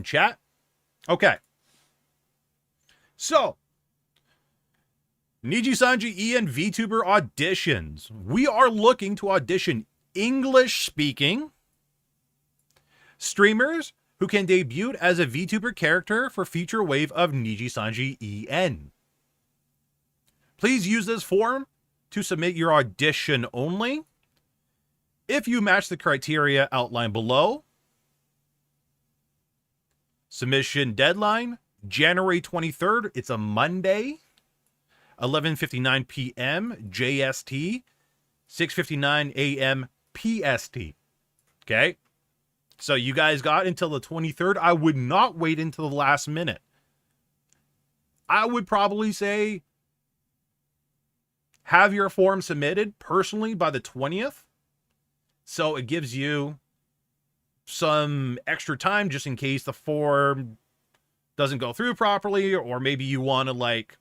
Chat. Okay. So, Nijisanji and VTuber auditions. We are looking to audition English-speaking streamers who can debut as a VTuber character for future wave of Nijisanji EN. Please use this form to submit your audition only. If you match the criteria outlined below, submission deadline, January 23rd. It's a Monday, 11:59 p.m. JST, 6:59 a.m. PST. Okay? So you guys got until the 23rd. I would not wait until the last minute. I would probably say have your form submitted personally by the 20th. So it gives you some extra time just in case the form doesn't go through properly, or maybe you want to like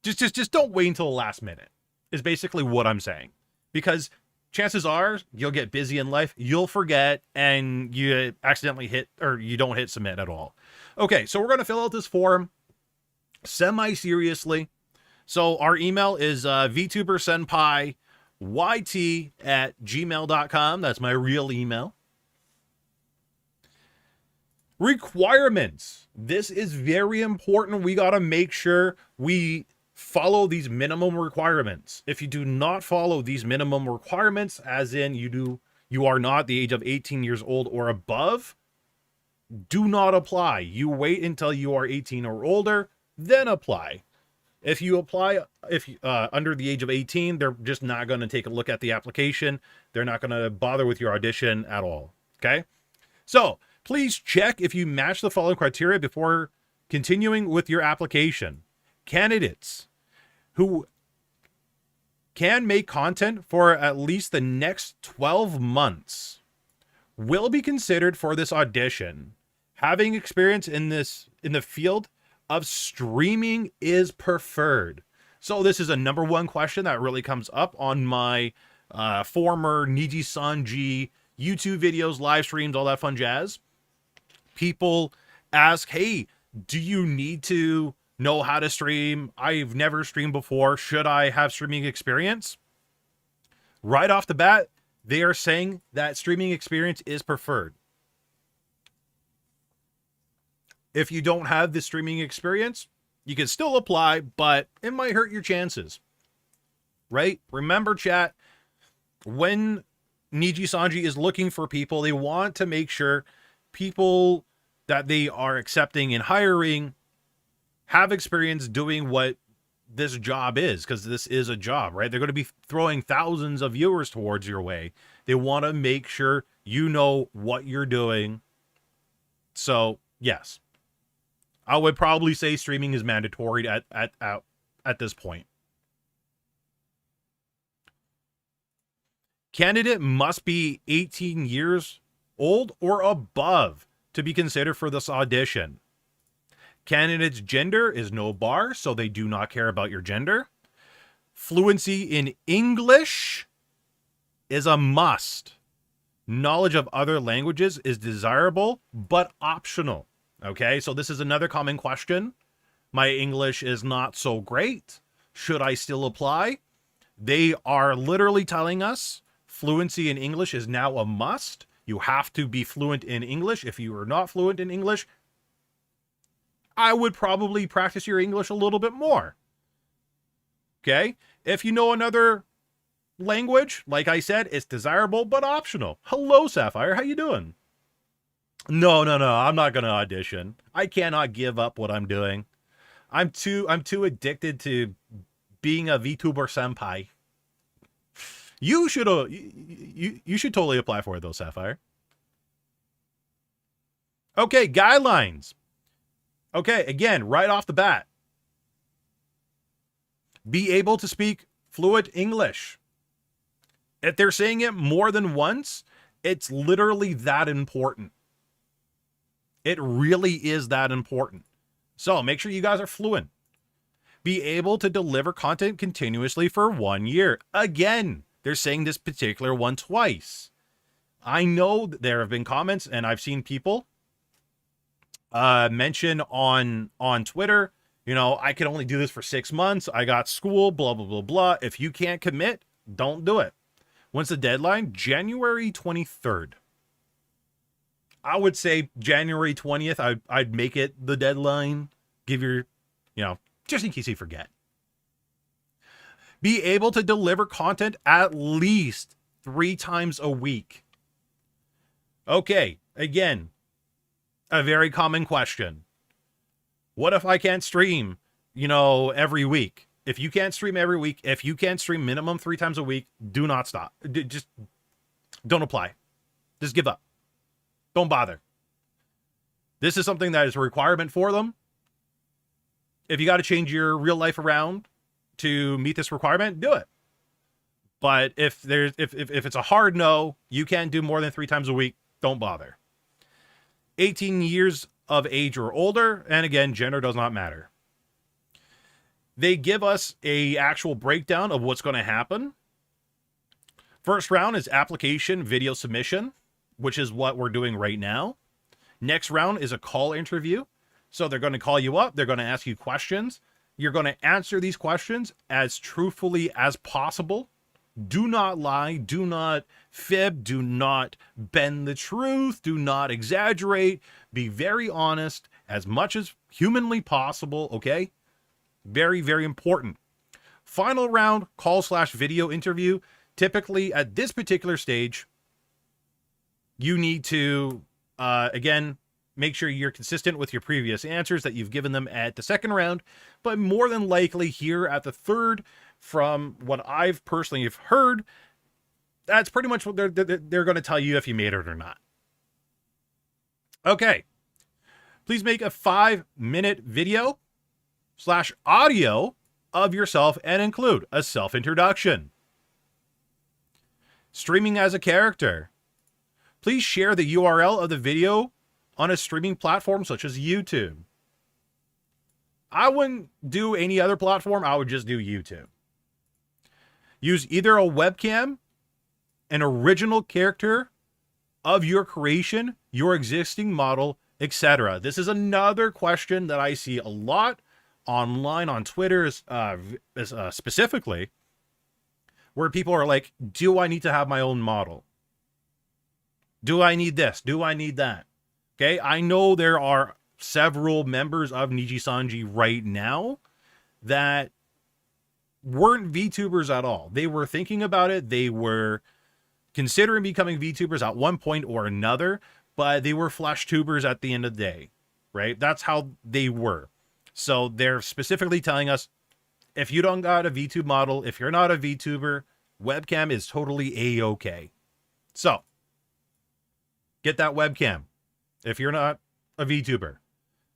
just don't wait until the last minute is basically what I'm saying, because chances are you'll get busy in life, you'll forget, and you accidentally hit, or you don't hit submit at all. Okay, so we're going to fill out this form semi-seriously. So our email is VTuberSenpai YT@gmail.com. That's my real email. Requirements. This is very important. We got to make sure we follow these minimum requirements. If you do not follow these minimum requirements, as in you are not the age of 18 years old or above, do not apply. You wait until you are 18 or older, then apply. If you apply under the age of 18, they're just not going to take a look at the application. They're not going to bother with your audition at all. Okay? So please check if you match the following criteria before continuing with your application. Candidates who can make content for at least the next 12 months will be considered for this audition. Having experience in the field of streaming is preferred. So this is a number one question that really comes up on my former Nijisanji YouTube videos, live streams, all that fun jazz. People ask, hey, do you need to know how to stream? I've never streamed before. Should I have streaming experience? Right off the bat, they are saying that streaming experience is preferred. If you don't have the streaming experience, you can still apply, but it might hurt your chances. Right? Remember, chat, when Nijisanji is looking for people, they want to make sure people that they are accepting and hiring have experience doing what this job is, because this is a job, right? They're going to be throwing thousands of viewers towards your way. They want to make sure you know what you're doing. So, yes. I would probably say streaming is mandatory at this point. Candidate must be 18 years old or above to be considered for this audition. Candidate's gender is no bar, so they do not care about your gender. Fluency in English is a must. Knowledge of other languages is desirable, but optional. Okay, so this is another common question. My English is not so great. Should I still apply? They are literally telling us fluency in English is now a must. You have to be fluent in English. If you are not fluent in English, I would probably practice your English a little bit more. Okay, if you know another language, like I said, it's desirable but optional. Hello, Sapphire, how you doing? No, I'm not going to audition. I cannot give up what I'm doing. I'm too addicted to being a VTuber senpai. You should totally apply for it though, Sapphire. Okay, guidelines. Okay, again, right off the bat. Be able to speak fluent English. If they're saying it more than once, it's literally that important. It really is that important. So make sure you guys are fluent. Be able to deliver content continuously for 1 year. Again, they're saying this particular one twice. I know there have been comments and I've seen people mention on Twitter, you know, I can only do this for 6 months. I got school, blah, blah, blah, blah. If you can't commit, don't do it. When's the deadline? January 23rd. I would say January 20th. I'd make it the deadline. Give your, you know, just in case you forget. Be able to deliver content at least 3 times a week. Okay, again, a very common question. What if I can't stream, you know, every week? If you can't stream every week, if you can't stream minimum 3 times a week, do not stop. Just don't apply. Just give up. Don't bother. This is something that is a requirement for them. If you got to change your real life around to meet this requirement, do it. But if it's a hard no, you can't do more than 3 times a week, don't bother. 18 years of age or older, and again, gender does not matter. They give us a actual breakdown of what's going to happen. First round is application video submission, which is what we're doing right now. Next round is a call interview. So they're going to call you up. They're going to ask you questions. You're going to answer these questions as truthfully as possible. Do not lie. Do not fib. Do not bend the truth. Do not exaggerate. Be very honest as much as humanly possible, okay? Very, very important. Final round, call/video interview. Typically, at this particular stage, you need to, again, make sure you're consistent with your previous answers that you've given them at the second round. But more than likely here at the third, from what I've personally have heard, that's pretty much what they're going to tell you if you made it or not. Okay. Please make a 5-minute video/audio of yourself and include a self-introduction. Streaming as a character. Please share the URL of the video on a streaming platform such as YouTube. I wouldn't do any other platform. I would just do YouTube. Use either a webcam, an original character of your creation, your existing model, etc. This is another question that I see a lot online on Twitter, specifically, where people are like, do I need to have my own model? Do I need this? Do I need that? Okay, I know there are several members of Nijisanji right now that weren't VTubers at all. They were thinking about it. They were considering becoming VTubers at one point or another, but they were flash tubers at the end of the day, right? That's how they were. So they're specifically telling us, if you don't got a VTube model, if you're not a VTuber, webcam is totally A-okay. So get that webcam. If you're not a VTuber,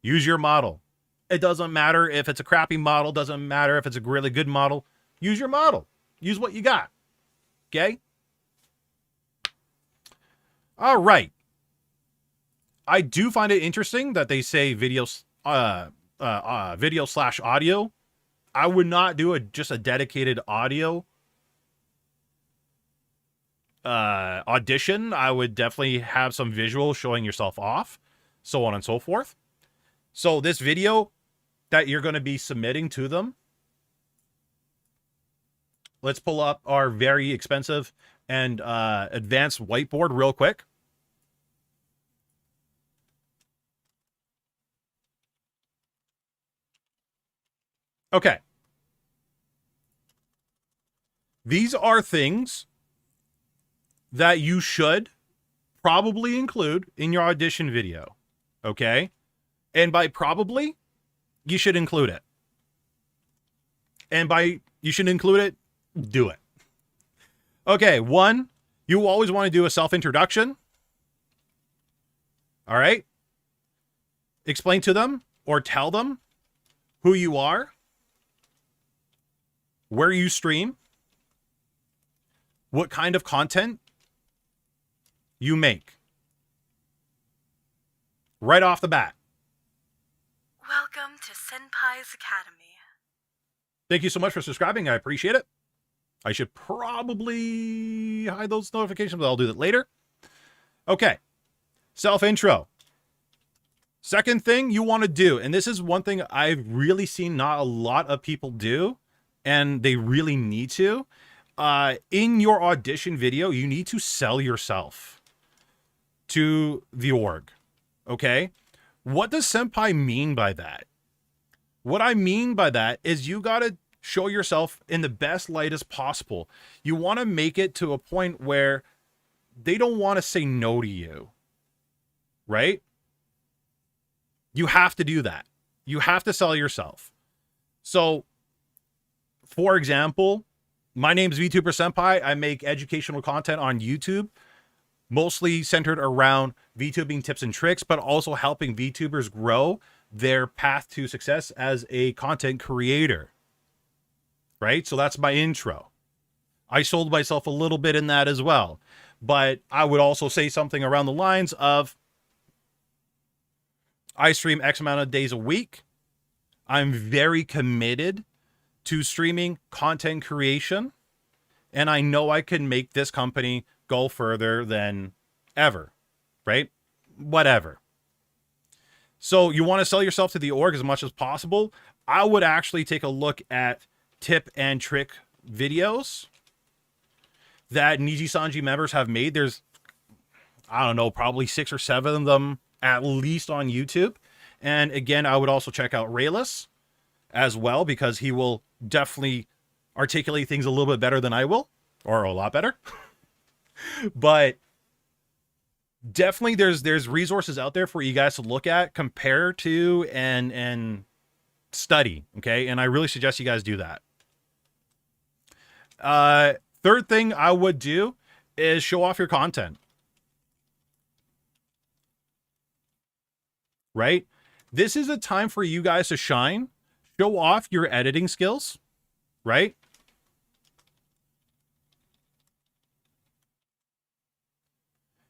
use your model. It doesn't matter if it's a crappy model. Doesn't matter if it's a really good model. Use your model. Use what you got. Okay? All right. I do find it interesting that they say video/audio. I would not do just a dedicated audio audition. I would definitely have some visual showing yourself off, so on and so forth. So this video that you're going to be submitting to them, let's pull up our very expensive and advanced whiteboard real quick. Okay. These are things that you should probably include in your audition video. Okay? And by probably, you should include it. And by you should include it, do it. Okay, 1, you always want to do a self-introduction. All right? Explain to them or tell them who you are, where you stream, what kind of content you make. Right off the bat. Welcome to Senpai's Academy. Thank you so much for subscribing. I appreciate it. I should probably hide those notifications, but I'll do that later. Okay. Self-intro. Second thing you want to do, and this is one thing I've really seen not a lot of people do, and they really need to, in your audition video, you need to sell yourself to the org. Okay? What does Senpai mean by that? What I mean by that is you got to show yourself in the best light as possible. You want to make it to a point where they don't want to say no to you. Right? You have to do that. You have to sell yourself. So, for example, my name's VTuber Senpai. I make educational content on YouTube, mostly centered around VTubing tips and tricks, but also helping VTubers grow their path to success as a content creator. Right? So that's my intro. I sold myself a little bit in that as well. But I would also say something around the lines of, I stream X amount of days a week. I'm very committed to streaming content creation. And I know I can make this company go further than ever. Right? Whatever. So you want to sell yourself to the org as much as possible. I would actually take a look at tip and trick videos that Nijisanji members have made. There's, I don't know, probably 6 or 7 of them at least on YouTube. And again, I would also check out Rayless as well, because he will definitely articulate things a little bit better than I will, or a lot better. But definitely there's resources out there for you guys to look at, compare to, and study. Okay. And I really suggest you guys do that. Third thing I would do is show off your content. Right? This is a time for you guys to shine. Show off your editing skills. Right?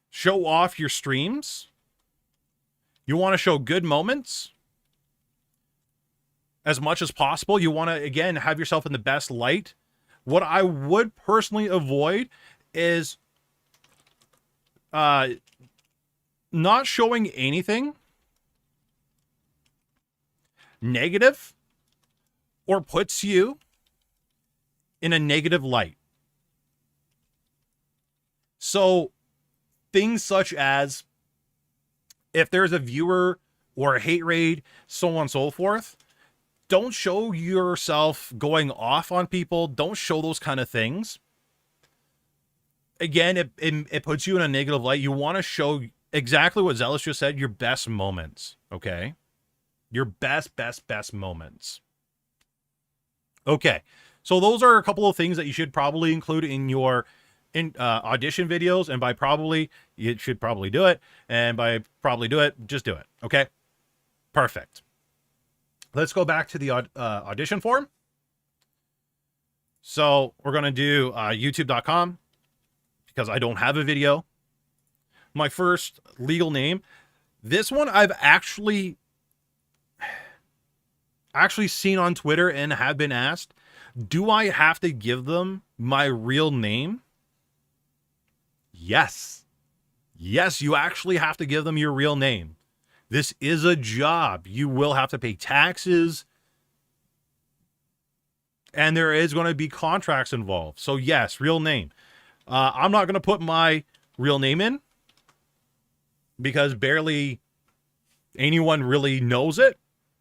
Show off your streams. You want to show good moments as much as possible. You want to, again, have yourself in the best light. What I would personally avoid is not showing anything negative or puts you in a negative light. So things such as, if there's a viewer or a hate raid, so on and so forth, don't show yourself going off on people. Don't show those kind of things. Again, it puts you in a negative light. You want to show exactly what Zealous just said, your best moments, okay? Your best moments. Okay, so those are a couple of things that you should probably include in your audition videos, and by probably, you should probably do it, and by probably do it, just do it, okay? Perfect. Let's go back to the audition form. So we're going to do youtube.com, because I don't have a video. My first legal name. This one I've actually seen on Twitter and have been asked, do I have to give them my real name? Yes. Yes, you actually have to give them your real name. This is a job. You will have to pay taxes. And there is going to be contracts involved. So yes, real name. I'm not going to put my real name in, because barely anyone really knows it,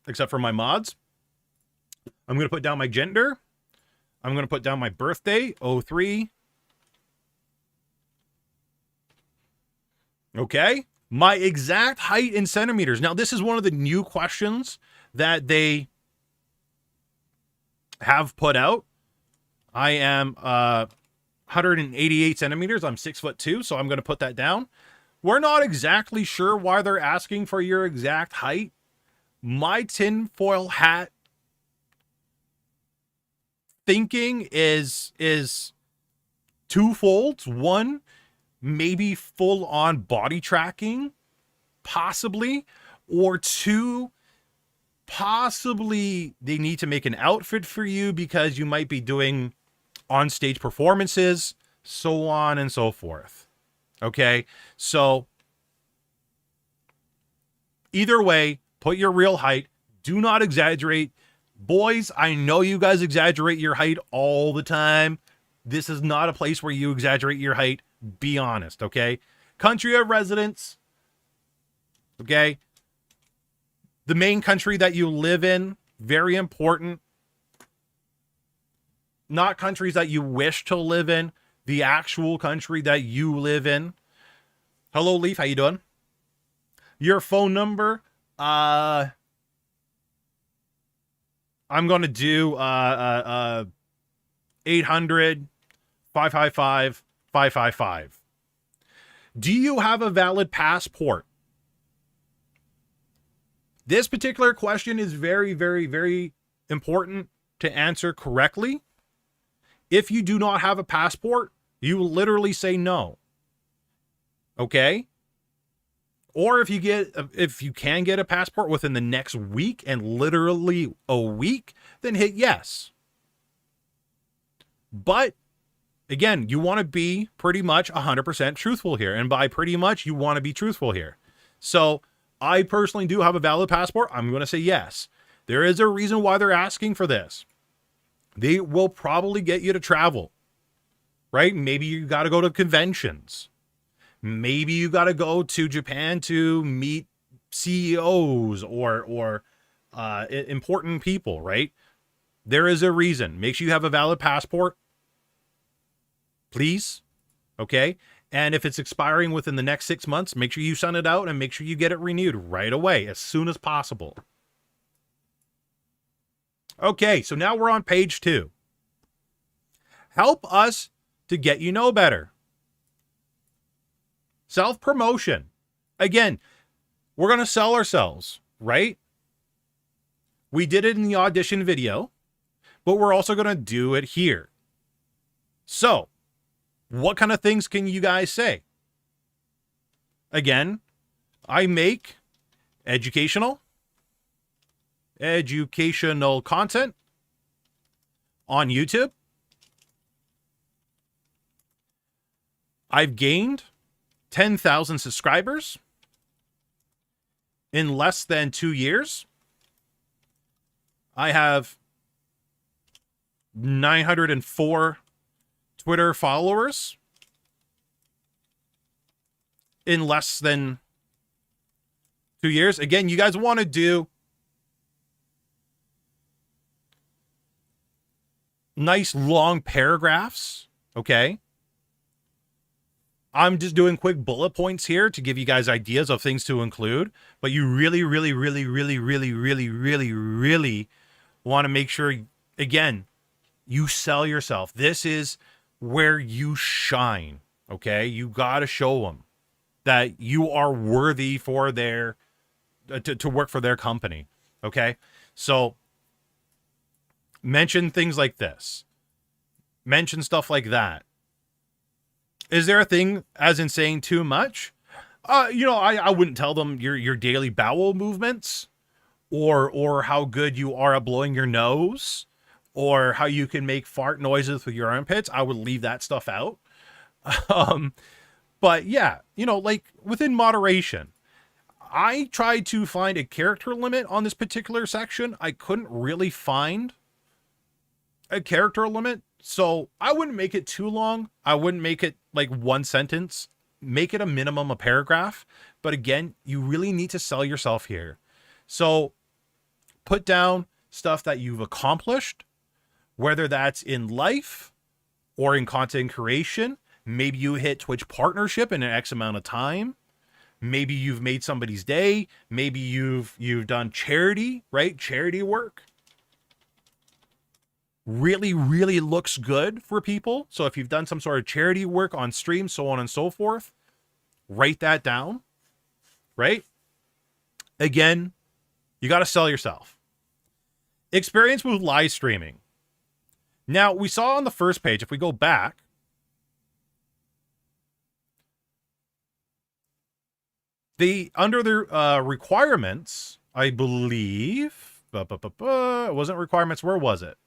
except for my mods. I'm going to put down my gender. I'm going to put down my birthday, 03. Okay. My exact height in centimeters. Now, this is one of the new questions that they have put out. I am 188 centimeters. I'm 6'2", so I'm going to put that down. We're not exactly sure why they're asking for your exact height. My tinfoil hat thinking is twofold. One, maybe full on body tracking, possibly, or two, possibly they need to make an outfit for you because you might be doing on stage performances, so on and so forth. Okay, so Either way, put your real height. Do not exaggerate. Boys, I know you guys exaggerate your height all the time. This is not a place where you exaggerate your height. Be honest, okay? Country of residence, okay? The main country that you live in, very important. Not countries that you wish to live in, the actual country that you live in. Hello, Leaf, how you doing? Your phone number, I'm going to do 800 555 555. Do you have a valid passport? This particular question is very, very, very important to answer correctly. If you do not have a passport, you literally say no. Okay? Or if you can get a passport within the next week and literally a week, then hit yes. But again, you want to be pretty much 100% truthful here. And by pretty much, you want to be truthful here. So I personally do have a valid passport. I'm going to say yes. There is a reason why they're asking for this. They will probably get you to travel, right? Maybe you got to go to conventions. Maybe you got to go to Japan to meet CEOs or important people, right? There is a reason. Make sure you have a valid passport, please. Okay. And if it's expiring within the next 6 months, make sure you send it out and make sure you get it renewed right away, as soon as possible. Okay, so now we're on page 2. Help us to get you know better. Self-promotion. Again, we're going to sell ourselves, right? We did it in the audition video, but we're also going to do it here. So, what kind of things can you guys say? Again, I make educational content on YouTube. I've gained 10,000 subscribers in less than 2 years. I have 904 Twitter followers in less than 2 years. Again, you guys want to do nice long paragraphs, okay? I'm just doing quick bullet points here to give you guys ideas of things to include, but you really want to make sure, again, you sell yourself. This is where you shine, okay? You got to show them that you are worthy for their, to work for their company, okay? So mention things like this. Mention stuff like that. Is there a thing as in saying too much? I wouldn't tell them your daily bowel movements or how good you are at blowing your nose or how you can make fart noises with your armpits. I would leave that stuff out. But yeah, like within moderation. I tried to find a character limit on this particular section. I couldn't really find a character limit. So I wouldn't make it too long. I wouldn't make it like one sentence. Make it a minimum a paragraph. But again, you really need to sell yourself here. So put down stuff that you've accomplished, whether that's in life or in content creation. Maybe you hit Twitch partnership in an X amount of time. Maybe you've made somebody's day. Maybe you've done charity, right? Charity work. Really looks good for people. So if you've done some sort of charity work on stream, so on and so forth, write that down, right? Again, you got to sell yourself. Experience with live streaming. Now, we saw on the first page, if we go back, under the requirements, I believe, it wasn't requirements. Where was it?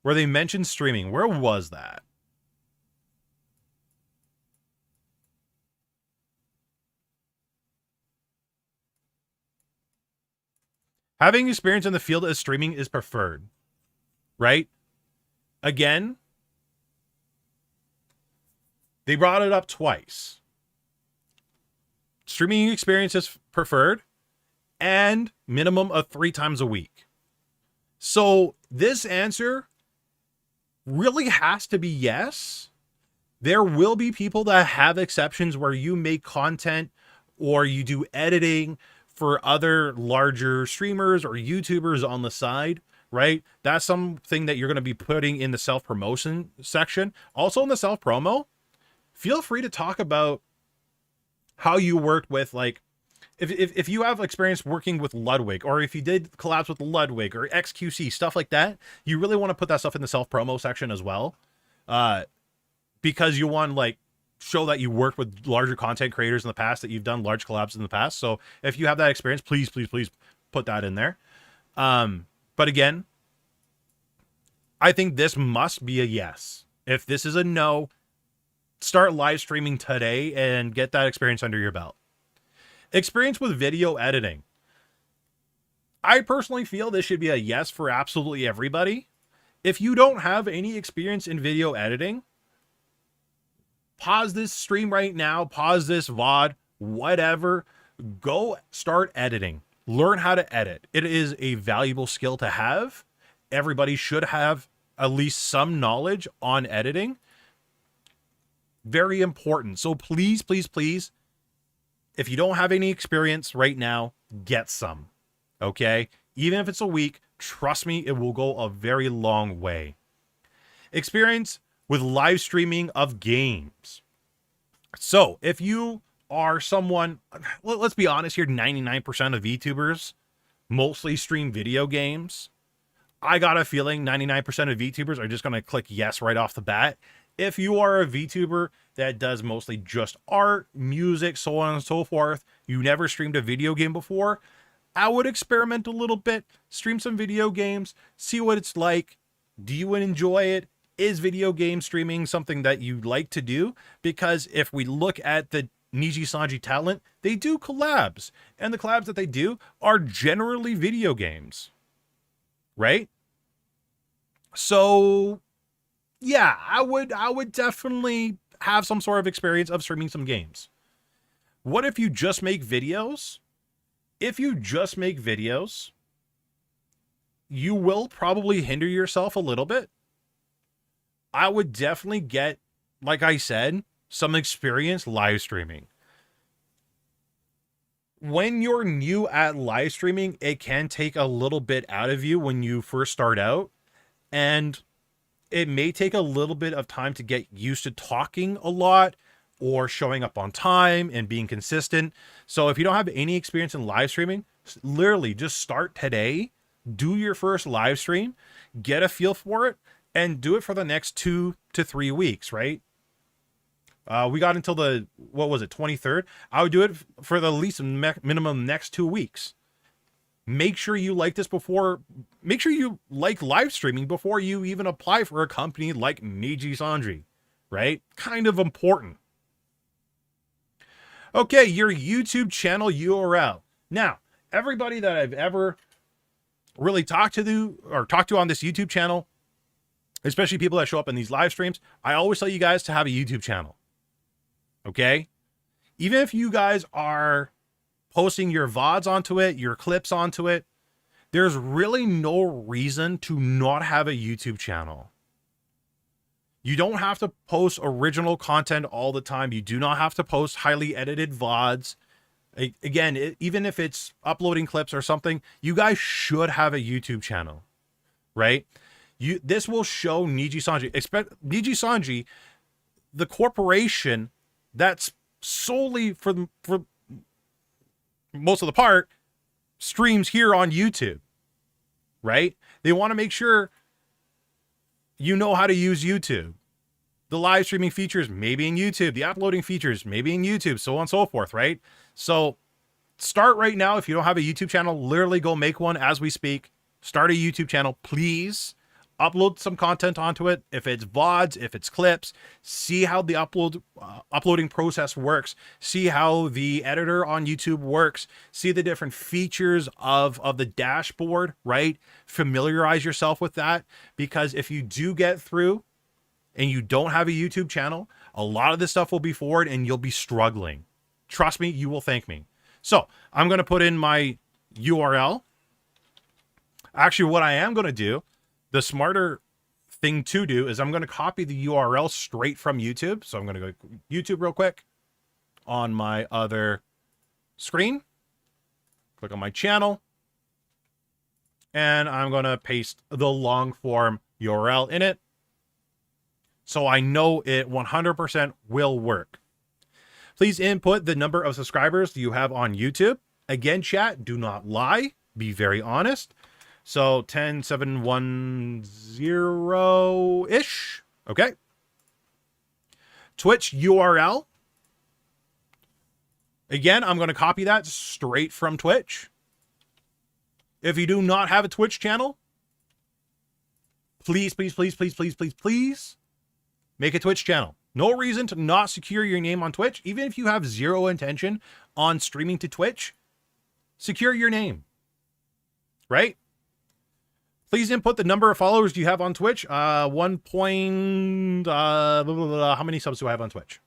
Where they mentioned streaming. Where was that? Having experience in the field of streaming is preferred, right? Again, they brought it up twice. Streaming experience is preferred and minimum of 3 times a week. So this answer really has to be yes. There will be people that have exceptions where you make content or you do editing for other larger streamers or YouTubers on the side, right? That's something that you're going to be putting in the self-promotion section. Also in the self-promo, feel free to talk about how you worked with, like, if you have experience working with Ludwig, or if you did collabs with Ludwig or XQC, stuff like that, you really want to put that stuff in the self-promo section as well. Because you want to, like, show that you worked with larger content creators in the past, that you've done large collabs in the past. So if you have that experience, please put that in there. But again, I think this must be a yes. If this is a no, start live streaming today and get that experience under your belt. Experience with video editing. I personally feel this should be a yes for absolutely everybody. If you don't have any experience in video editing, pause this stream right now, pause this VOD, whatever, go start editing. Learn how to edit. It is a valuable skill to have. Everybody should have at least some knowledge on editing. Very important. So please, if you don't have any experience right now, get some. Okay? Even if it's a week, trust me, it will go a very long way. Experience with live streaming of games. So if you are someone, let's be honest here, 99% of VTubers mostly stream video games. I got a feeling 99% of VTubers are just going to click yes right off the bat. If you are a VTuber that does mostly just art, music, so on and so forth, you never streamed a video game before, I would experiment a little bit, stream some video games, see what it's like. Do you enjoy it? Is video game streaming something that you like to do? Because if we look at the Nijisanji talent, they do collabs, and the collabs that they do are generally video games, right? So yeah, I would definitely have some sort of experience of streaming some games. What if you just make videos? If you just make videos, you will probably hinder yourself a little bit. I would definitely get, like I said, some experience live streaming. When you're new at live streaming, it can take a little bit out of you when you first start out. And it may take a little bit of time to get used to talking a lot or showing up on time and being consistent. So if you don't have any experience in live streaming, literally just start today, do your first live stream, get a feel for it, and do it for the next 2 to 3 weeks, right? We got until the, 23rd? I would do it for the least minimum next 2 weeks. Make sure you like this before, make sure you like live streaming before you even apply for a company like Nijisanji, right? Kind of important. Okay, your YouTube channel URL. Now, everybody that I've ever really talked to on this YouTube channel, especially people that show up in these live streams, I always tell you guys to have a YouTube channel. Okay? Even if you guys are posting your VODs onto it, your clips onto it, there's really no reason to not have a YouTube channel. You don't have to post original content all the time. You do not have to post highly edited VODs. Again, even if it's uploading clips or something, you guys should have a YouTube channel, right? This will show Nijisanji, the corporation that's solely for most of the part streams here on YouTube, right? They want to make sure you know how to use YouTube. The live streaming features maybe in YouTube, the uploading features maybe in YouTube, so on and so forth, right? So start right now. If you don't have a YouTube channel, literally go make one as we speak. Start a YouTube channel, please. upload some content onto it. If it's VODs, if it's clips, see how the uploading process works. See how the editor on YouTube works. See the different features of the dashboard, right? Familiarize yourself with that, because if you do get through and you don't have a YouTube channel, a lot of this stuff will be forward and you'll be struggling. Trust me, you will thank me. So I'm going to put in my URL. Actually, what I am going to do, the smarter thing to do, is I'm going to copy the URL straight from YouTube. So I'm going to go YouTube real quick on my other screen. Click on my channel. And I'm going to paste the long form URL in it, so I know it 100% will work. Please input the number of subscribers you have on YouTube. Again, chat, do not lie. Be very honest. So 10710-ish. Okay. Twitch URL. Again, I'm going to copy that straight from Twitch. If you do not have a Twitch channel, please, please, please, please, please, please, please make a Twitch channel. No reason to not secure your name on Twitch. Even if you have zero intention on streaming to Twitch, secure your name, right? Please input the number of followers you have on Twitch. How many subs do I have on Twitch?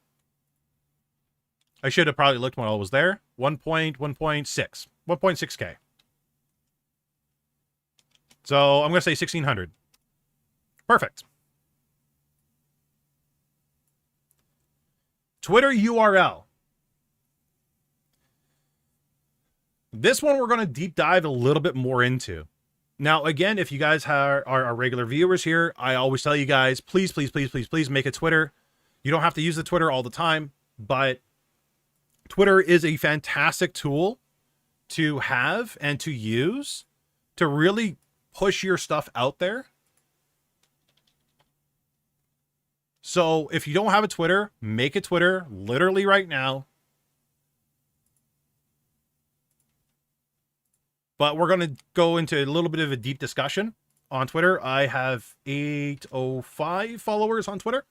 I should have probably looked when I was there. 1.6K. So I'm going to say 1,600. Perfect. Twitter URL. This one we're going to deep dive a little bit more into. Now, again, if you guys are regular viewers here, I always tell you guys, please, please, please, please, please make a Twitter. You don't have to use the Twitter all the time, but Twitter is a fantastic tool to have and to use to really push your stuff out there. So if you don't have a Twitter, make a Twitter literally right now. But we're going to go into a little bit of a deep discussion on Twitter. I have 805 followers on Twitter.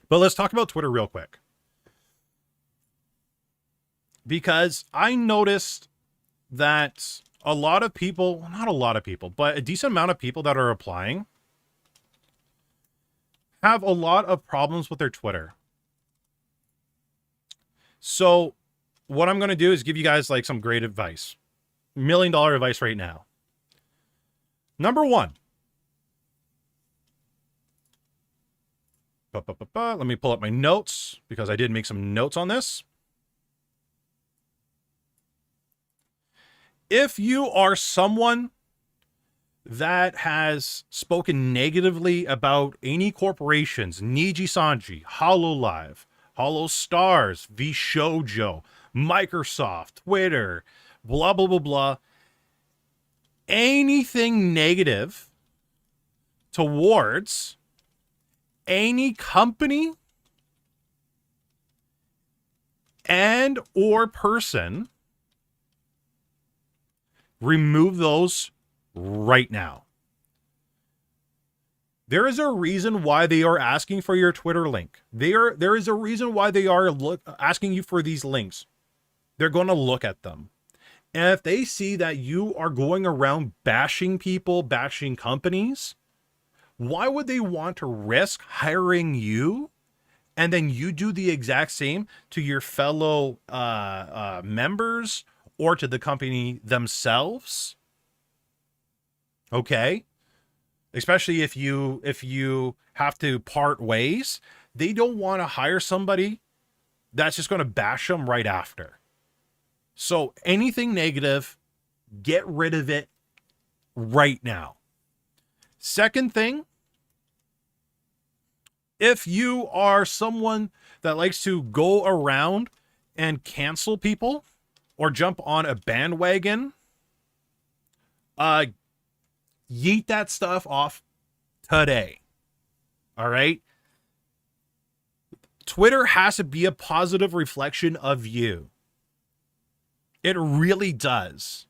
But let's talk about Twitter real quick. Because I noticed that a lot of people, not a lot of people, but a decent amount of people that are applying have a lot of problems with their Twitter. So what I'm going to do is give you guys like some great advice. $1 million advice right now. Number one. Let me pull up my notes because I did make some notes on this. If you are someone that has spoken negatively about any corporations, Nijisanji, HoloLive, HoloStars, VShojo, Microsoft, Twitter, blah, blah, blah, blah, anything negative towards any company and or person, remove those right now. There is a reason why they are asking for your Twitter link. There is a reason why they are asking you for these links. They're going to look at them. And if they see that you are going around bashing people, bashing companies, why would they want to risk hiring you and then you do the exact same to your fellow members or to the company themselves? Okay. Especially if you have to part ways, they don't want to hire somebody that's just going to bash them right after. So anything negative, get rid of it right now. Second thing, if you are someone that likes to go around and cancel people or jump on a bandwagon, yeet that stuff off today. All right. Twitter has to be a positive reflection of you. It really does.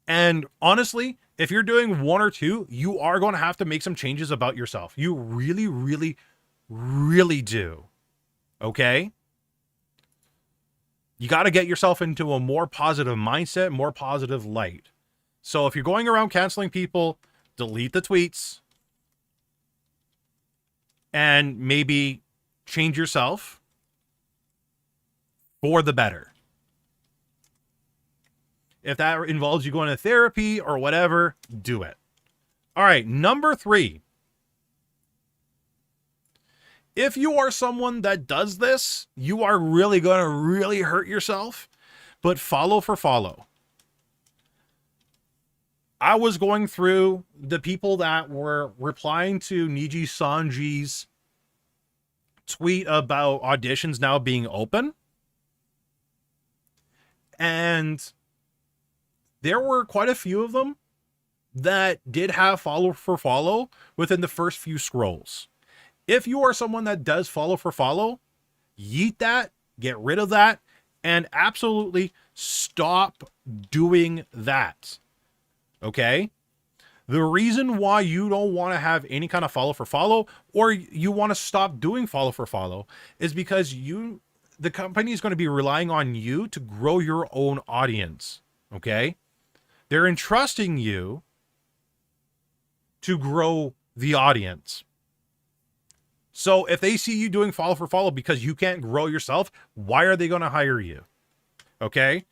And honestly, If you're doing 1 or 2, you are going to have to make some changes about yourself. You really, really, really do. Okay? You got to get yourself into a more positive mindset, more positive light. So if you're going around canceling people, delete the tweets and maybe change yourself for the better. If that involves you going to therapy or whatever, do it. All right, number 3. If you are someone that does this, you are really going to really hurt yourself, but follow for follow. I was going through the people that were replying to Nijisanji's tweet about auditions now being open. And there were quite a few of them that did have follow for follow within the first few scrolls. If you are someone that does follow for follow, yeet that, get rid of that, and absolutely stop doing that. Okay? The reason why you don't want to have any kind of follow for follow, or you want to stop doing follow for follow, is because the company is going to be relying on you to grow your own audience. Okay? They're entrusting you to grow the audience. So if they see you doing follow for follow because you can't grow yourself, why are they going to hire you? Okay.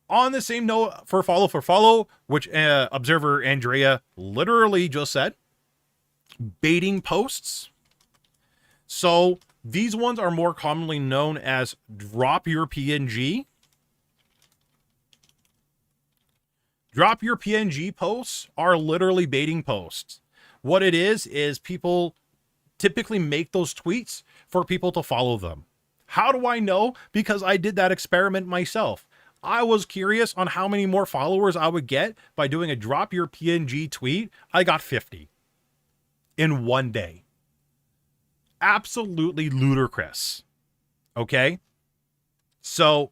On the same note for follow, which Observer Andrea literally just said, baiting posts. So these ones are more commonly known as drop your PNG. Drop your PNG posts are literally baiting posts. What it is people typically make those tweets for people to follow them. How do I know? Because I did that experiment myself. I was curious on how many more followers I would get by doing a drop your PNG tweet. I got 50 in one day. Absolutely ludicrous. Okay? So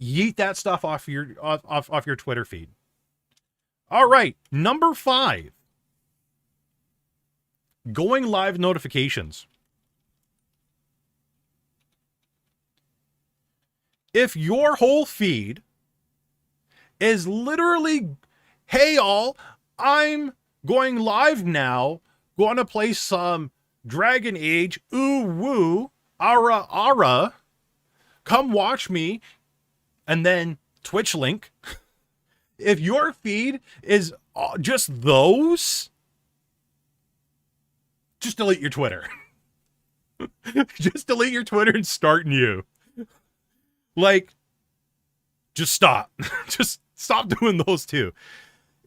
yeet that stuff off your Twitter feed. All right, number 5. Going live notifications. If your whole feed is literally, hey y'all, I'm going live now, going to play some Dragon Age, ooh woo, ara ara, come watch me, and then Twitch link. If your feed is just those, just delete your Twitter. Just delete your Twitter and start new. Like, just stop. Just stop doing those two.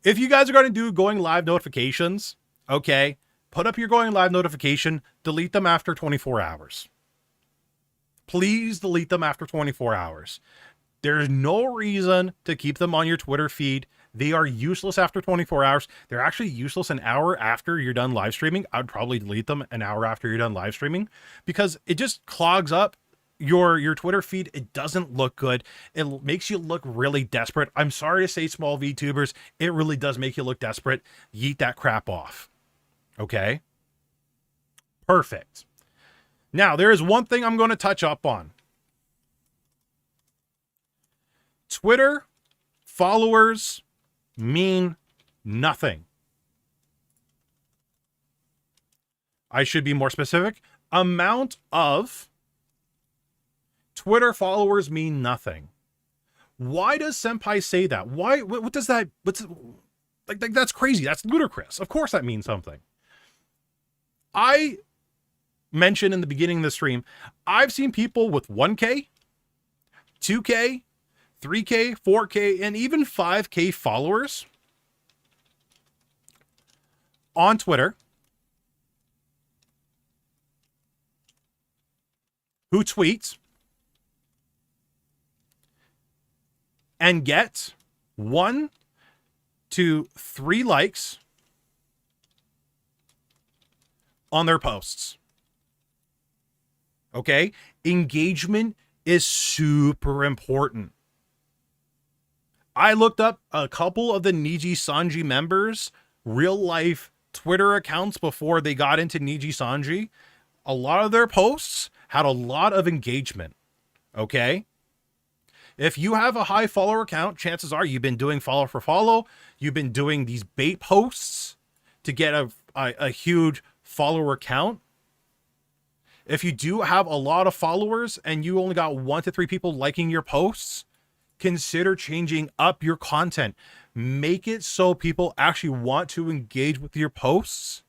If you guys are going to do going live notifications, okay, put up your going live notification, delete them after 24 hours. Please delete them after 24 hours. There's no reason to keep them on your Twitter feed. They are useless after 24 hours. They're actually useless an hour after you're done live streaming. I'd probably delete them an hour after you're done live streaming because it just clogs up your Twitter feed. It doesn't look good. It makes you look really desperate. I'm sorry to say, small VTubers, it really does make you look desperate. Yeet that crap off. Okay? Perfect. Now, there is one thing I'm going to touch up on. Twitter followers mean nothing. I should be more specific. Amount of Twitter followers mean nothing. Why does Senpai say that? Why? What does that? What's like? That's crazy. That's ludicrous. Of course that means something. I mentioned in the beginning of the stream, I've seen people with 1K, 2K, 3K, 4K, and even 5K followers on Twitter who tweets and get 1 to 3 likes on their posts. Okay? Engagement is super important. I looked up a couple of the Nijisanji members' real life Twitter accounts before they got into Nijisanji. A lot of their posts had a lot of engagement. Okay? If you have a high follower count, chances are you've been doing follow for follow. You've been doing these bait posts to get a huge follower count. If you do have a lot of followers and you only got 1 to 3 people liking your posts, consider changing up your content. Make it so people actually want to engage with your posts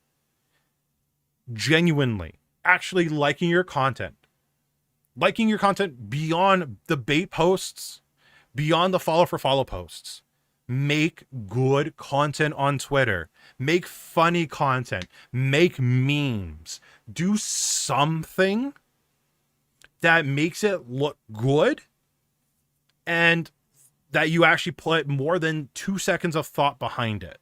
genuinely, actually liking your content. Liking your content beyond the bait posts, beyond the follow for follow posts. Make good content on Twitter. Make funny content. Make memes. Do something that makes it look good and that you actually put more than 2 seconds of thought behind it.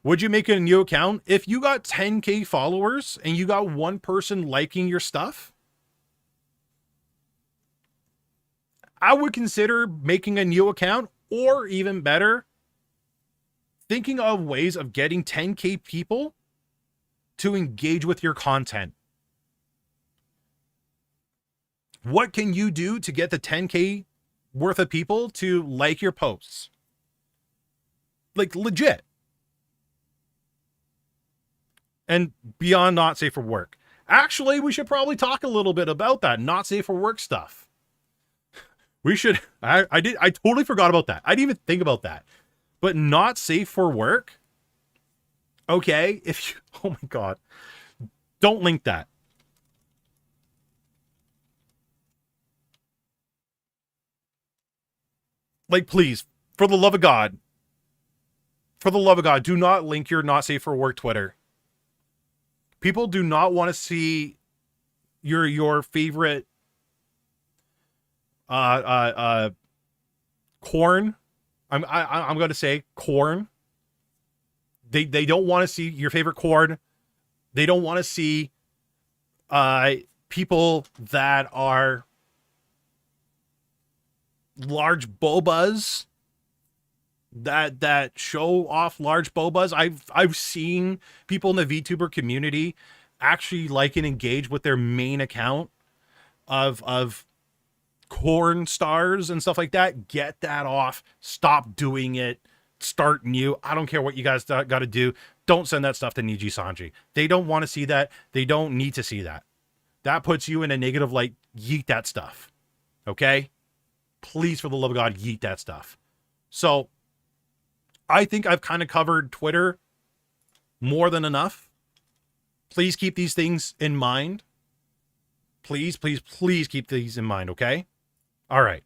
Would you make a new account? If you got 10K followers and you got one person liking your stuff, I would consider making a new account, or even better, thinking of ways of getting 10K people to engage with your content. What can you do to get the 10K worth of people to like your posts? Like legit. And beyond not safe for work. Actually, we should probably talk a little bit about that not safe for work stuff. We should. I totally forgot about that. I didn't even think about that. But not safe for work. Okay, if you, oh my God, don't link that. Like, please, for the love of God, do not link your not safe for work Twitter. People do not want to see your favorite corn. I'm going to say corn. They don't want to see your favorite corn. They don't want to see people that are large bobas that show off large bobas. I've seen people in the VTuber community actually like and engage with their main account of corn stars and stuff like that. Get that off. Stop doing it. Start new. I don't care what you guys got to do. Don't send that stuff to Nijisanji. They don't want to see that. They don't need to see that. That puts you in a negative light. Yeet that stuff. Okay? Please, for the love of God, yeet that stuff. So I think I've kind of covered Twitter more than enough. Please keep these things in mind. Please, please, please keep these in mind, okay? All right.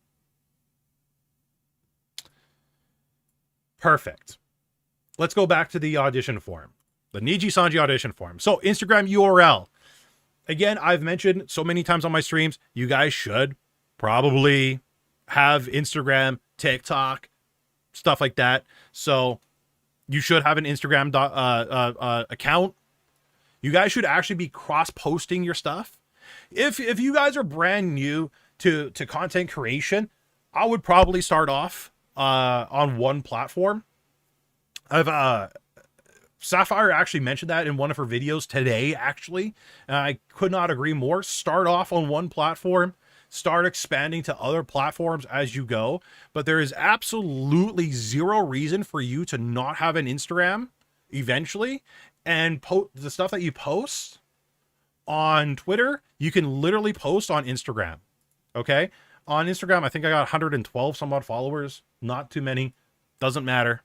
Perfect. Let's go back to the audition form. The Nijisanji audition form. So Instagram URL. Again, I've mentioned so many times on my streams, you guys should probably have Instagram, TikTok, stuff like that. So you should have an Instagram account. You guys should actually be cross-posting your stuff. If you guys are brand new to content creation, I would probably start off on one platform. Sapphire actually mentioned that in one of her videos today, actually. And I could not agree more. Start off on one platform. Start expanding to other platforms as you go. But there is absolutely zero reason for you to not have an Instagram eventually. And the stuff that you post on Twitter, you can literally post on Instagram. Okay? On Instagram, I think I got 112 some odd followers. Not too many. Doesn't matter.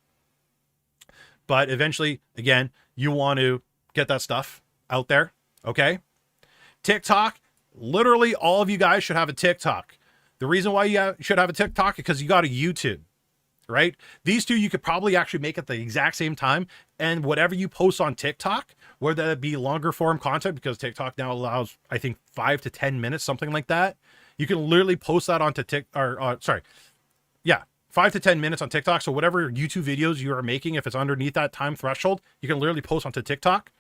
But eventually, again, you want to get that stuff out there. Okay? TikTok. Literally, all of you guys should have a TikTok. The reason why you should have a TikTok is because you got a YouTube, right? These two you could probably actually make at the exact same time. And whatever you post on TikTok, whether that be longer form content, because TikTok now allows, I think, 5 to 10 minutes, something like that. You can literally post that onto 5 to 10 minutes on TikTok. So whatever YouTube videos you are making, if it's underneath that time threshold, you can literally post onto TikTok.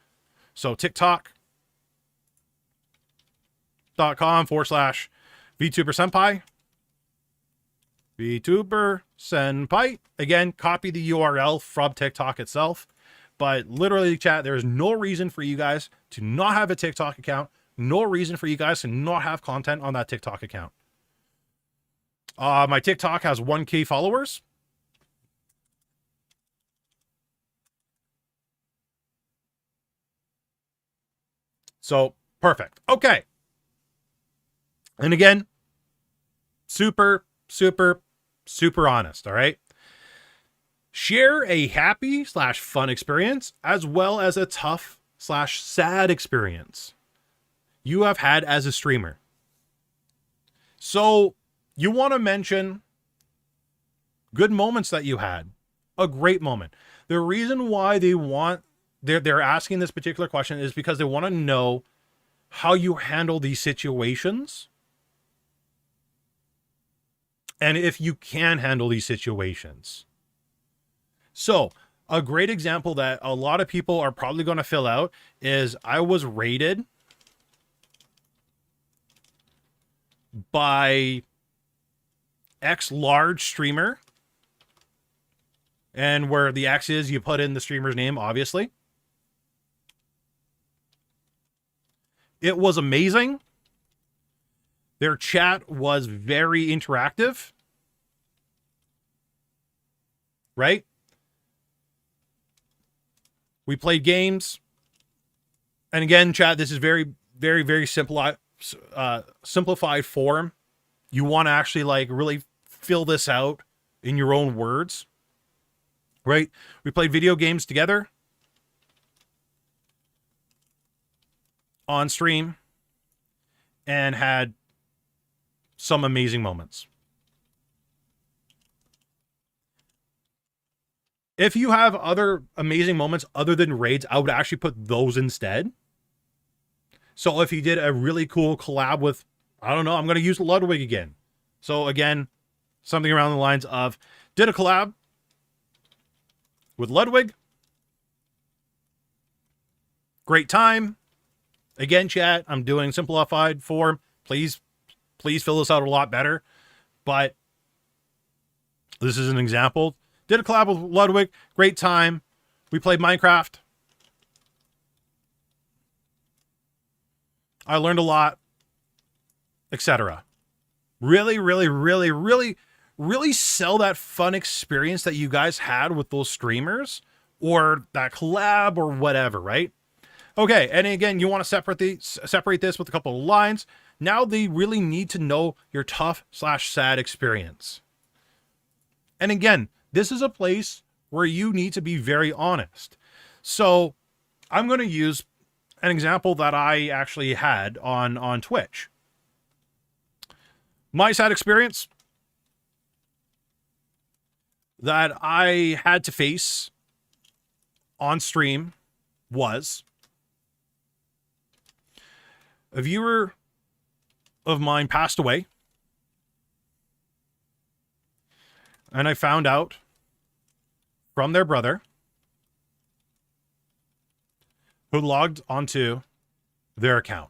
So TikTok.com/VTuber Senpai. VTuber Senpai. Again, copy the URL from TikTok itself. But literally, chat, there is no reason for you guys to not have a TikTok account. No reason for you guys to not have content on that TikTok account. My TikTok has 1K followers. So, perfect. Okay. And again, super honest, all right? Share a happy / fun experience as well as a tough / sad experience you have had as a streamer. So you want to mention good moments that you had, a great moment. The reason why they're asking this particular question is because they want to know how you handle these situations and if you can handle these situations. So a great example that a lot of people are probably going to fill out is I was rated by X large streamer. And where the X is, you put in the streamer's name, obviously. It was amazing. Their chat was very interactive. Right? We played games. And again, chat, this is very simplified form. You want to actually like really fill this out in your own words. Right? We played video games together on stream and had some amazing moments. If you have other amazing moments other than raids, I would actually put those instead. So if you did a really cool collab with, I don't know, I'm going to use Ludwig again. So again, something around the lines of, did a collab with Ludwig. Great time. Again, chat, I'm doing simplified form. Please fill this out a lot better. But this is an example. Did a collab with Ludwig. Great time. We played Minecraft. I learned a lot, etc. Really sell that fun experience that you guys had with those streamers or that collab or whatever, right? Okay, and again, you want to separate this with a couple of lines. Now they really need to know your tough / sad experience. And again, this is a place where you need to be very honest. So I'm going to use an example that I actually had on Twitch. My sad experience that I had to face on stream was a viewer of mine passed away. And I found out from their brother who logged onto their account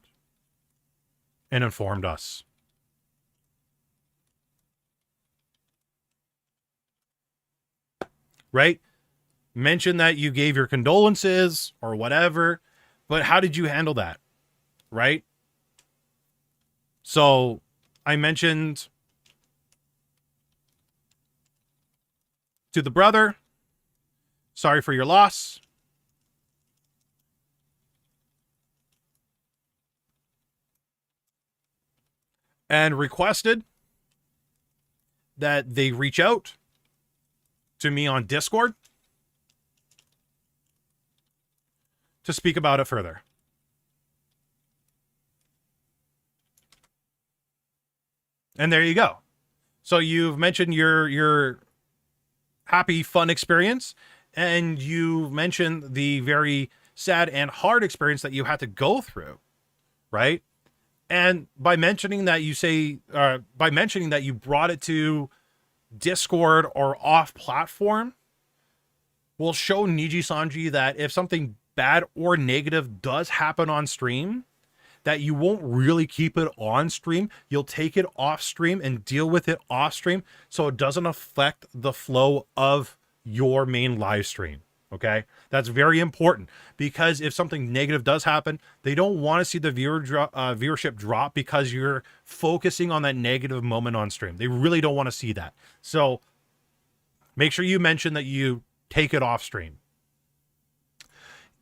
and informed us. Right? Mention that you gave your condolences or whatever, but how did you handle that? Right? So I mentioned to the brother, sorry for your loss. And requested that they reach out to me on Discord to speak about it further. And there you go. So you've mentioned your happy, fun experience, and you mentioned the very sad and hard experience that you had to go through, right? And by mentioning that you brought it to Discord or off platform, will show Nijisanji that if something bad or negative does happen on stream, that you won't really keep it on stream. You'll take it off stream and deal with it off stream so it doesn't affect the flow of your main live stream. Okay, that's very important, because if something negative does happen, they don't want to see the viewership drop because you're focusing on that negative moment on stream. They really don't want to see that. So make sure you mention that you take it off stream.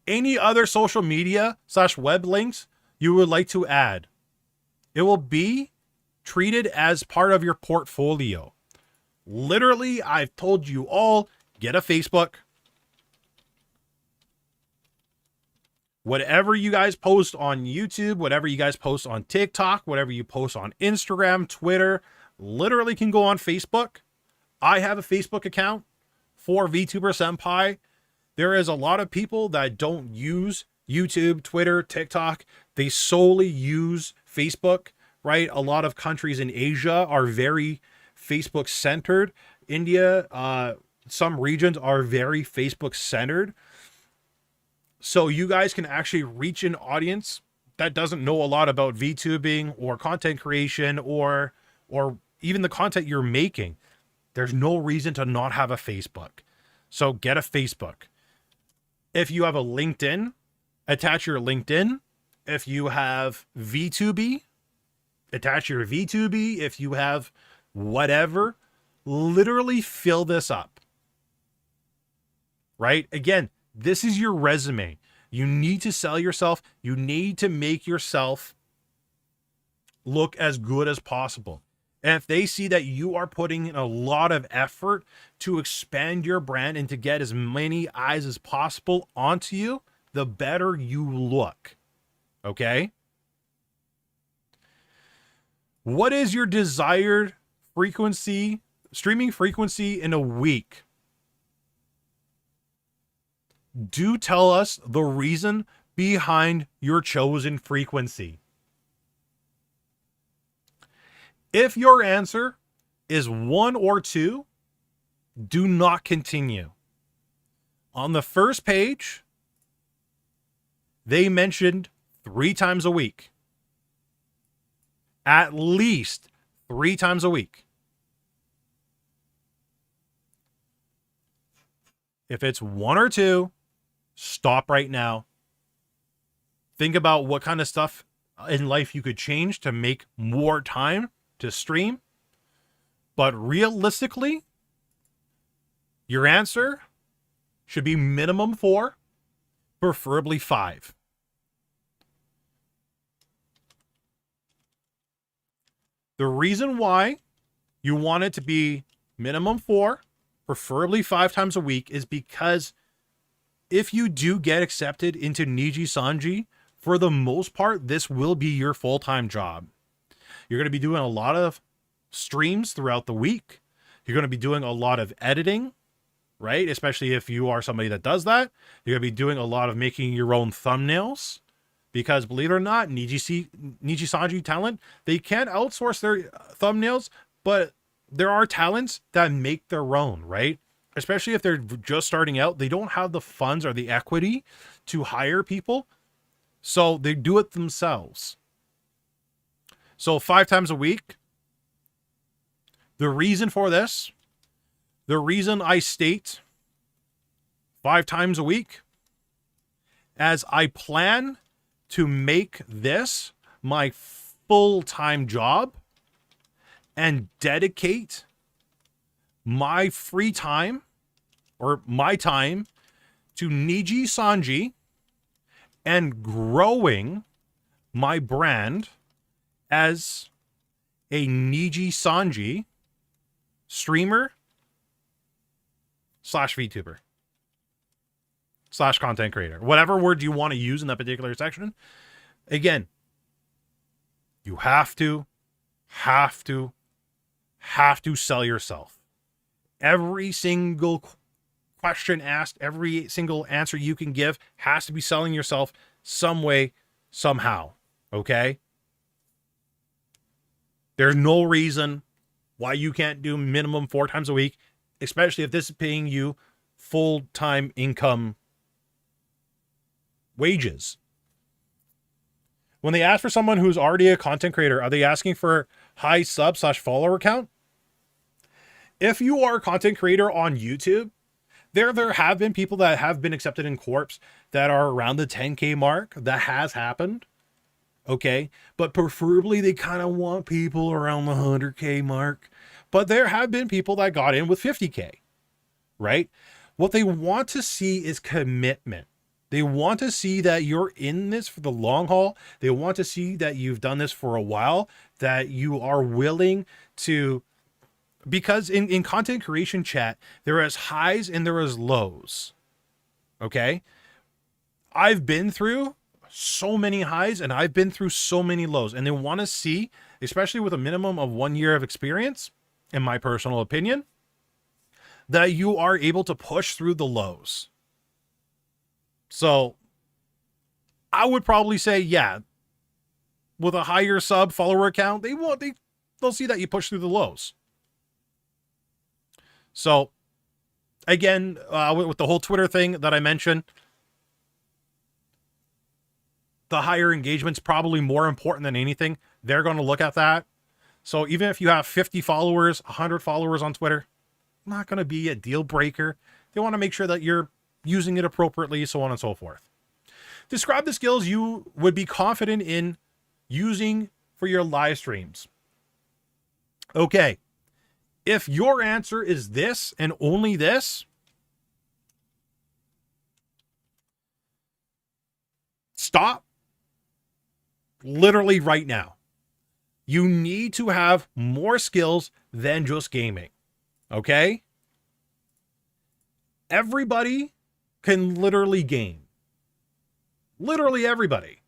Any other social media / web links you would like to add, it will be treated as part of your portfolio. Literally, I've told you all, get a Facebook. Whatever you guys post on YouTube, whatever you guys post on TikTok, whatever you post on Instagram, Twitter, literally can go on Facebook. I have a Facebook account for VTuber Senpai. There is a lot of people that don't use YouTube, Twitter, TikTok. They solely use Facebook, right? A lot of countries in Asia are very Facebook centered. India, some regions are very Facebook centered. So you guys can actually reach an audience that doesn't know a lot about VTubing or content creation or even the content you're making. There's no reason to not have a Facebook. So get a Facebook. If you have a LinkedIn, attach your LinkedIn. If you have VTuber, attach your VTuber. If you have whatever, literally fill this up. Right? Again, this is your resume. You need to sell yourself. You need to make yourself look as good as possible. And if they see that you are putting in a lot of effort to expand your brand and to get as many eyes as possible onto you, the better you look. Okay? What is your desired frequency, streaming frequency in a week? Do tell us the reason behind your chosen frequency. If your answer is 1 or 2, do not continue. On the first page, they mentioned 3 times a week. At least 3 times a week. If it's 1 or 2, stop right now. Think about what kind of stuff in life you could change to make more time to stream. But realistically, your answer should be minimum 4, preferably 5. The reason why you want it to be minimum 4, preferably 5 times a week, is because if you do get accepted into Nijisanji, for the most part, this will be your full-time job. You're going to be doing a lot of streams throughout the week. You're going to be doing a lot of editing, right? Especially if you are somebody that does that. You're going to be doing a lot of making your own thumbnails. Because believe it or not, Nijisanji talent, they can outsource their thumbnails, but there are talents that make their own, right? Especially if they're just starting out, they don't have the funds or the equity to hire people. So they do it themselves. So 5 times a week. The reason for this, the reason I state 5 times a week, as I plan to make this my full-time job and dedicate my free time or my time to Nijisanji and growing my brand as a Nijisanji streamer / VTuber / content creator, whatever word you want to use in that particular section. Again, you have to sell yourself. Every single question asked, every single answer you can give has to be selling yourself some way, somehow. Okay? There's no reason why you can't do minimum 4 times a week, especially if this is paying you full-time income wages. When they ask for someone who's already a content creator, are they asking for high sub/follower count? If you are a content creator on YouTube, there have been people that have been accepted in corps that are around the 10K mark. That has happened. Okay. But preferably they kind of want people around the 100K mark. But there have been people that got in with 50K, right? What they want to see is commitment. They want to see that you're in this for the long haul. They want to see that you've done this for a while, that you are willing to, because in content creation chat, there is highs and there is lows. Okay. I've been through so many highs and I've been through so many lows, and they want to see, especially with a minimum of 1 year of experience, in my personal opinion, that you are able to push through the lows. So I would probably say, yeah, with a higher sub follower count, they'll see that you push through the lows. So again, with the whole Twitter thing that I mentioned, the higher engagement's probably more important than anything. They're going to look at that. So even if you have 50 followers, 100 followers on Twitter, not going to be a deal breaker. They want to make sure that you're using it appropriately, so on and so forth. Describe the skills you would be confident in using for your live streams. Okay. If your answer is this and only this, stop literally right now. You need to have more skills than just gaming. Okay? Everybody can literally game. Literally everybody.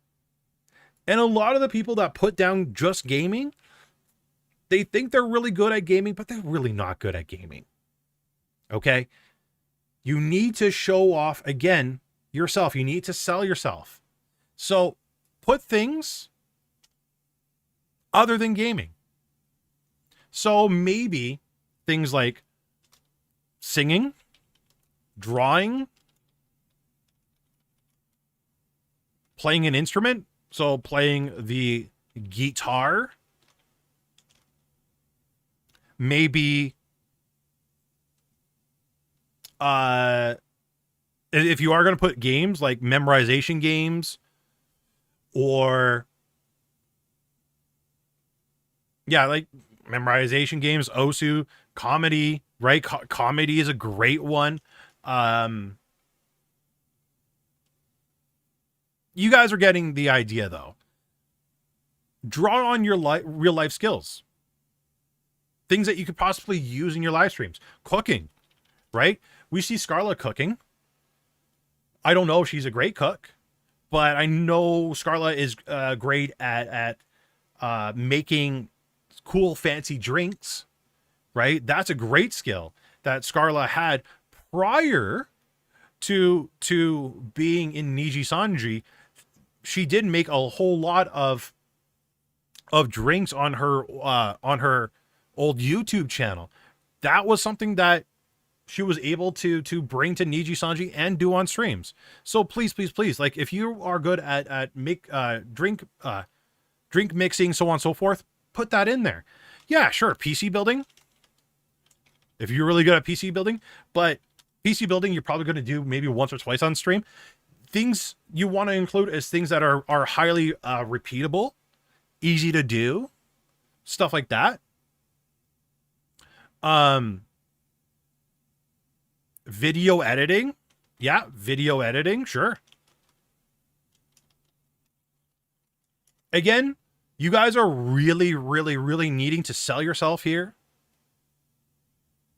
And a lot of the people that put down just gaming, they think they're really good at gaming, but they're really not good at gaming. Okay? You need to show off, again, yourself. You need to sell yourself. So put things other than gaming. So maybe things like singing, drawing, playing an instrument. So playing the guitar, maybe if you are going to put games like memorization games, or like memorization games, OSU, comedy, right? Comedy is a great one. You guys are getting the idea though. Draw on your real life skills. Things that you could possibly use in your live streams. Cooking, right? We see Scarlett cooking. I don't know if she's a great cook, but I know Scarlett is great at making cool, fancy drinks, right? That's a great skill that Scarlett had prior to being in Nijisanji. She did make a whole lot of drinks on her old YouTube channel. That was something that she was able to bring to Nijisanji and do on streams. So please, like if you are good at make drink mixing, so on and so forth, put that in there. Yeah, sure. PC building. If you're really good at PC building, but PC building, you're probably going to do maybe once or twice on stream. Things you want to include is things that are highly repeatable, easy to do, stuff like that. Video editing. Yeah, video editing, sure. Again, you guys are really, really, really needing to sell yourself here.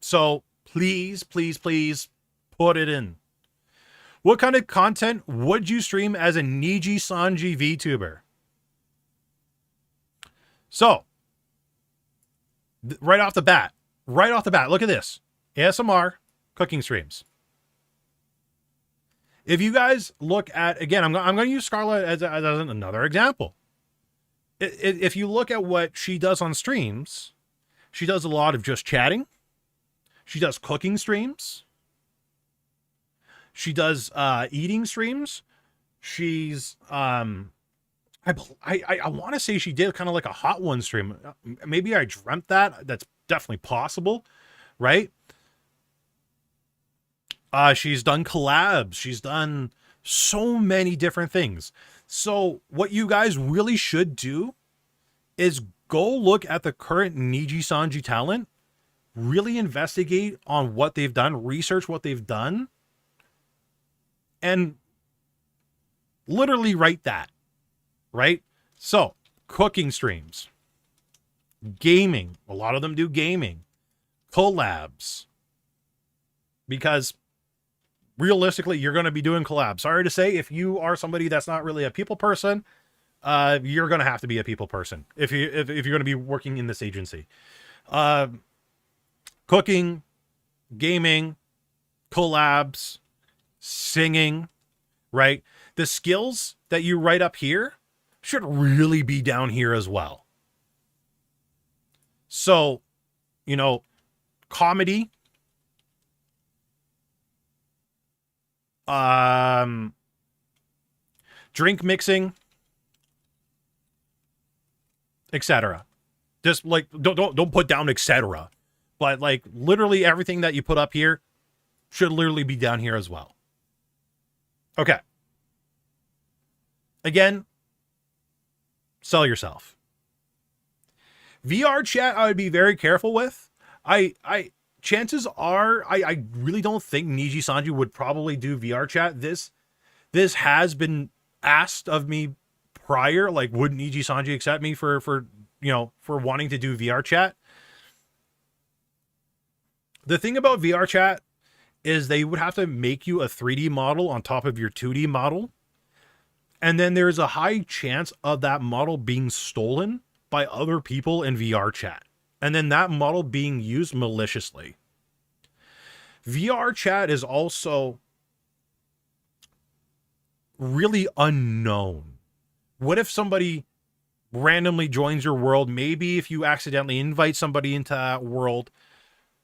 So please put it in. What kind of content would you stream as a Nijisanji VTuber? So, right off the bat, look at this. ASMR cooking streams. If you guys look at, again, I'm going to use Scarlett as another example. If you look at what she does on streams, she does a lot of just chatting. She does cooking streams. She does eating streams. She's I want to say she did kind of like a Hot One stream. Maybe I dreamt that. That's definitely possible, right? She's done collabs. She's done so many different things. So what you guys really should do is go look at the current Nijisanji talent, really investigate on what they've done, research what they've done, and literally write that, right? So, cooking streams, gaming, a lot of them do gaming, collabs, because realistically, you're going to be doing collabs. Sorry to say, if you are somebody that's not really a people person, you're going to have to be a people person if you're going to be working in this agency. Cooking, gaming, collabs, singing, right? The skills that you write up here should really be down here as well. So, comedy, drink mixing, etc. Just like don't put down etc. But like literally everything that you put up here should literally be down here as well. Okay. Again, sell yourself. VR chat I would be very careful with. Chances are I really don't think Nijisanji would probably do VR chat. This has been asked of me prior, like would Nijisanji accept me for wanting to do VR chat? The thing about VR chat is they would have to make you a 3D model on top of your 2D model. And then there's a high chance of that model being stolen by other people in VR chat. And then that model being used maliciously. VR chat is also really unknown. What if somebody randomly joins your world? Maybe if you accidentally invite somebody into that world,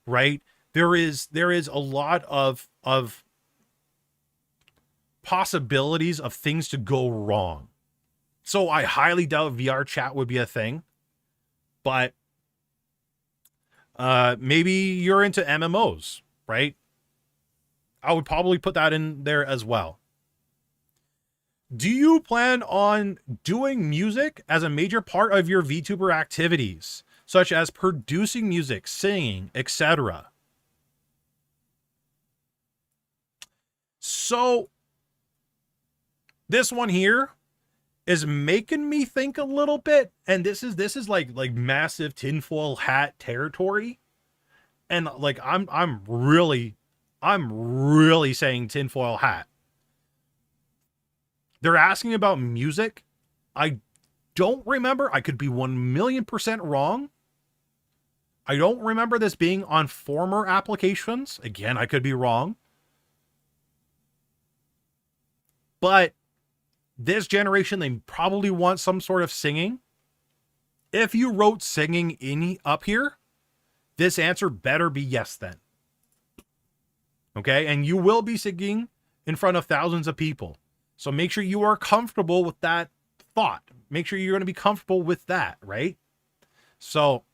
right? There is a lot of possibilities of things to go wrong. So I highly doubt VR chat would be a thing. But maybe you're into MMOs, right? I would probably put that in there as well. Do you plan on doing music as a major part of your VTuber activities, such as producing music, singing, etc.? So this one here is making me think a little bit, and this is like massive tinfoil hat territory, and like I'm really saying tinfoil hat. They're asking about music. I don't remember. I could be 1,000,000% wrong. I don't remember this being on former applications. Again, I could be wrong. But this generation, they probably want some sort of singing. If you wrote singing in up here, this answer better be yes then. Okay? And you will be singing in front of thousands of people. So make sure you are comfortable with that thought. Make sure you're going to be comfortable with that, right? So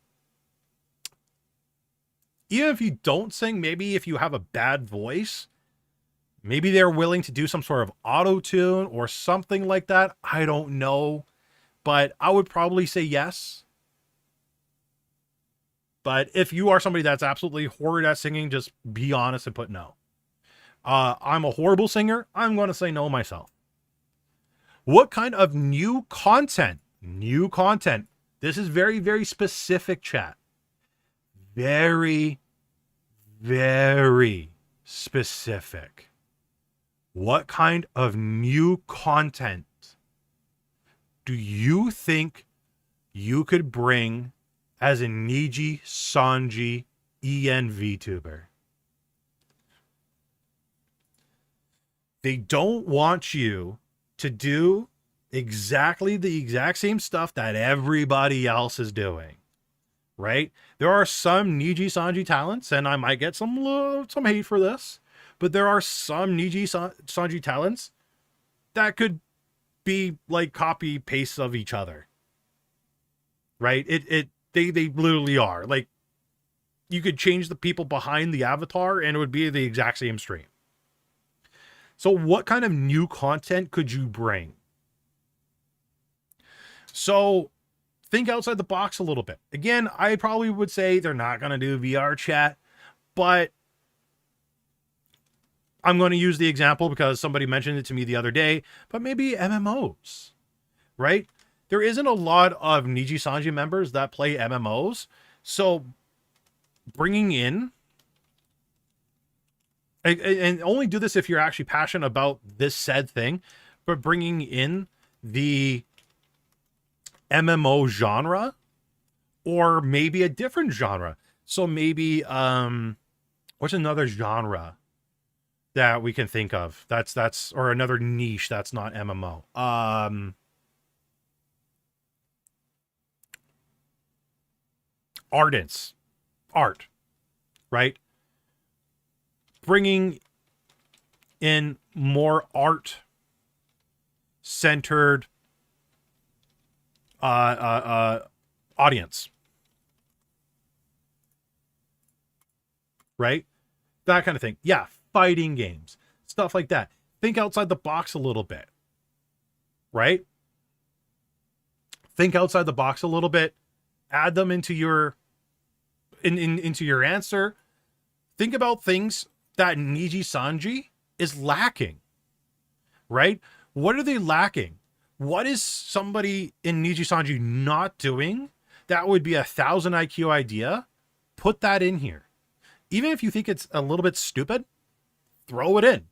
even if you don't sing, maybe if you have a bad voice, maybe they're willing to do some sort of auto-tune or something like that. I don't know. But I would probably say yes. But if you are somebody that's absolutely horrid at singing, just be honest and put no. I'm a horrible singer. I'm going to say no myself. What kind of new content? New content. This is very, very specific, chat. Very, very specific. What kind of new content do you think you could bring as a Nijisanji VTuber? They don't want you to do exactly the exact same stuff that everybody else is doing, right? There are some Nijisanji talents, and I might get some hate for this, but there are some Nijisanji talents that could be like copy pastes of each other. Right? They literally are. Like, you could change the people behind the avatar and it would be the exact same stream. So what kind of new content could you bring? So think outside the box a little bit. Again, I probably would say they're not going to do VR chat, but I'm going to use the example because somebody mentioned it to me the other day, but maybe MMOs, right? There isn't a lot of Nijisanji members that play MMOs. So bringing in, and only do this if you're actually passionate about this said thing, but bringing in the MMO genre or maybe a different genre. So maybe, what's another genre that we can think of? That's, or another niche that's not MMO. Art, right? Bringing in more art centered audience, right? That kind of thing. Yeah, fighting games, stuff like that. Think outside the box a little bit, right? Think outside the box a little bit. Add them into your into your answer. Think about things that Nijisanji is lacking, right? What are they lacking? What is somebody in Nijisanji not doing? That would be 1,000 IQ idea. Put that in here. Even if you think it's a little bit stupid, throw it in.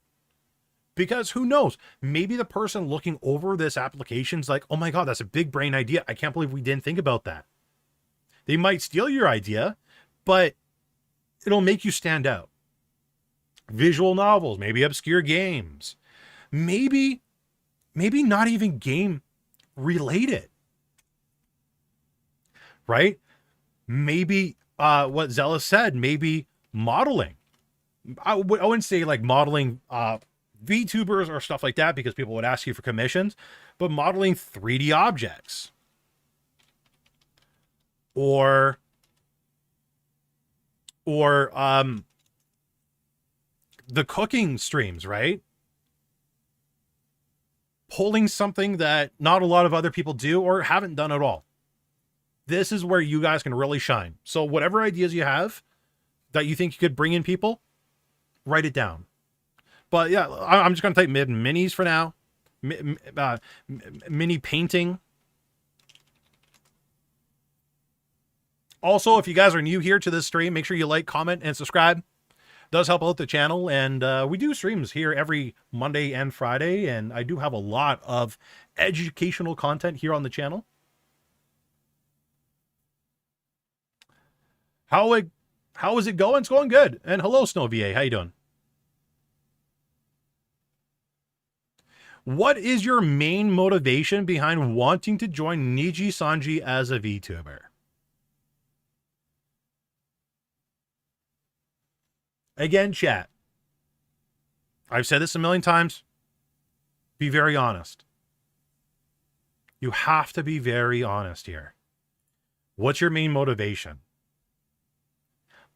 Because who knows? Maybe the person looking over this application's like, oh my God, that's a big brain idea. I can't believe we didn't think about that. They might steal your idea, but it'll make you stand out. Visual novels, maybe obscure games, maybe not even game related, right? Maybe what Zella said, maybe modeling. I wouldn't say like modeling VTubers or stuff like that because people would ask you for commissions, but modeling 3D objects or the cooking streams, right? Pulling something that not a lot of other people do or haven't done at all. This is where you guys can really shine. So whatever ideas you have that you think you could bring in people, write it down. But yeah, I'm just going to type minis for now. Mini painting. Also, if you guys are new here to this stream, make sure you like, comment, and subscribe. Does help out the channel, and we do streams here every Monday and Friday, and I do have a lot of educational content here on the channel. How is it going? It's going good. And hello, Snow VA. How you doing? What is your main motivation behind wanting to join Nijisanji as a VTuber? Again, chat. I've said this a million times. Be very honest. You have to be very honest here. What's your main motivation?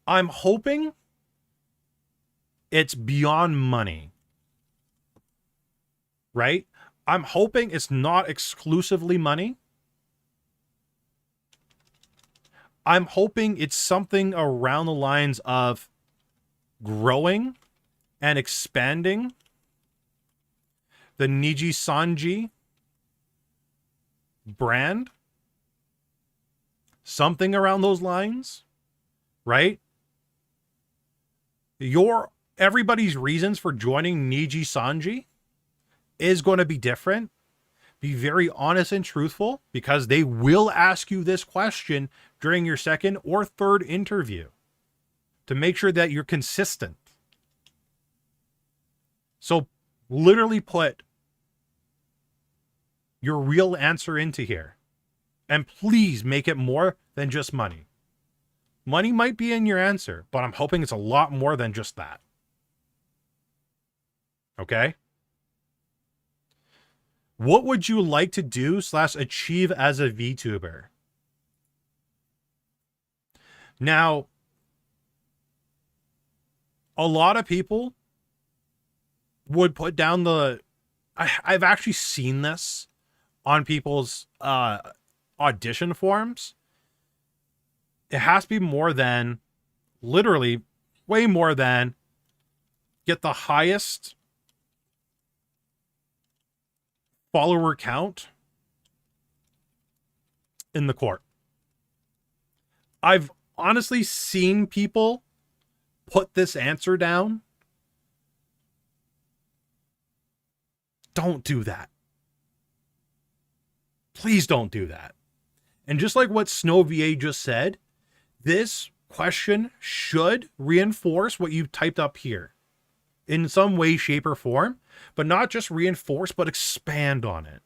I'm hoping it's beyond money. Right? I'm hoping it's not exclusively money. I'm hoping it's something around the lines of growing and expanding the Nijisanji brand. Something around those lines, right? Everybody's reasons for joining Nijisanji is going to be different. Be very honest and truthful because they will ask you this question during your second or third interview to make sure that you're consistent. So literally put your real answer into here. And please make it more than just money. Money might be in your answer, but I'm hoping it's a lot more than just that. Okay? What would you like to do / achieve as a VTuber? Now, a lot of people would put down I've actually seen this on people's audition forms. It has to be more than, literally, way more than, get the highest follower count in the court. I've honestly seen people put this answer down. Don't do that. Please don't do that. And just like what Snow VA just said, this question should reinforce what you typed up here in some way, shape, or form, but not just reinforce, but expand on it.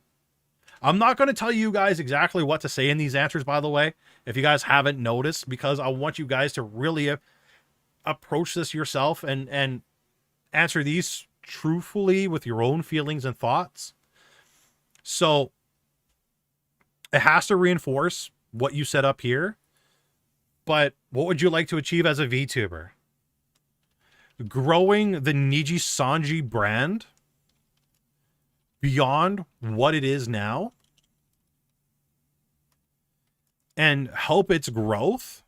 I'm not going to tell you guys exactly what to say in these answers, by the way, if you guys haven't noticed, because I want you guys to really approach this yourself and answer these truthfully with your own feelings and thoughts. So it has to reinforce what you set up here. But what would you like to achieve as a VTuber? Growing the Nijisanji brand beyond what it is now and help its growth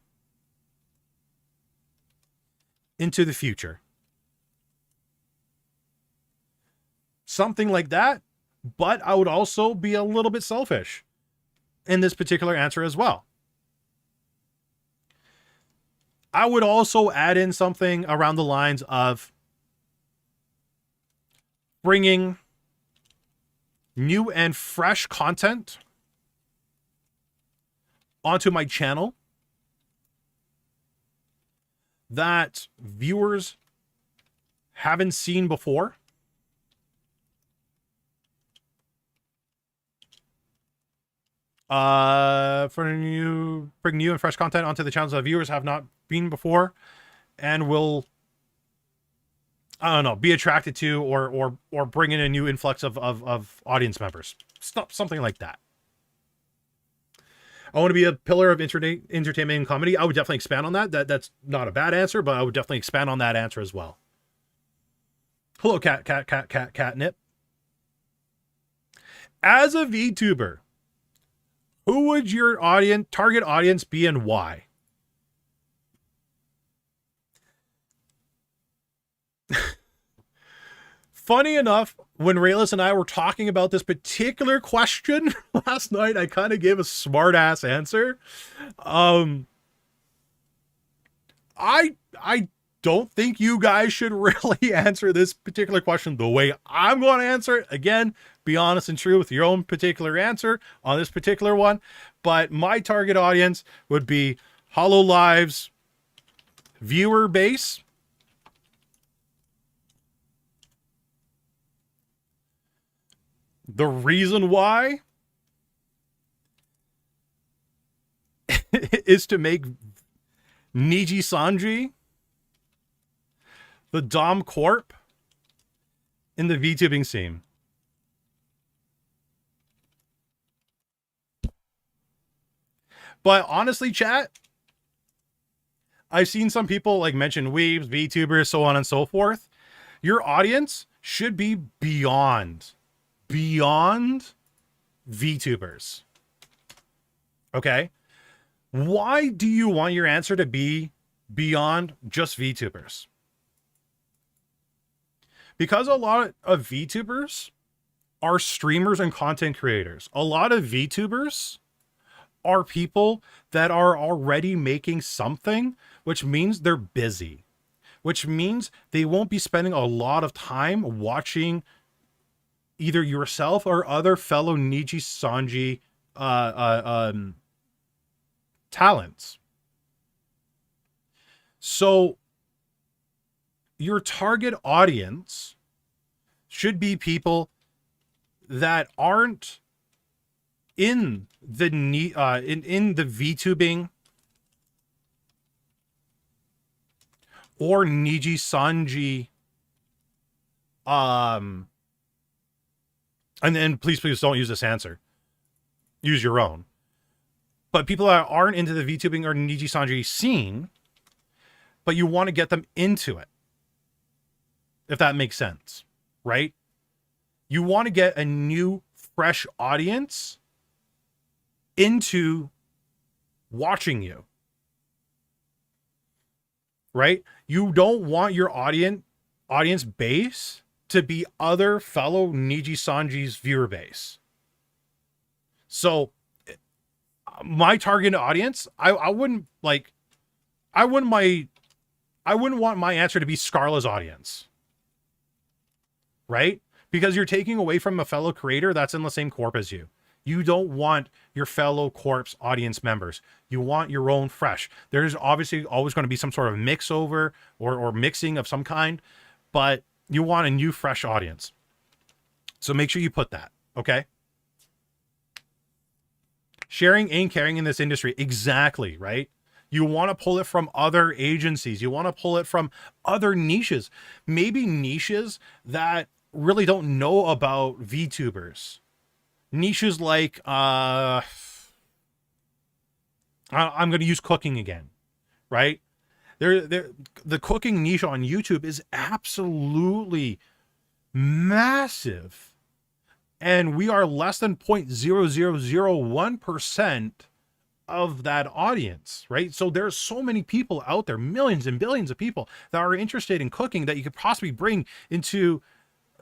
into the future. Something like that, but I would also be a little bit selfish in this particular answer as well. I would also add in something around the lines of bringing new and fresh content onto my channel that viewers haven't seen before. Bring new and fresh content onto the channels that viewers have not been before, and will, I don't know, be attracted to or bring in a new influx of audience members. Something like that. I want to be a pillar of entertainment and comedy. I would definitely expand on that. That's not a bad answer, but I would definitely expand on that answer as well. Hello, catnip. As a VTuber, who would your target audience be and why? Funny enough, when Rayless and I were talking about this particular question last night, I kind of gave a smart ass answer. I don't think you guys should really answer this particular question the way I'm going to answer it. Again, be honest and true with your own particular answer on this particular one. But my target audience would be HoloLive's viewer base. The reason why is to make Nijisanji the Dom Corp in the VTubing scene. But honestly, chat, I've seen some people like mention weebs, VTubers, so on and so forth. Your audience should be beyond VTubers. Okay? Why do you want your answer to be beyond just VTubers? Because a lot of VTubers are streamers and content creators. A lot of VTubers are people that are already making something, which means they're busy, which means they won't be spending a lot of time watching either yourself or other fellow Nijisanji talents. So your target audience should be people that aren't in the in the VTubing or Nijisanji And then please don't use this answer. Use your own. But people that aren't into the VTubing or Nijisanji scene, but you want to get them into it, if that makes sense, right? You want to get a new, fresh audience into watching you, right? You don't want your audience base to be other fellow Nijisanji's viewer base. So my target audience, I wouldn't want my answer to be Scarla's audience, right? Because you're taking away from a fellow creator that's in the same corp as you. You don't want your fellow corp's audience members. You want your own fresh. There's obviously always going to be some sort of mix over or mixing of some kind, but you want a new, fresh audience. So make sure you put that, okay? Sharing ain't caring in this industry. Exactly, right? You want to pull it from other agencies. You want to pull it from other niches. Maybe niches that really don't know about VTubers. Niches like, I'm going to use cooking again, right? The cooking niche on YouTube is absolutely massive. And we are less than 0.0001% of that audience, right? So there's so many people out there, millions and billions of people that are interested in cooking that you could possibly bring into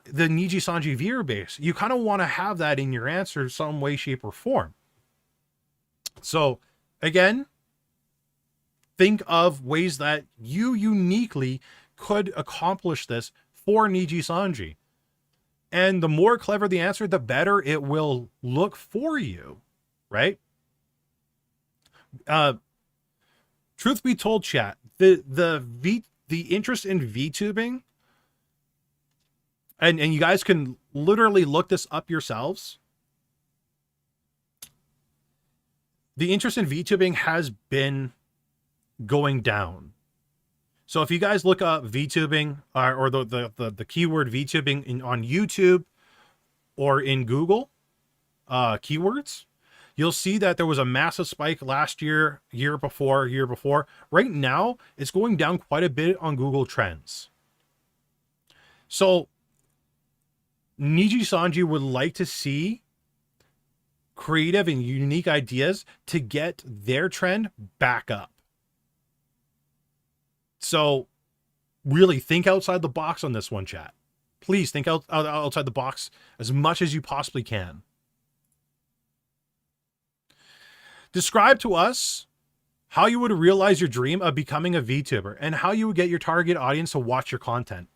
the Nijisanji viewer base. You kind of want to have that in your answer some way, shape, or form. So again, think of ways that you uniquely could accomplish this for Nijisanji. And the more clever the answer, the better it will look for you, right? Truth be told, chat, the interest in VTubing, and you guys can literally look this up yourselves. The interest in VTubing has been going down. So if you guys look up VTubing or the keyword VTubing on YouTube or in Google keywords, you'll see that there was a massive spike last year, year before. Right now, it's going down quite a bit on Google Trends. So Nijisanji would like to see creative and unique ideas to get their trend back up. So really think outside the box on this one, chat. Please think outside the box as much as you possibly can. Describe to us how you would realize your dream of becoming a VTuber and how you would get your target audience to watch your content.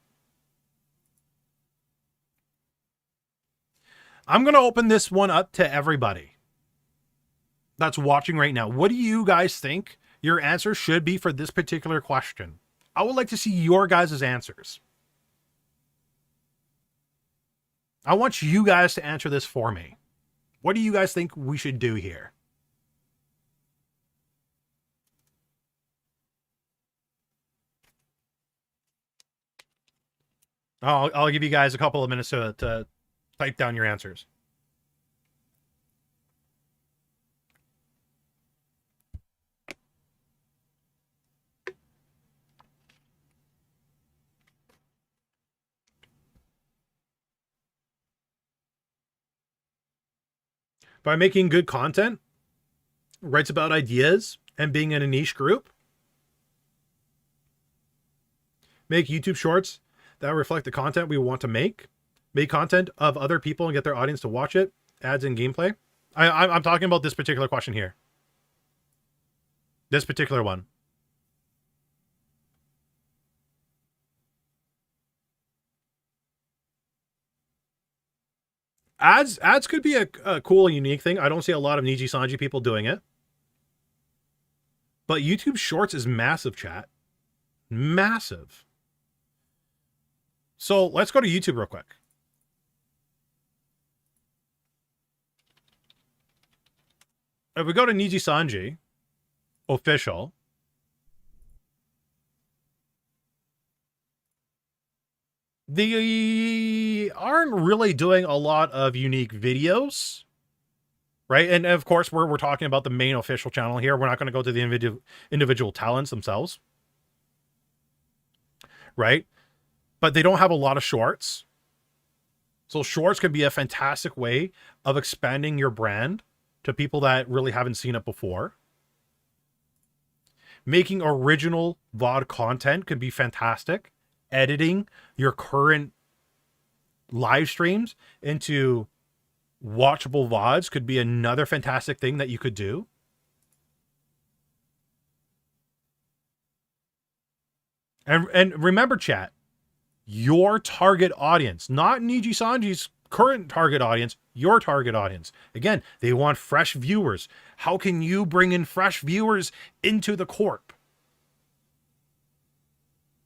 I'm going to open this one up to everybody that's watching right now. What do you guys think your answer should be for this particular question? I would like to see your guys' answers. I want you guys to answer this for me. What do you guys think we should do here? I'll give you guys a couple of minutes to type down your answers. By making good content, writes about ideas, and being in a niche group. Make YouTube shorts that reflect the content we want to make. Make content of other people and get their audience to watch it. Ads and gameplay. I'm talking about this particular question here. This particular one. Ads could be a cool and unique thing. I don't see a lot of Nijisanji people doing it. But YouTube Shorts is massive, chat. Massive. So let's go to YouTube real quick. If we go to Nijisanji official, the they aren't really doing a lot of unique videos, right? And of course, we're talking about the main official channel here. We're not going to go to the individual talents themselves, right? But they don't have a lot of shorts. So shorts can be a fantastic way of expanding your brand to people that really haven't seen it before. Making original VOD content can be fantastic. Editing your current live streams into watchable VODs could be another fantastic thing that you could do. And remember, chat, your target audience, not Nijisanji's current target audience, your target audience. Again, they want fresh viewers. How can you bring in fresh viewers into the corp?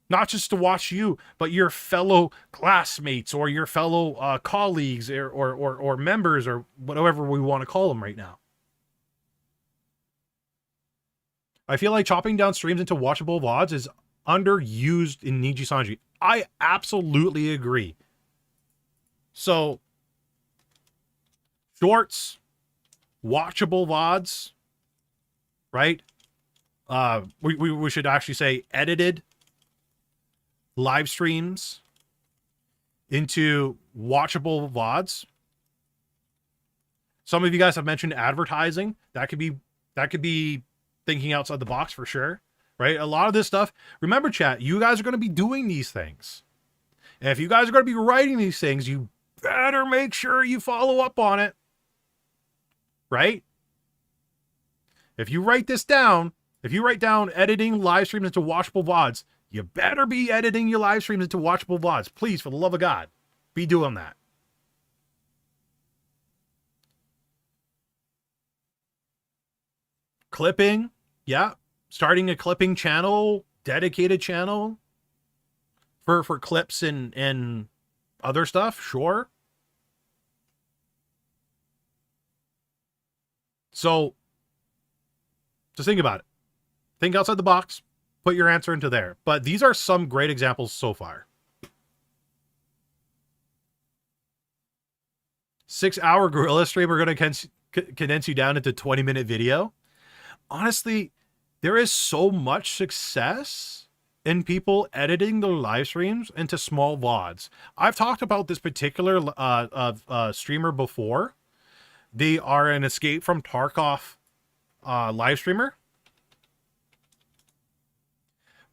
Not just to watch you, but your fellow classmates or your fellow colleagues or members or whatever we want to call them right now. I feel like chopping down streams into watchable VODs is underused in Nijisanji. I absolutely agree. So, shorts, watchable VODs, right? We should actually say edited live streams into watchable VODs. Some of you guys have mentioned advertising. That could be thinking outside the box for sure, right? A lot of this stuff, remember chat, you guys are going to be doing these things. And if you guys are going to be writing these things, you better make sure you follow up on it, right? If you write this down, if you write down editing live streams into watchable VODs, you better be editing your live streams into watchable VODs. Please, for the love of God, be doing that. Clipping, yeah. Starting a clipping channel, dedicated channel for clips and other stuff, sure. So just think about it. Think outside the box. Put your answer into there. But these are some great examples so far. 6-hour gorilla stream, we're going to condense you down into 20-minute video. Honestly, there is so much success in people editing their live streams into small VODs. I've talked about this particular streamer before. They are an Escape from Tarkov live streamer.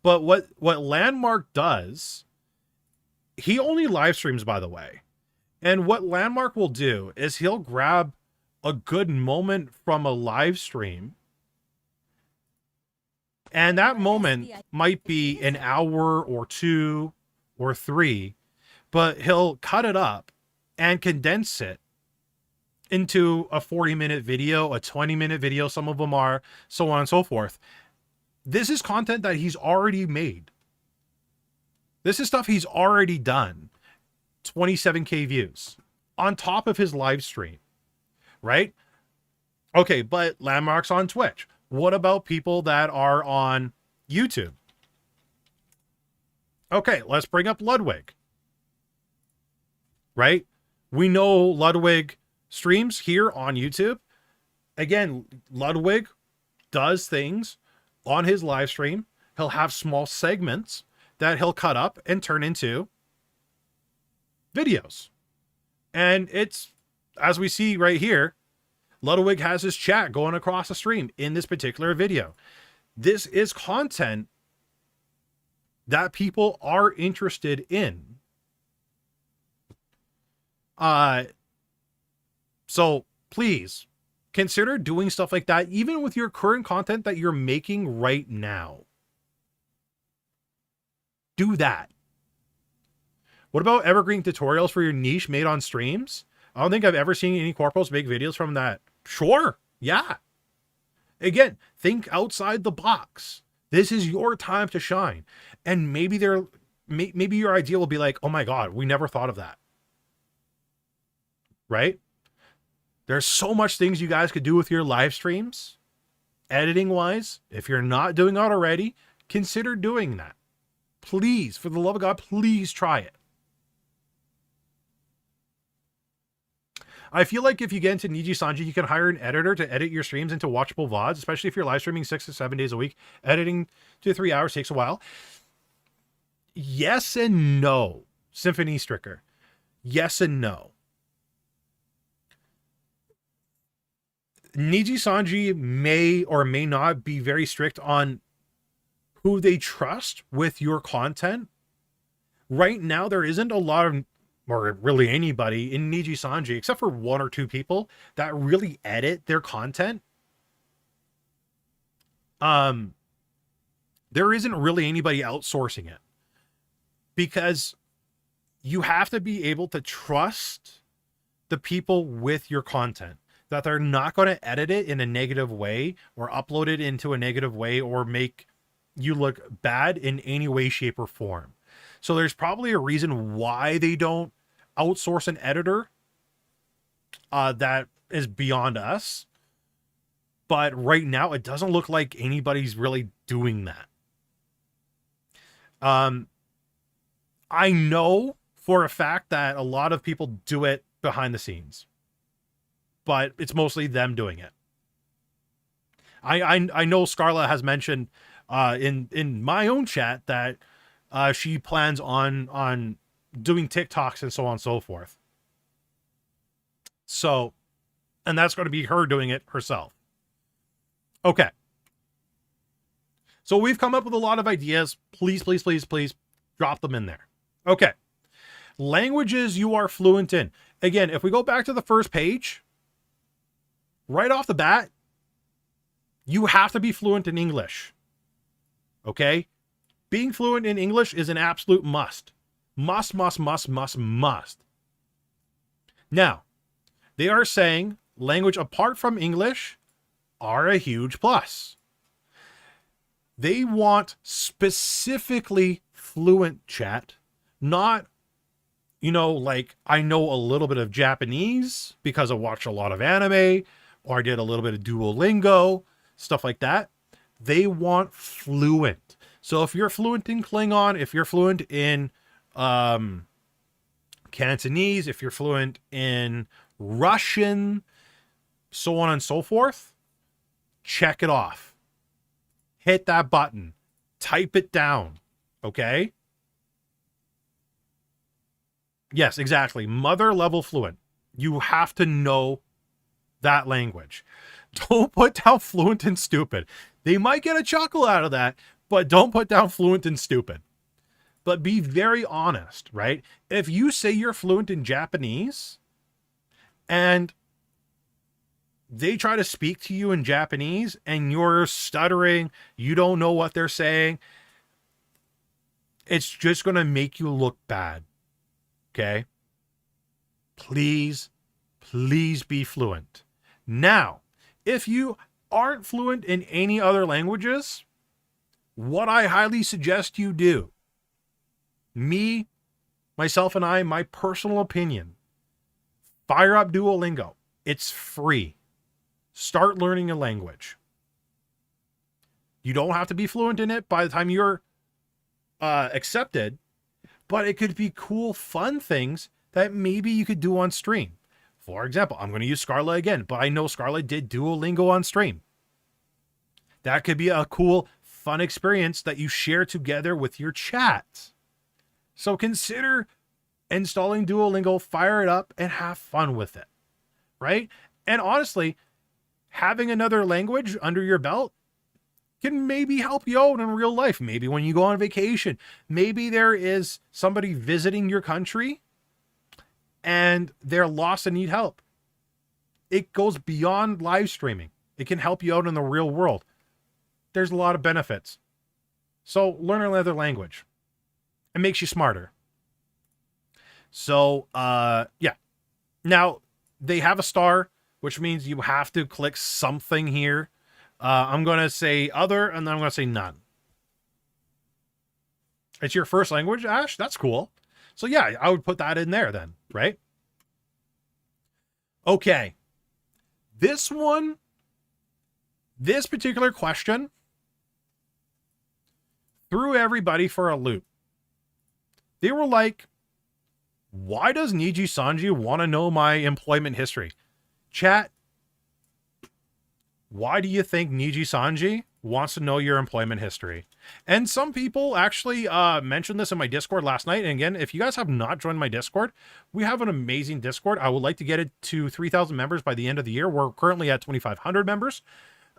But what Landmark does, he only live streams, by the way. And what Landmark will do is he'll grab a good moment from a live stream. And that moment might be an hour or 2 or 3, but he'll cut it up and condense it into a 40-minute video, a 20-minute video. Some of them are, so on and so forth. This is content that he's already made. This is stuff he's already done. 27K views on top of his live stream, right? Okay, but Landmark's on Twitch. What about people that are on YouTube? Okay, let's bring up Ludwig, right? We know Ludwig streams here on YouTube. Again, Ludwig does things on his live stream. He'll have small segments that he'll cut up and turn into videos. And it's, as we see right here, Ludwig has his chat going across the stream in this particular video. This is content that people are interested in. So please consider doing stuff like that, even with your current content that you're making right now. Do that. What about evergreen tutorials for your niche made on streams? I don't think I've ever seen any corporals make videos from that. Sure. Yeah. Again, think outside the box. This is your time to shine. And maybe your idea will be like, oh my God, we never thought of that. Right? There's so much things you guys could do with your live streams, editing wise. If you're not doing it already, consider doing that. Please, for the love of God, please try it. I feel like if you get into Nijisanji, you can hire an editor to edit your streams into watchable VODs, especially if you're live streaming 6 to 7 days a week. Editing 2 to 3 hours takes a while. Yes and no, Symphony Stricker. Yes and no. Nijisanji may or may not be very strict on who they trust with your content. Right now, there isn't a lot of, or really anybody in Nijisanji, except for 1 or 2 people that really edit their content. There isn't really anybody outsourcing it, because you have to be able to trust the people with your content, that they're not going to edit it in a negative way or upload it into a negative way or make you look bad in any way, shape, or form. So there's probably a reason why they don't outsource an editor that is beyond us. But right now, it doesn't look like anybody's really doing that. I know for a fact that a lot of people do it behind the scenes, but it's mostly them doing it. I know Scarla has mentioned in my own chat that she plans on doing TikToks and so on and so forth. So, and that's going to be her doing it herself. Okay. So we've come up with a lot of ideas. Please, please, please, please drop them in there. Okay. Languages you are fluent in. Again, if we go back to the first page, right off the bat, you have to be fluent in English. Okay? Being fluent in English is an absolute must. Must, must, must, must, must. Now, they are saying language apart from English are a huge plus. They want specifically fluent chat, not, you know, like I know a little bit of Japanese because I watch a lot of anime, or I did a little bit of Duolingo, stuff like that. They want fluent. So if you're fluent in Klingon, if you're fluent in Cantonese, if you're fluent in Russian, so on and so forth, check it off. Hit that button. Type it down. Okay? Yes, exactly. Mother level fluent. You have to know that language. Don't put down fluent and stupid. They might get a chuckle out of that, but don't put down fluent and stupid. But be very honest, right? If you say you're fluent in Japanese and they try to speak to you in Japanese and you're stuttering, you don't know what they're saying, it's just going to make you look bad. Okay? Please, please be fluent. Now, if you aren't fluent in any other languages, what I highly suggest you do, me, myself and I, my personal opinion, fire up Duolingo. It's free. Start learning a language. You don't have to be fluent in it by the time you're accepted, but it could be cool, fun things that maybe you could do on stream. For example, I'm going to use Scarla again, but I know Scarla did Duolingo on stream. That could be a cool, fun experience that you share together with your chat. So consider installing Duolingo, fire it up, and have fun with it, right? And honestly, having another language under your belt can maybe help you out in real life. Maybe when you go on vacation, maybe there is somebody visiting your country and they're lost and need help. It goes beyond live streaming. It can help you out in the real world. There's a lot of benefits. So learn another language. It makes you smarter. So, yeah. Now, they have a star, which means you have to click something here. I'm going to say other, and then I'm going to say none. It's your first language, Ash? That's cool. So yeah, I would put that in there then, right? Okay. This particular question threw everybody for a loop. They were like, Why does Nijisanji want to know my employment history? Chat, why do you think Nijisanji wants to know your employment history? And some people actually mentioned this in my Discord last night. And again, if you guys have not joined my Discord, we have an amazing Discord. I would like to get it to 3,000 members by the end of the year. We're currently at 2,500 members.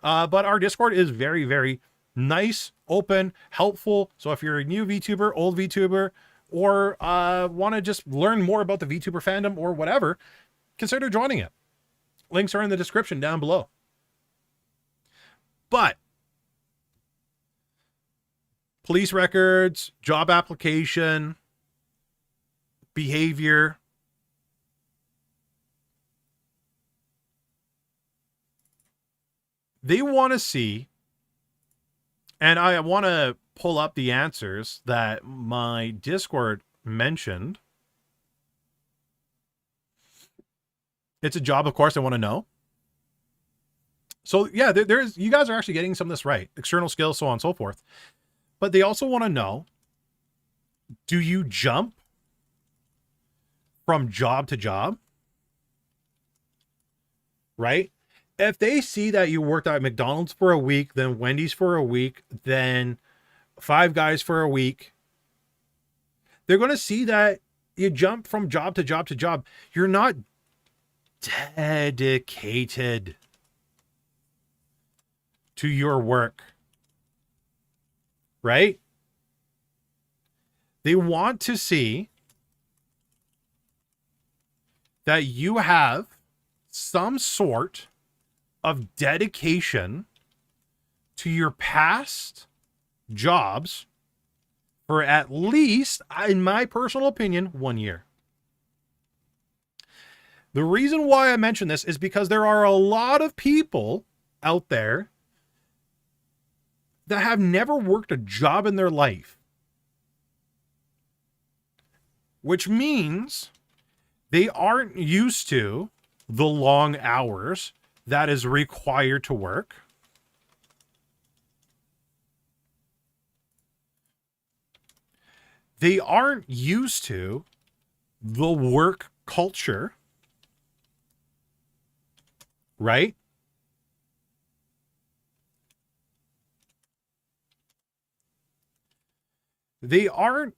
But our Discord is very, very nice, open, helpful. So if you're a new VTuber, old VTuber, or want to just learn more about the VTuber fandom or whatever, consider joining it. Links are in the description down below. But police records, job application, behavior, they want to see, and I want to pull up the answers that my Discord mentioned. It's a job, of course, I want to know. So yeah, there's, you guys are actually getting some of this right. External skills, so on and so forth. But they also want to know, do you jump from job to job? Right? If they see that you worked at McDonald's for a week, then Wendy's for a week, then Five Guys for a week, they're going to see that you jump from job to job to job. You're not dedicated to your work, right? They want to see that you have some sort of dedication to your past jobs for at least, in my personal opinion, 1 year. The reason why I mention this is because there are a lot of people out there that have never worked a job in their life, which means they aren't used to the long hours that is required to work. They aren't used to the work culture, right? They aren't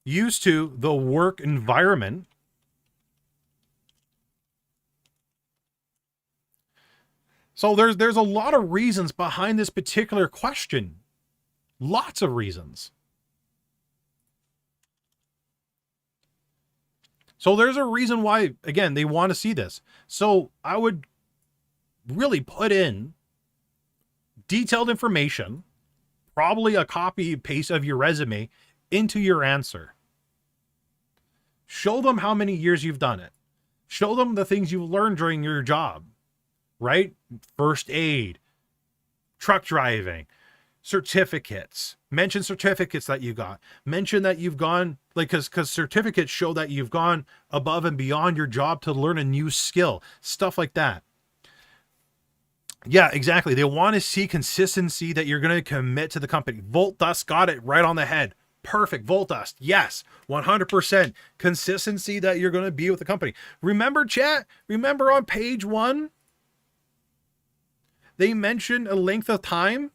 used to the work environment. So there's a lot of reasons behind this particular question. Lots of reasons. So there's a reason why, again, they want to see this. So I would really put in detailed information, probably a copy paste of your resume, into your answer. Show them how many years you've done it. Show them the things you've learned during your job, right? First aid, truck driving, certificates. Mention certificates that you got. Mention that you've gone, like, because certificates show that you've gone above and beyond your job to learn a new skill. Stuff like that. Yeah, exactly. They want to see consistency, that you're going to commit to the company. Volt Dust got it right on the head. Perfect. Volt Dust. Yes. 100% consistency, that you're going to be with the company. Remember, chat? Remember on page 1? They mentioned a length of time.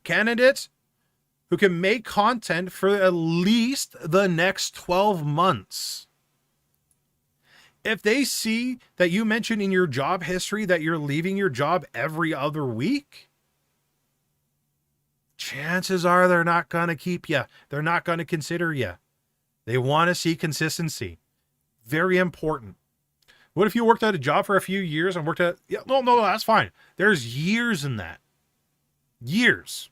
Candidates who can make content for at least the next 12 months. If they see that you mention in your job history that you're leaving your job every other week, chances are they're not going to keep you. They're not going to consider you. They want to see consistency. Very important. What if you worked at a job for a few years and worked at, yeah, no, that's fine. There's years in that. Years,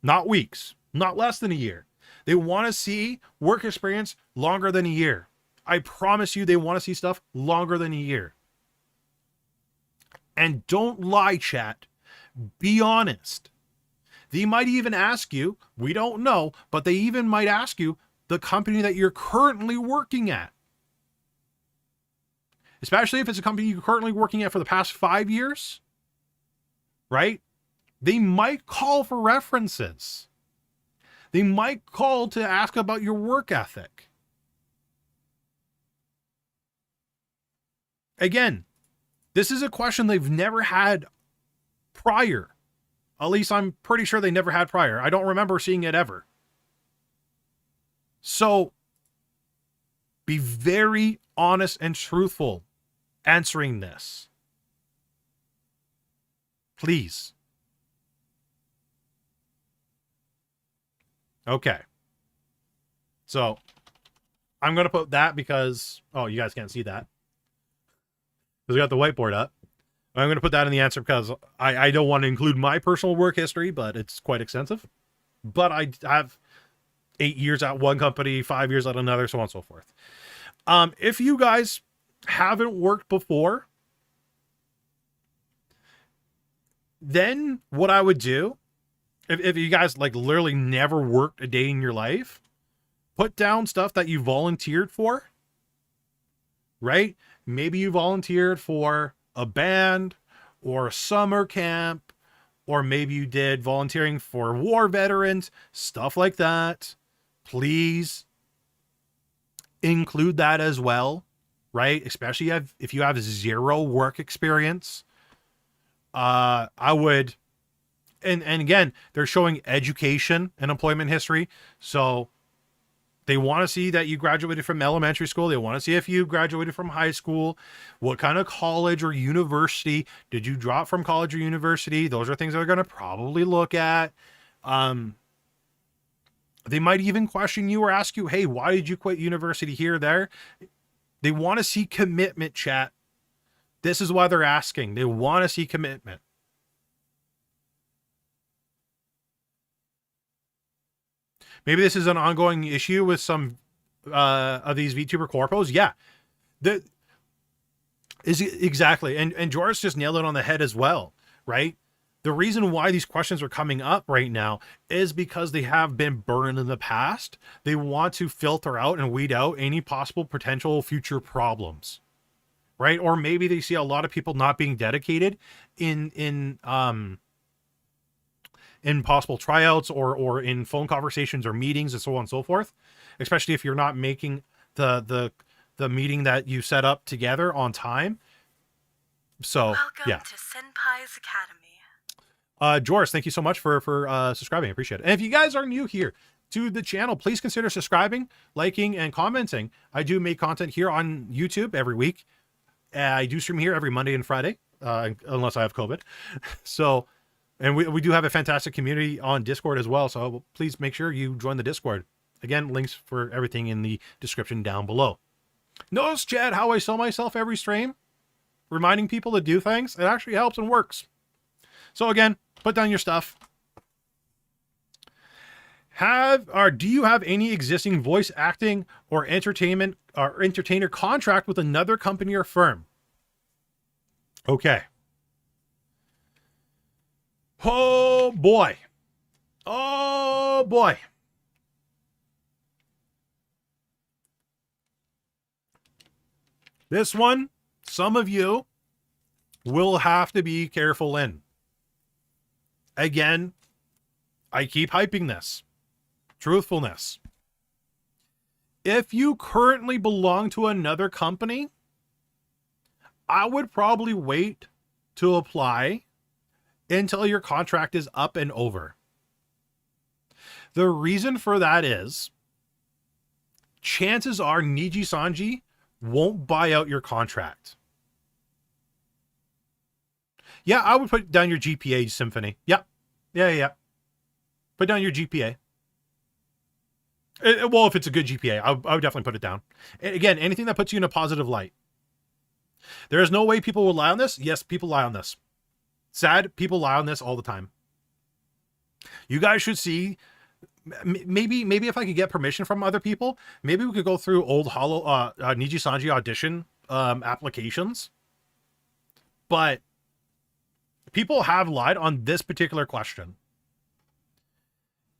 not weeks, not less than a year. They want to see work experience longer than a year. I promise you, they want to see stuff longer than a year. And don't lie, chat. Be honest. They might even ask you, we don't know, but they even might ask you the company that you're currently working at. Especially if it's a company you're currently working at for the past 5 years, right? They might call for references. They might call to ask about your work ethic. Again, this is a question they've never had prior. At least I'm pretty sure they never had prior. I don't remember seeing it ever. So be very honest and truthful answering this. Please. Okay. So I'm going to put that because, oh, you guys can't see that. Because we got the whiteboard up. I'm going to put that in the answer because I don't want to include my personal work history, but it's quite extensive. But I have 8 years at one company, 5 years at another, so on and so forth. If you guys haven't worked before, then what I would do, if you guys like literally never worked a day in your life, put down stuff that you volunteered for, right? Maybe you volunteered for a band or a summer camp, or maybe you did volunteering for war veterans, stuff like that. Please include that as well, right? Especially if you have zero work experience. I would, and again, they're showing education and employment history. So they want to see that you graduated from elementary school. They want to see if you graduated from high school. What kind of college or university did you drop from college or university? Those are things they're going to probably look at. They might even question you or ask you, hey, why did you quit university here or there? They want to see commitment, chat. This is why they're asking. They want to see commitment. Maybe this is an ongoing issue with some of these VTuber corpos. Yeah, exactly. And Joris just nailed it on the head as well, right? The reason why these questions are coming up right now is because they have been burned in the past. They want to filter out and weed out any possible potential future problems, right? Or maybe they see a lot of people not being dedicated in possible tryouts or in phone conversations or meetings and so on and so forth, especially if you're not making the meeting that you set up together on time. So Welcome yeah. to Senpai's Academy. Joris, thank you so much for subscribing. I appreciate it. And if you guys are new here to the channel, please consider subscribing, liking, and commenting. I do make content here on YouTube every week. I do stream here every Monday and Friday, unless I have COVID. So, and we do have a fantastic community on Discord as well. So please make sure you join the Discord. Again, links for everything in the description down below. Notice, Chad, how I sell myself every stream? Reminding people to do things. It actually helps and works. So again, put down your stuff. Do you have any existing voice acting or entertainment or entertainer contract with another company or firm? Okay. Oh boy. Oh boy. This one, some of you will have to be careful in. Again, I keep hyping this. Truthfulness. If you currently belong to another company, I would probably wait to apply until your contract is up and over. The reason for that is chances are Nijisanji won't buy out your contract. Yeah, I would put down your GPA, Symphony. Yeah. Put down your GPA. Well, if it's a good GPA, I would definitely put it down. And again, anything that puts you in a positive light. There is no way people will lie on this. Yes, people lie on this. Sad, people lie on this all the time. You guys should see, maybe if I could get permission from other people, maybe we could go through old Nijisanji Audition applications. But people have lied on this particular question.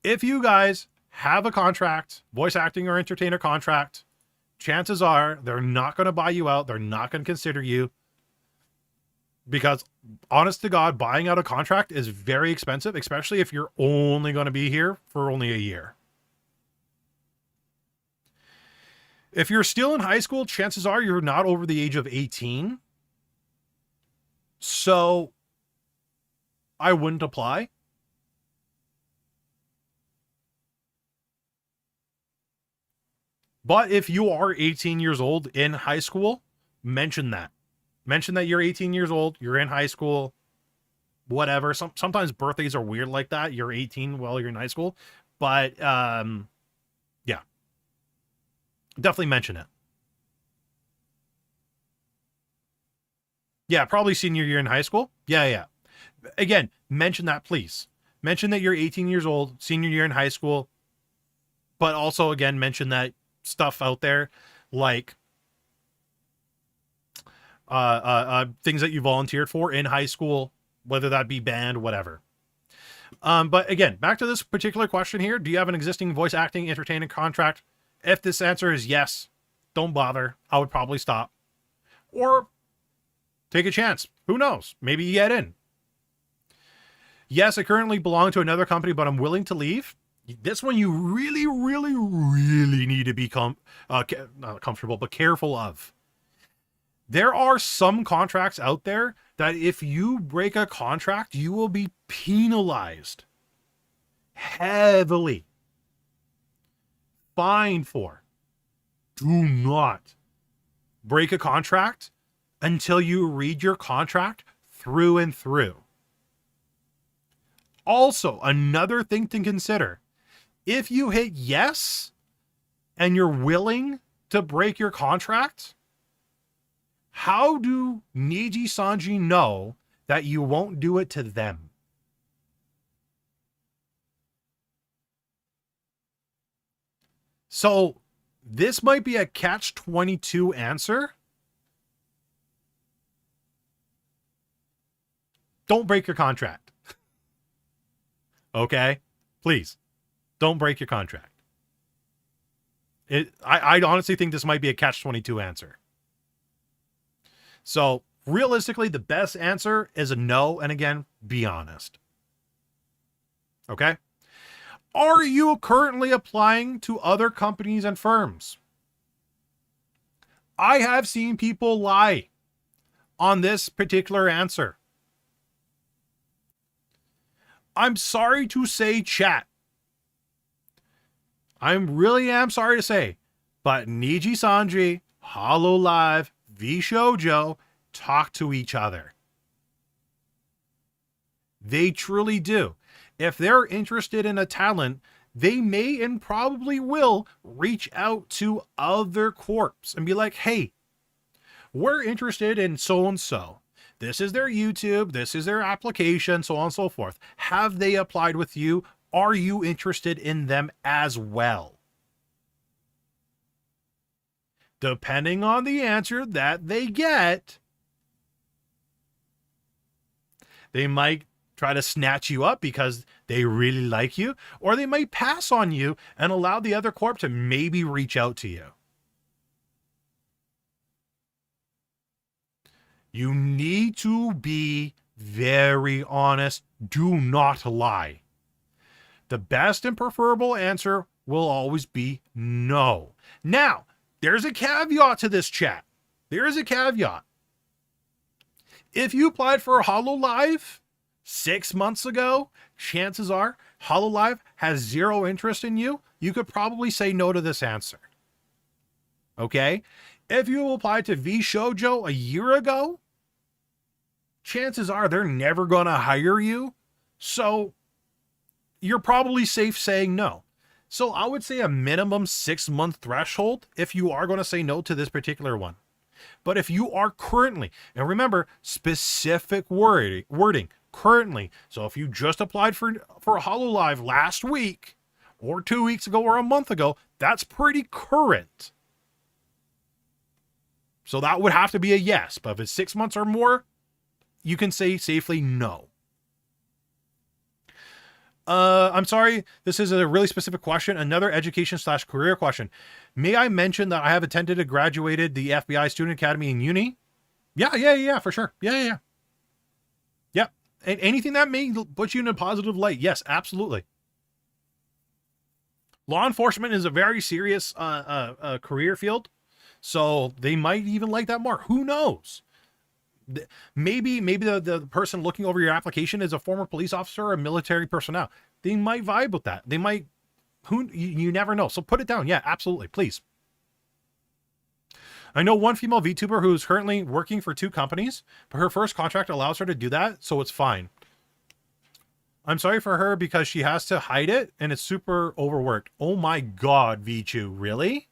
If you guys have a contract, voice acting or entertainer contract, chances are they're not going to buy you out. They're not going to consider you. Because honest to God, buying out a contract is very expensive, especially if you're only going to be here for only a year. If you're still in high school, chances are you're not over the age of 18. So I wouldn't apply. But if you are 18 years old in high school, mention that. Mention that you're 18 years old, you're in high school, whatever. Sometimes birthdays are weird like that. You're 18 while you're in high school. But yeah. Definitely mention it. Yeah, probably senior year in high school. Yeah. Again, mention that, please. Mention that you're 18 years old, senior year in high school. But also, again, mention that stuff out there like things that you volunteered for in high school, whether that be band, whatever. But again, back to this particular question here. Do you have an existing voice acting entertainment contract? If this answer is yes, don't bother. I would probably stop. Or take a chance. Who knows? Maybe you get in. Yes, I currently belong to another company, but I'm willing to leave. This one you really, really, really need to be not comfortable, but careful of. There are some contracts out there that if you break a contract, you will be penalized heavily. Fined for. Do not break a contract until you read your contract through and through. Also, another thing to consider, if you hit yes and you're willing to break your contract, how do Nijisanji know that you won't do it to them? So this might be a catch-22 answer. Don't break your contract. Okay? Please. Don't break your contract. I honestly think this might be a catch-22 answer. So realistically, the best answer is a no. And again, be honest. Okay? Are you currently applying to other companies and firms? I have seen people lie on this particular answer. I'm sorry to say, chat. I really am sorry to say, but Nijisanji, Hololive, VShojo talk to each other. They truly do. If they're interested in a talent, they may and probably will reach out to other corps and be like, hey, we're interested in so-and-so. This is their YouTube, this is their application, so on and so forth. Have they applied with you? Are you interested in them as well? Depending on the answer that they get, they might try to snatch you up because they really like you, or they might pass on you and allow the other corp to maybe reach out to you. You need to be very honest. Do not lie. The best and preferable answer will always be no. Now, there's a caveat to this, chat. There is a caveat. If you applied for a Hololive 6 months ago, chances are Hololive has zero interest in you. You could probably say no to this answer. Okay? If you applied to VShojo a year ago, chances are they're never going to hire you. So you're probably safe saying no. So I would say a minimum 6-month threshold if you are going to say no to this particular one. But if you are currently, and remember, specific wording, currently. So if you just applied for a Hololive last week or 2 weeks ago or a month ago, that's pretty current. So that would have to be a yes. But if it's 6 months or more, you can say safely no. I'm sorry, this is a really specific question. Another education/career question. May I mention that I have attended and graduated the FBI Student Academy in uni? Yeah, for sure. Yeah. And anything that may put you in a positive light. Yes, absolutely. Law enforcement is a very serious career field, so they might even like that more. Who knows? Maybe the person looking over your application is a former police officer or military personnel. They might vibe with that. They might. You never know. So put it down. Yeah, absolutely, please. I know one female VTuber who's currently working for 2 companies, but her first contract allows her to do that, so it's fine. I'm sorry for her because she has to hide it and it's super overworked. Oh my god, Vichu, really?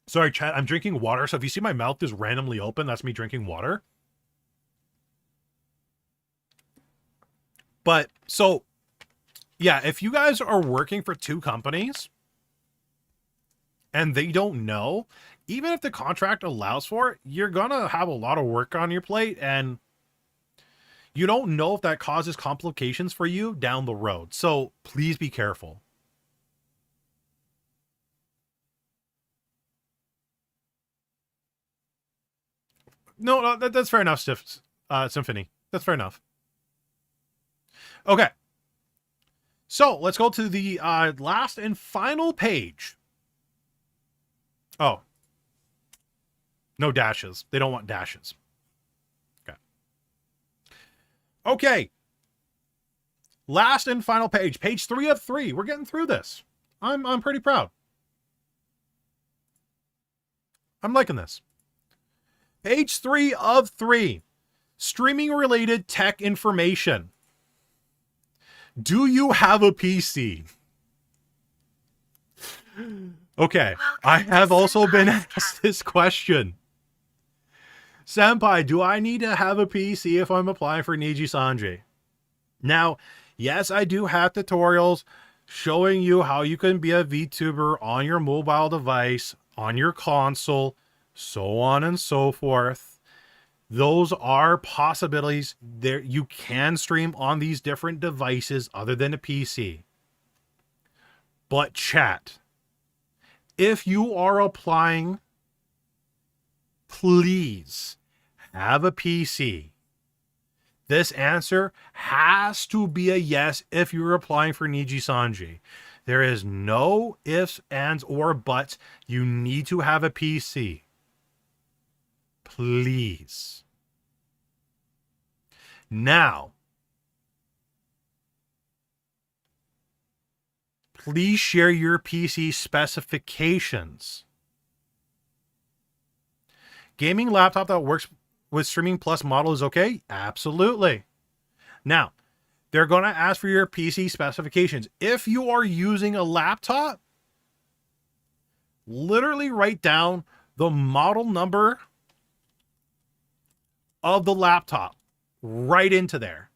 Sorry, chat, I'm drinking water, so if you see my mouth just randomly open, that's me drinking water. But, so, yeah, if you guys are working for 2 companies and they don't know, even if the contract allows for it, you're gonna have a lot of work on your plate, and you don't know if that causes complications for you down the road. So please be careful. No, that's fair enough, Symphony. That's fair enough. Okay. So let's go to the last and final page. Oh. No dashes. They don't want dashes. Okay. Okay. Last and final page. Page 3 of 3. We're getting through this. I'm pretty proud. I'm liking this. Page 3 of 3. Streaming related tech information. Do you have a PC? Okay, I have also been asked this question. Senpai, do I need to have a PC if I'm applying for Nijisanji? Now, yes, I do have tutorials showing you how you can be a VTuber on your mobile device, on your console, so on and so forth. Those are possibilities. There, you can stream on these different devices other than a PC. But chat, if you are applying, please have a PC. This answer has to be a yes if you're applying for Nijisanji. There is no ifs, ands, or buts. You need to have a PC. Please. Now, please share your PC specifications. Gaming laptop that works with Streaming Plus model is okay? Absolutely. Now, they're going to ask for your PC specifications. If you are using a laptop, literally write down the model number of the laptop right into there.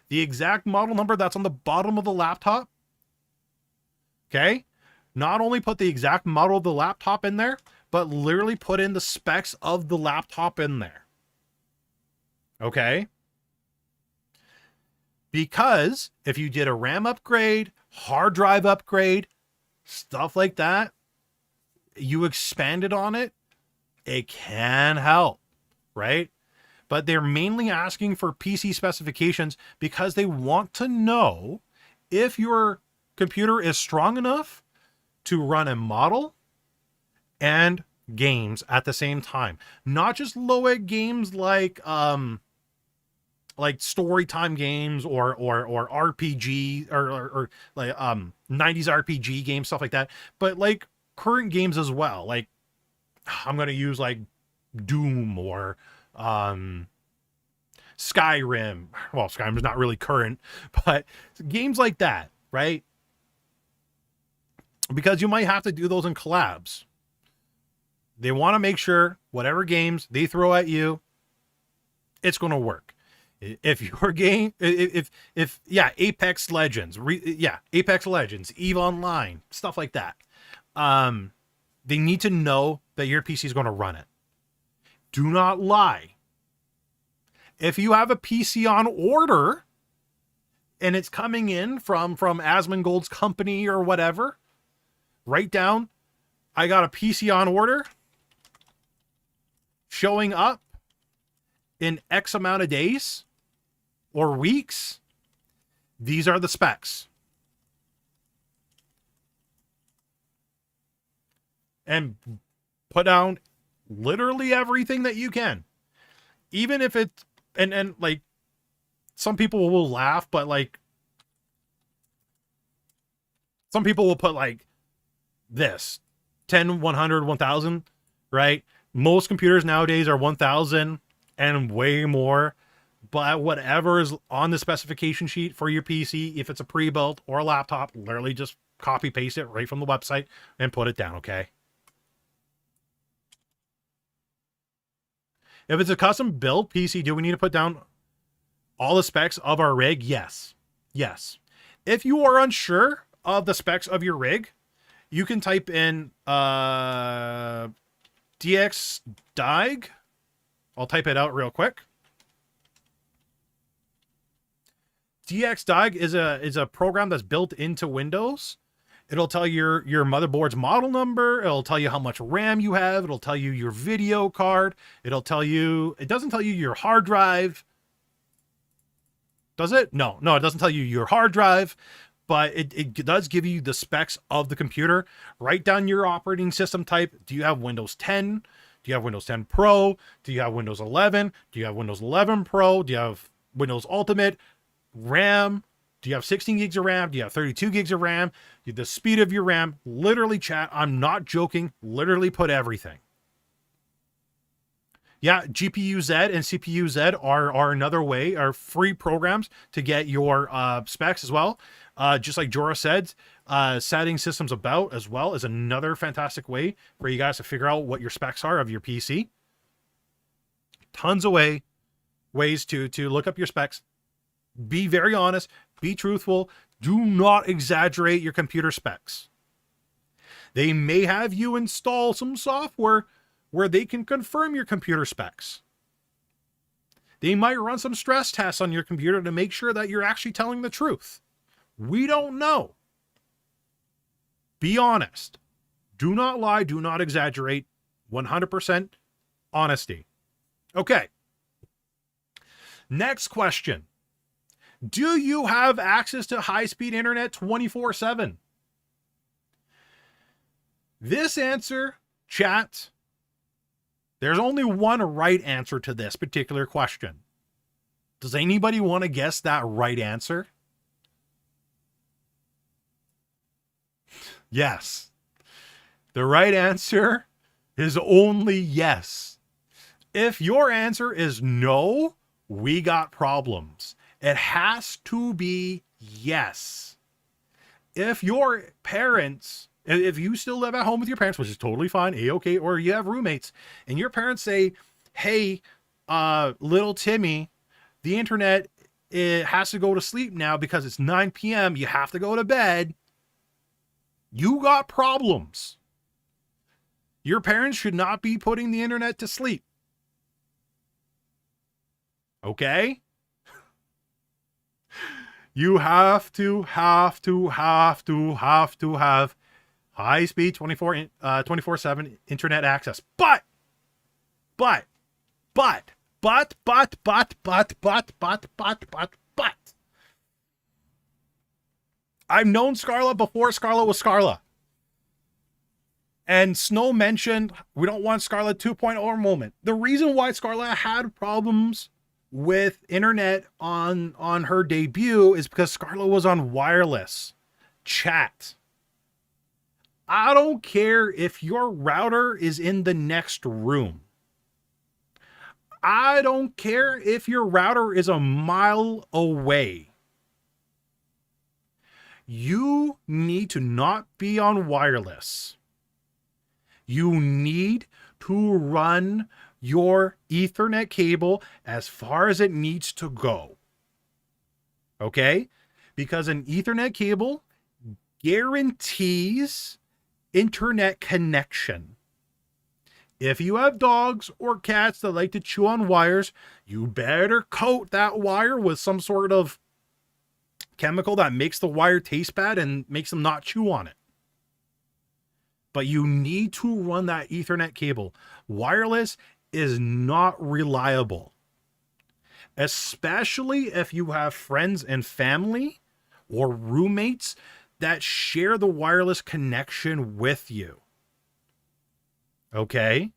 The exact model number that's on the bottom of the laptop. Okay? Not only put the exact model of the laptop in there, but literally put in the specs of the laptop in there. Okay? Because if you did a RAM upgrade, hard drive upgrade, stuff like that, you expanded on it, it can help, right? But they're mainly asking for PC specifications because they want to know if your computer is strong enough to run a model and games at the same time. Not just low-end games like story time games or RPG or like 90s RPG games, stuff like that, but like current games as well. Like I'm going to use like Doom or Skyrim. Well, Skyrim's not really current, but games like that, right? Because you might have to do those in collabs. They want to make sure whatever games they throw at you, it's going to work. If your game, if Apex Legends, Apex Legends, EVE Online, stuff like that. They need to know that your PC is going to run it. Do not lie. If you have a PC on order and it's coming in from Asmongold's company or whatever, write down, I got a PC on order showing up in X amount of days or weeks. These are the specs. And put down literally everything that you can. Even if it's, and like, some people will laugh, but like, some people will put like this 10, 100, 1000, right? Most computers nowadays are 1000 and way more, but whatever is on the specification sheet for your PC, if it's a pre-built or a laptop, literally just copy paste it right from the website and put it down. Okay. If it's a custom built PC, do we need to put down all the specs of our rig? Yes. Yes. If you are unsure of the specs of your rig, you can type in DXDiag. I'll type it out real quick. DXDiag is a program that's built into Windows. It'll tell your motherboard's model number. It'll tell you how much RAM you have. It'll tell you your video card. It'll tell you, it doesn't tell you your hard drive. Does it? No, it doesn't tell you your hard drive, but it does give you the specs of the computer. Write down your operating system type. Do you have Windows 10? Do you have Windows 10 Pro? Do you have Windows 11? Do you have Windows 11 Pro? Do you have Windows Ultimate? RAM? Do you have 16 gigs of RAM? Do you have 32 gigs of RAM? The speed of your RAM. Literally, chat, I'm not joking. Literally put everything. Yeah, GPU-Z and CPU-Z are another way, are free programs to get your specs as well. Just like Jorah said, setting systems about as well is another fantastic way for you guys to figure out what your specs are of your PC. Tons of ways to look up your specs. Be very honest, be truthful. Do not exaggerate your computer specs. They may have you install some software where they can confirm your computer specs. They might run some stress tests on your computer to make sure that you're actually telling the truth. We don't know. Be honest. Do not lie. Do not exaggerate. 100% honesty. Okay. Next question. Do you have access to high-speed internet 24/7? This answer, chat, there's only one right answer to this particular question. Does anybody want to guess that right answer? Yes. The right answer is only yes. If your answer is no, we got problems. It has to be yes. If your parents, if you still live at home with your parents, which is totally fine, A-okay, or you have roommates, and your parents say, hey, little Timmy, the internet, it has to go to sleep now because it's 9 p.m., you have to go to bed, you got problems. Your parents should not be putting the internet to sleep. Okay? You have to have high-speed 24/7 internet access. But I've known Scarlett before Scarlett was Scarlett. And Snow mentioned we don't want Scarlett 2.0 moment. The reason why Scarlett had problems with internet on her debut is because Scarlett was on wireless. Chat. I don't care if your router is in the next room. I don't care if your router is a mile away. You need to not be on wireless. You need to run your Ethernet cable as far as it needs to go. Okay? Because an Ethernet cable guarantees internet connection. If you have dogs or cats that like to chew on wires, you better coat that wire with some sort of chemical that makes the wire taste bad and makes them not chew on it. But you need to run that Ethernet cable. Wireless is not reliable, especially if you have friends and family or roommates that share the wireless connection with you. Okay?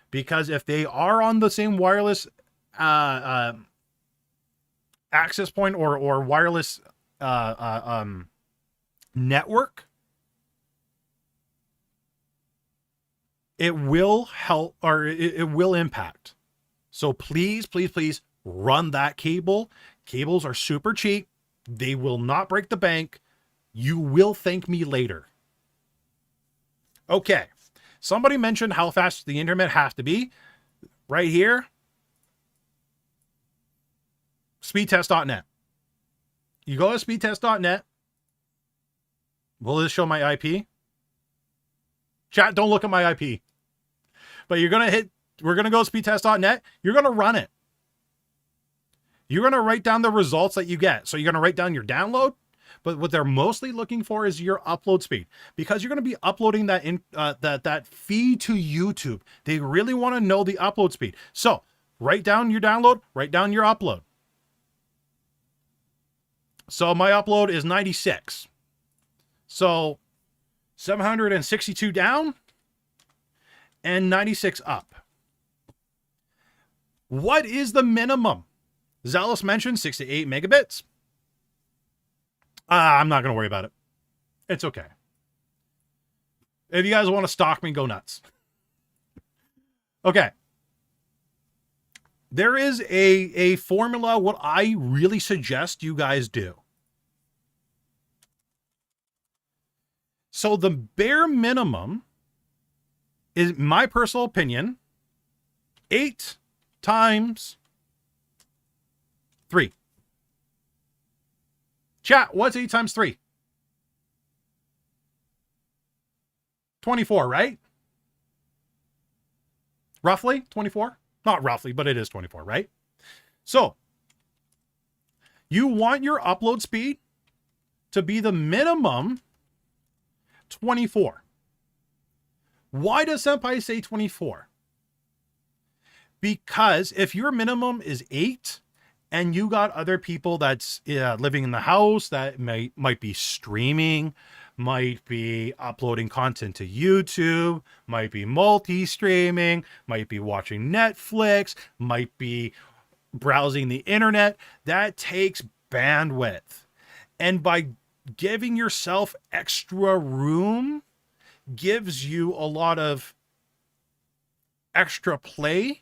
Because if they are on the same wireless access point or wireless network, it will help, or it will impact. So please, please, please run that cable. Cables are super cheap. They will not break the bank. You will thank me later. Okay. Somebody mentioned how fast the internet has to be. Right here. Speedtest.net. You go to speedtest.net. Will this show my IP? Chat, don't look at my IP. But we're going to go to speedtest.net. You're going to run it. You're going to write down the results that you get. So you're going to write down your download, but what they're mostly looking for is your upload speed, because you're going to be uploading that feed to YouTube. They really want to know the upload speed. So write down your download, write down your upload. So my upload is 96. So 762 down and 96 up. What is the minimum? Zealous mentioned 6 to 8 megabits. I'm not going to worry about it. It's okay. If you guys want to stalk me, go nuts. Okay. There is a formula, what I really suggest you guys do. So the bare minimum is, my personal opinion, 8 times 3. Chat, what's 8 times 3? 24, right? Roughly 24? Not roughly, but it is 24, right? So you want your upload speed to be the minimum 24. Why does Senpai say 24? Because if your minimum is 8 and you got other people that's living in the house that might be streaming, might be uploading content to YouTube, might be multi-streaming, might be watching Netflix, might be browsing the internet, that takes bandwidth. And by giving yourself extra room gives you a lot of extra play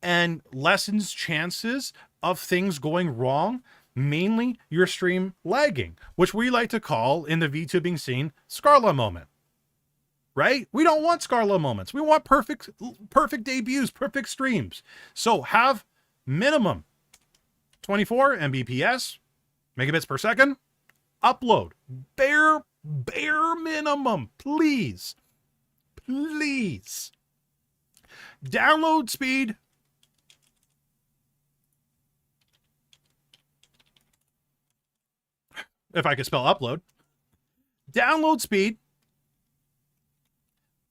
and lessens chances of things going wrong, mainly your stream lagging, which we like to call in the VTubing scene Scarlet moment. Right? We don't want Scarlet moments. We want perfect debuts, perfect streams. So have minimum 24 Mbps, megabits per second, upload. Bare minimum, please. Please. Download speed. If I could spell upload. Download speed.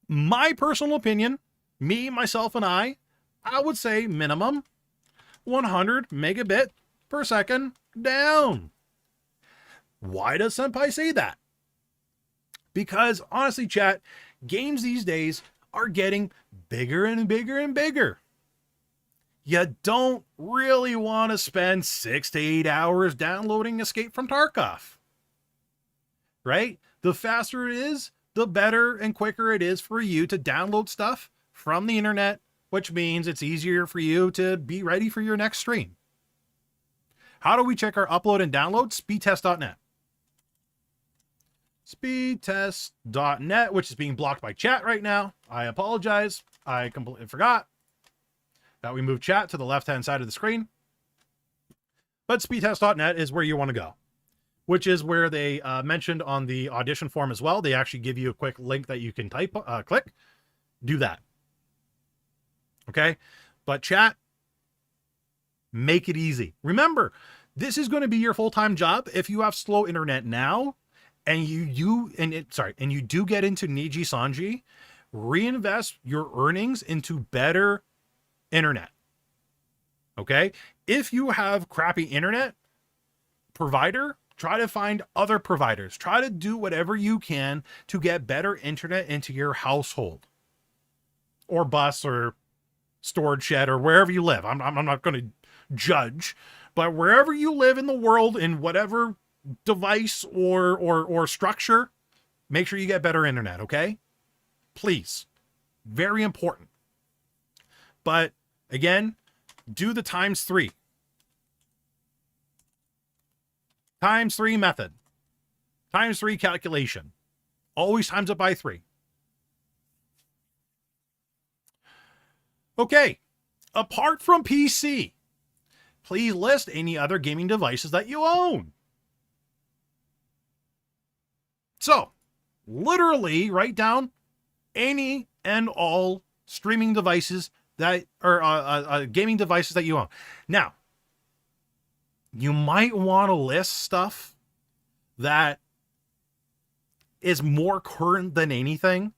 My personal opinion, me, myself, and I would say minimum 100 megabit per second down. Why does Senpai say that? Because honestly, chat, games these days are getting bigger and bigger and bigger. You don't really want to spend 6 to 8 hours downloading Escape from Tarkov. Right? The faster it is, the better and quicker it is for you to download stuff from the internet, which means it's easier for you to be ready for your next stream. How do we check our upload and download? Speedtest.net. Speedtest.net, which is being blocked by chat right now. I apologize. I completely forgot that we moved chat to the left-hand side of the screen. But speedtest.net is where you want to go, which is where they mentioned on the audition form as well. They actually give you a quick link that you can click. Do that. Okay? But chat, make it easy. Remember, this is going to be your full-time job. If you have slow internet now, and you do get into Nijisanji, reinvest your earnings into better internet. Okay? If you have crappy internet, provider, try to find other providers. Try to do whatever you can to get better internet into your household or bus or storage shed or wherever you live. I'm not going to judge, but wherever you live in the world, in whatever device or structure, make sure you get better internet, okay? Please. Very important. But again, do the ×3. ×3 method. ×3 calculation. Always times it by 3. Okay. Apart from PC, please list any other gaming devices that you own. So, literally write down any and all streaming devices that are gaming devices that you own. Now, you might want to list stuff that is more current than anything,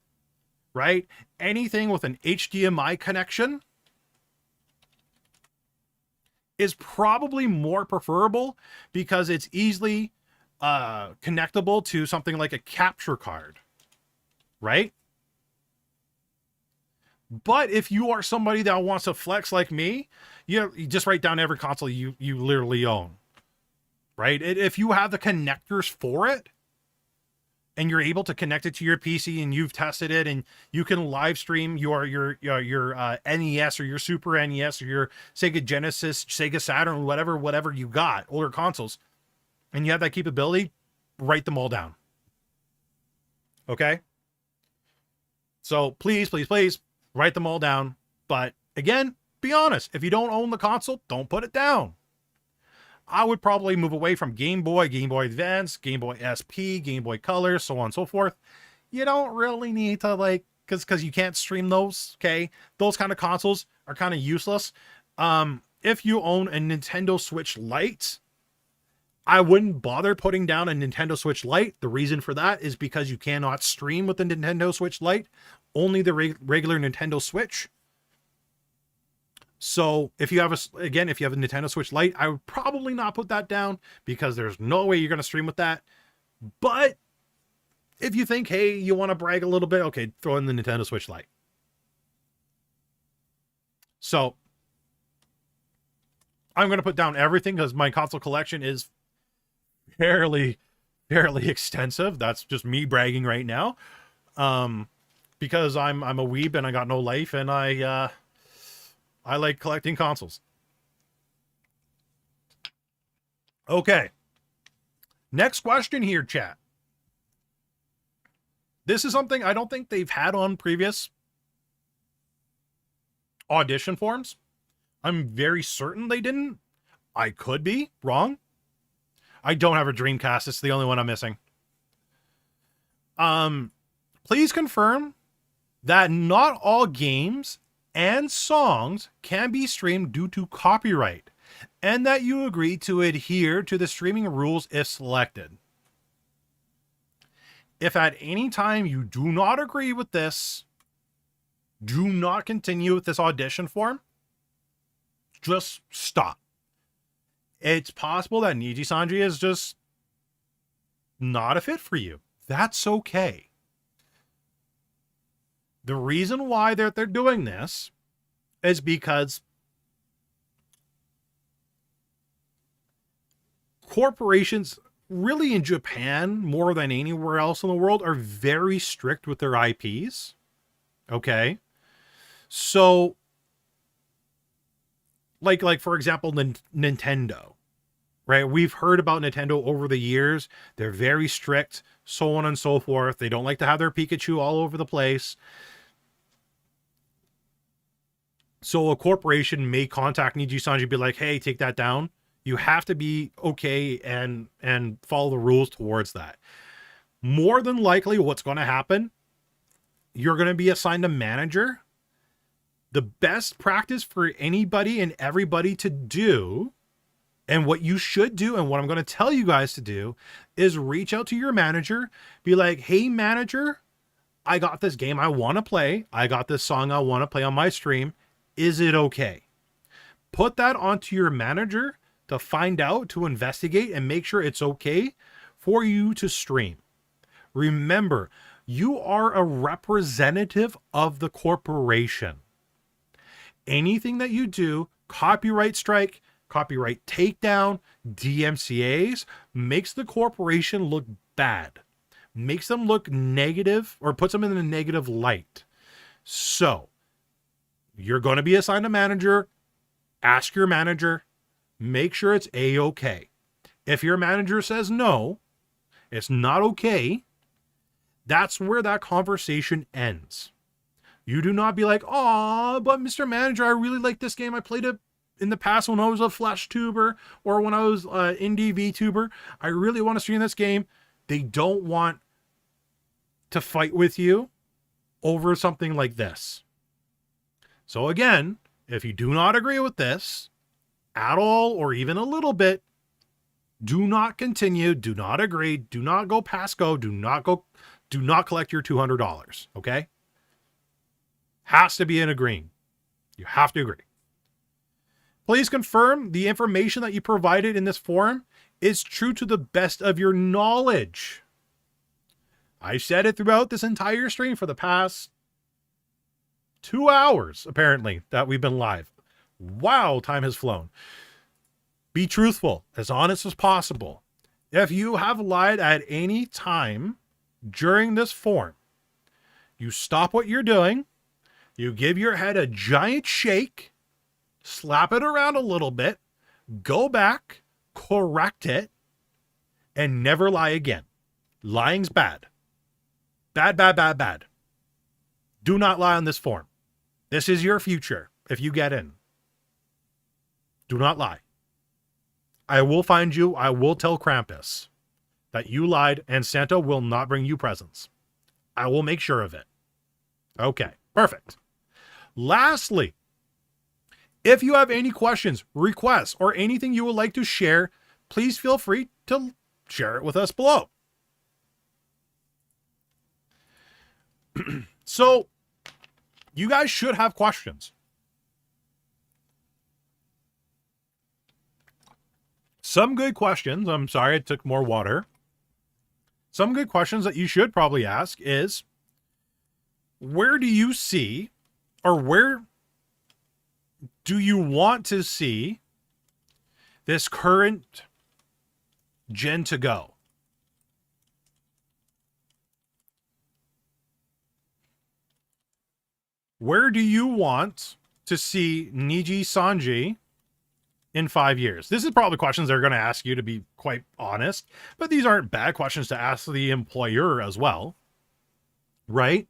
right? Anything with an HDMI connection is probably more preferable because it's easily connectable to something like a capture card, right? But if you are somebody that wants to flex like me, you just write down every console you literally own, right? If you have the connectors for it and you're able to connect it to your PC and you've tested it and you can live stream your NES or your Super NES or your Sega Genesis, Sega Saturn, whatever you got, older consoles, and you have that capability, write them all down. Okay? So please, please, please, write them all down. But again, be honest. If you don't own the console, don't put it down. I would probably move away from Game Boy, Game Boy Advance, Game Boy SP, Game Boy Color, so on and so forth. You don't really need to, like, because you can't stream those, okay? Those kind of consoles are kind of useless. If you own a Nintendo Switch Lite, I wouldn't bother putting down a Nintendo Switch Lite. The reason for that is because you cannot stream with the Nintendo Switch Lite, only the regular Nintendo Switch. So if you have a Nintendo Switch Lite, I would probably not put that down because there's no way you're going to stream with that. But if you think, hey, you want to brag a little bit, okay, throw in the Nintendo Switch Lite. So I'm going to put down everything because my console collection is fairly extensive. That's just me bragging right now. Because I'm a weeb and I got no life and I like collecting consoles. Okay. Next question here, chat. This is something I don't think they've had on previous audition forms. I'm very certain they didn't. I could be wrong. I don't have a Dreamcast. It's the only one I'm missing. Please confirm that not all games and songs can be streamed due to copyright, and that you agree to adhere to the streaming rules if selected. If at any time you do not agree with this, do not continue with this audition form. Just stop. It's possible that Nijisanji is just not a fit for you. That's okay. The reason why they're doing this is because corporations, really in Japan more than anywhere else in the world, are very strict with their IPs. Okay? So, like for example, Nintendo, right? We've heard about Nintendo over the years. They're very strict, so on and so forth. They don't like to have their Pikachu all over the place. So a corporation may contact Nijisanji and be like, hey, take that down. You have to be okay and follow the rules towards that. More than likely, what's going to happen, you're going to be assigned a manager. The best practice for anybody and everybody to do, and what you should do, and what I'm going to tell you guys to do, is reach out to your manager. Be like, hey, manager, I got this game I want to play. I got this song I want to play on my stream. Is it okay? Put that onto your manager to find out, to investigate, and make sure it's okay for you to stream. Remember, you are a representative of the corporation. Anything that you do, copyright strike, copyright takedown, DMCAs, makes the corporation look bad, makes them look negative, or puts them in a negative light. So you're going to be assigned a manager. Ask your manager, make sure it's a-okay. If your manager says no, it's not okay, that's where that conversation ends. You do not be like, "Oh, but Mr. Manager, I really like this game. I played it in the past when I was a Flash tuber or when I was an indie VTuber. I really want to stream this game." They don't want to fight with you over something like this. So again, if you do not agree with this at all, or even a little bit, do not continue, do not agree, do not go past go, do not collect your $200, okay? Has to be an agreeing. You have to agree. Please confirm the information that you provided in this forum is true to the best of your knowledge. I said it throughout this entire stream for the past 2 hours, apparently, that we've been live. Wow, time has flown. Be truthful, as honest as possible. If you have lied at any time during this forum, you stop what you're doing, you give your head a giant shake, slap it around a little bit, go back, correct it, and never lie again. Lying's bad. Bad, bad, bad, bad. Do not lie on this forum. This is your future if you get in. Do not lie. I will find you. I will tell Krampus that you lied and Santa will not bring you presents. I will make sure of it. Okay, perfect. Lastly, if you have any questions, requests, or anything you would like to share, please feel free to share it with us below. So, you guys should have questions. Some good questions. I'm sorry, it took more water. Some good questions that you should probably ask is, where do you see, or where do you want to see this current gen to go? Where do you want to see Nijisanji in 5 years? This is probably questions they're going to ask you, to be quite honest, but these aren't bad questions to ask the employer as well, right?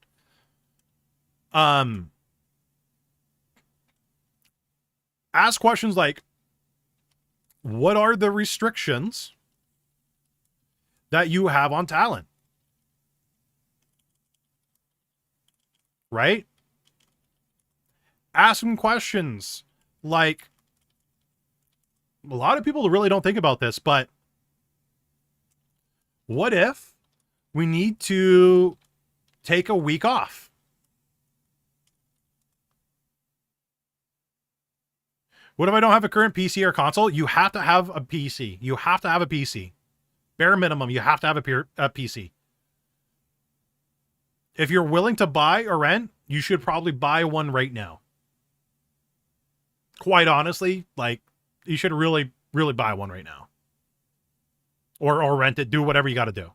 Ask questions like, what are the restrictions that you have on talent? Right? Ask them questions like, a lot of people really don't think about this, but what if we need to take a week off? What if I don't have a current PC or console? You have to have a PC. You have to have a PC. Bare minimum, you have to have a PC. If you're willing to buy or rent, you should probably buy one right now. Quite honestly, like, you should really, really buy one right now. Or rent it. Do whatever you got to do.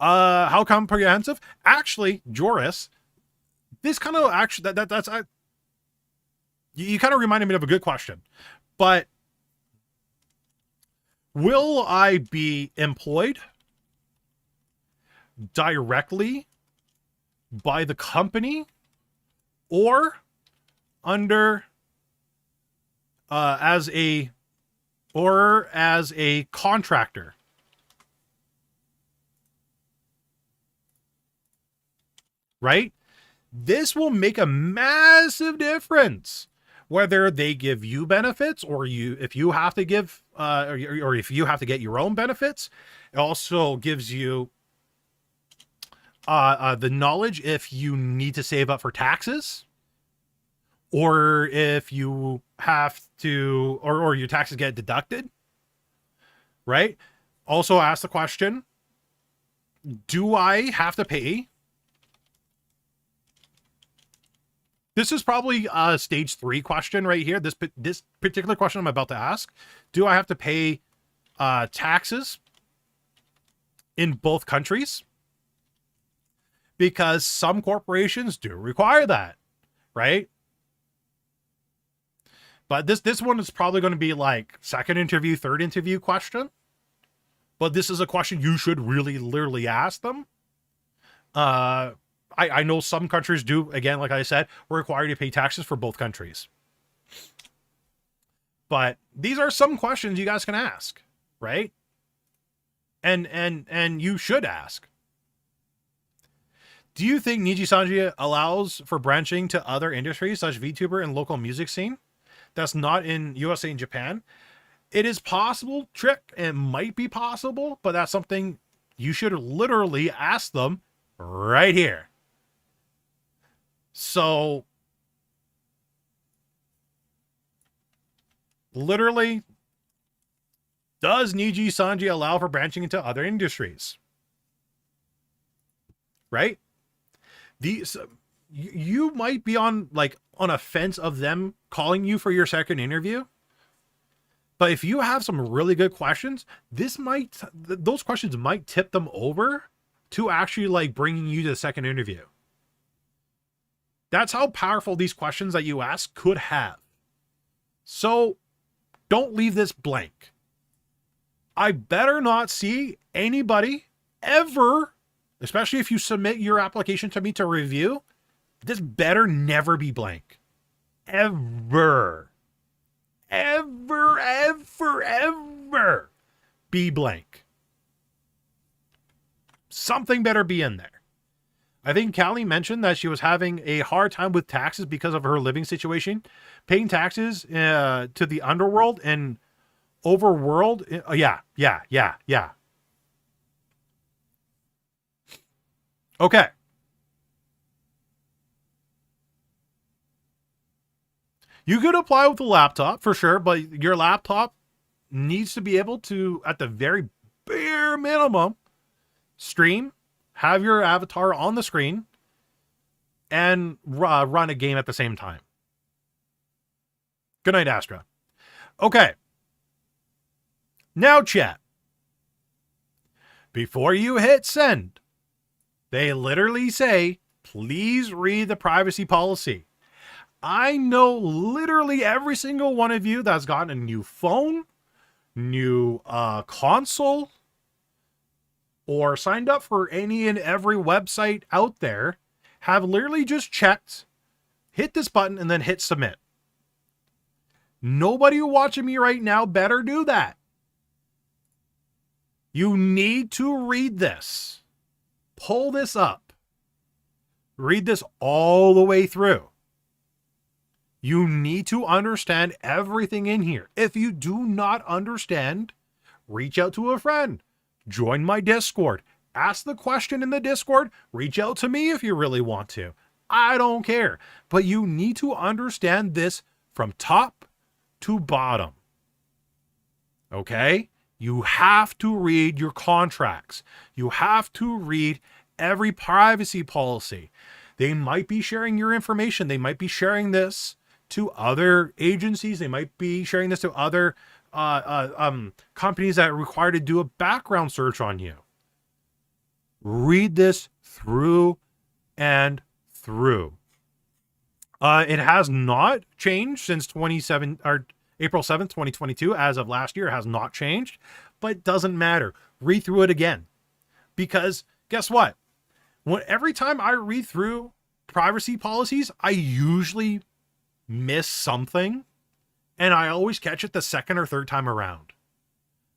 How comprehensive? Actually, Joris, this kind of actually, that's you kind of reminded me of a good question. But will I be employed directly by the company or under as a contractor? Right? This will make a massive difference whether they give you benefits or if you have to give or if you have to get your own benefits. It also gives you the knowledge if you need to save up for taxes, or if you have to, or your taxes get deducted, right? Also ask the question, do I have to pay? This is probably a stage 3 question right here. This particular question I'm about to ask. Do I have to pay taxes in both countries? Because some corporations do require that, right? But this one is probably going to be like second interview, third interview question. But this is a question you should really literally ask them. I know some countries do, again, like I said, we're required to pay taxes for both countries. But these are some questions you guys can ask, right? And you should ask. Do you think Nijisanji allows for branching to other industries such VTuber and local music scene that's not in USA and Japan? It is possible, Trick. It might be possible, but that's something you should literally ask them right here. So, literally, does Nijisanji allow for branching into other industries? Right? These, you might be on a fence of them calling you for your second interview. But if you have some really good questions, those questions might tip them over to actually bringing you to the second interview. That's how powerful these questions that you ask could have. So don't leave this blank. I better not see anybody ever, especially if you submit your application to me to review, this better never be blank. Ever. Ever, ever, ever be blank. Something better be in there. I think Callie mentioned that she was having a hard time with taxes because of her living situation. Paying taxes to the underworld and overworld. Yeah. Okay. You could apply with a laptop for sure, but your laptop needs to be able to, at the very bare minimum, stream, have your avatar on the screen, and run a game at the same time. Good night, Astra. Okay. Now, chat. Before you hit send, they literally say, please read the privacy policy. I know literally every single one of you that's gotten a new phone, new console, or signed up for any and every website out there have literally just checked, hit this button, and then hit submit. Nobody watching me right now better do that. You need to read this. Pull this up. Read this all the way through. You need to understand everything in here. If you do not understand, reach out to a friend. Join my Discord. Ask the question in the Discord. Reach out to me if you really want to. I don't care. But you need to understand this from top to bottom. Okay? You have to read your contracts. You have to read every privacy policy. They might be sharing your information. They might be sharing this to other agencies. They might be sharing this to other companies that are required to do a background search on you. Read this through and through. It has not changed since April 7th, 2022. As of last year, it has not changed, but it doesn't matter. Read through it again. Because guess what? Every time I read through privacy policies, I usually miss something, and I always catch it the second or third time around.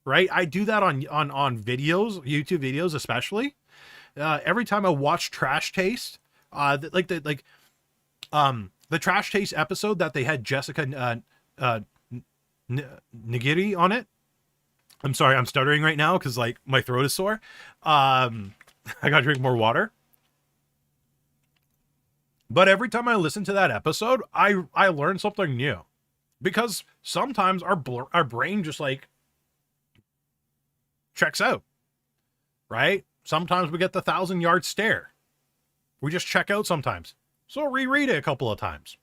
Right? I do that on videos, YouTube videos especially. Every time I watch Trash Taste, the Trash Taste episode that they had Jessica Nigiri on it. I'm sorry, I'm stuttering right now because my throat is sore. I gotta drink more water. But every time I listen to that episode, I learn something new, because sometimes our brain just like checks out, right? Sometimes we get the 1,000-yard stare. We just check out sometimes. So reread it a couple of times.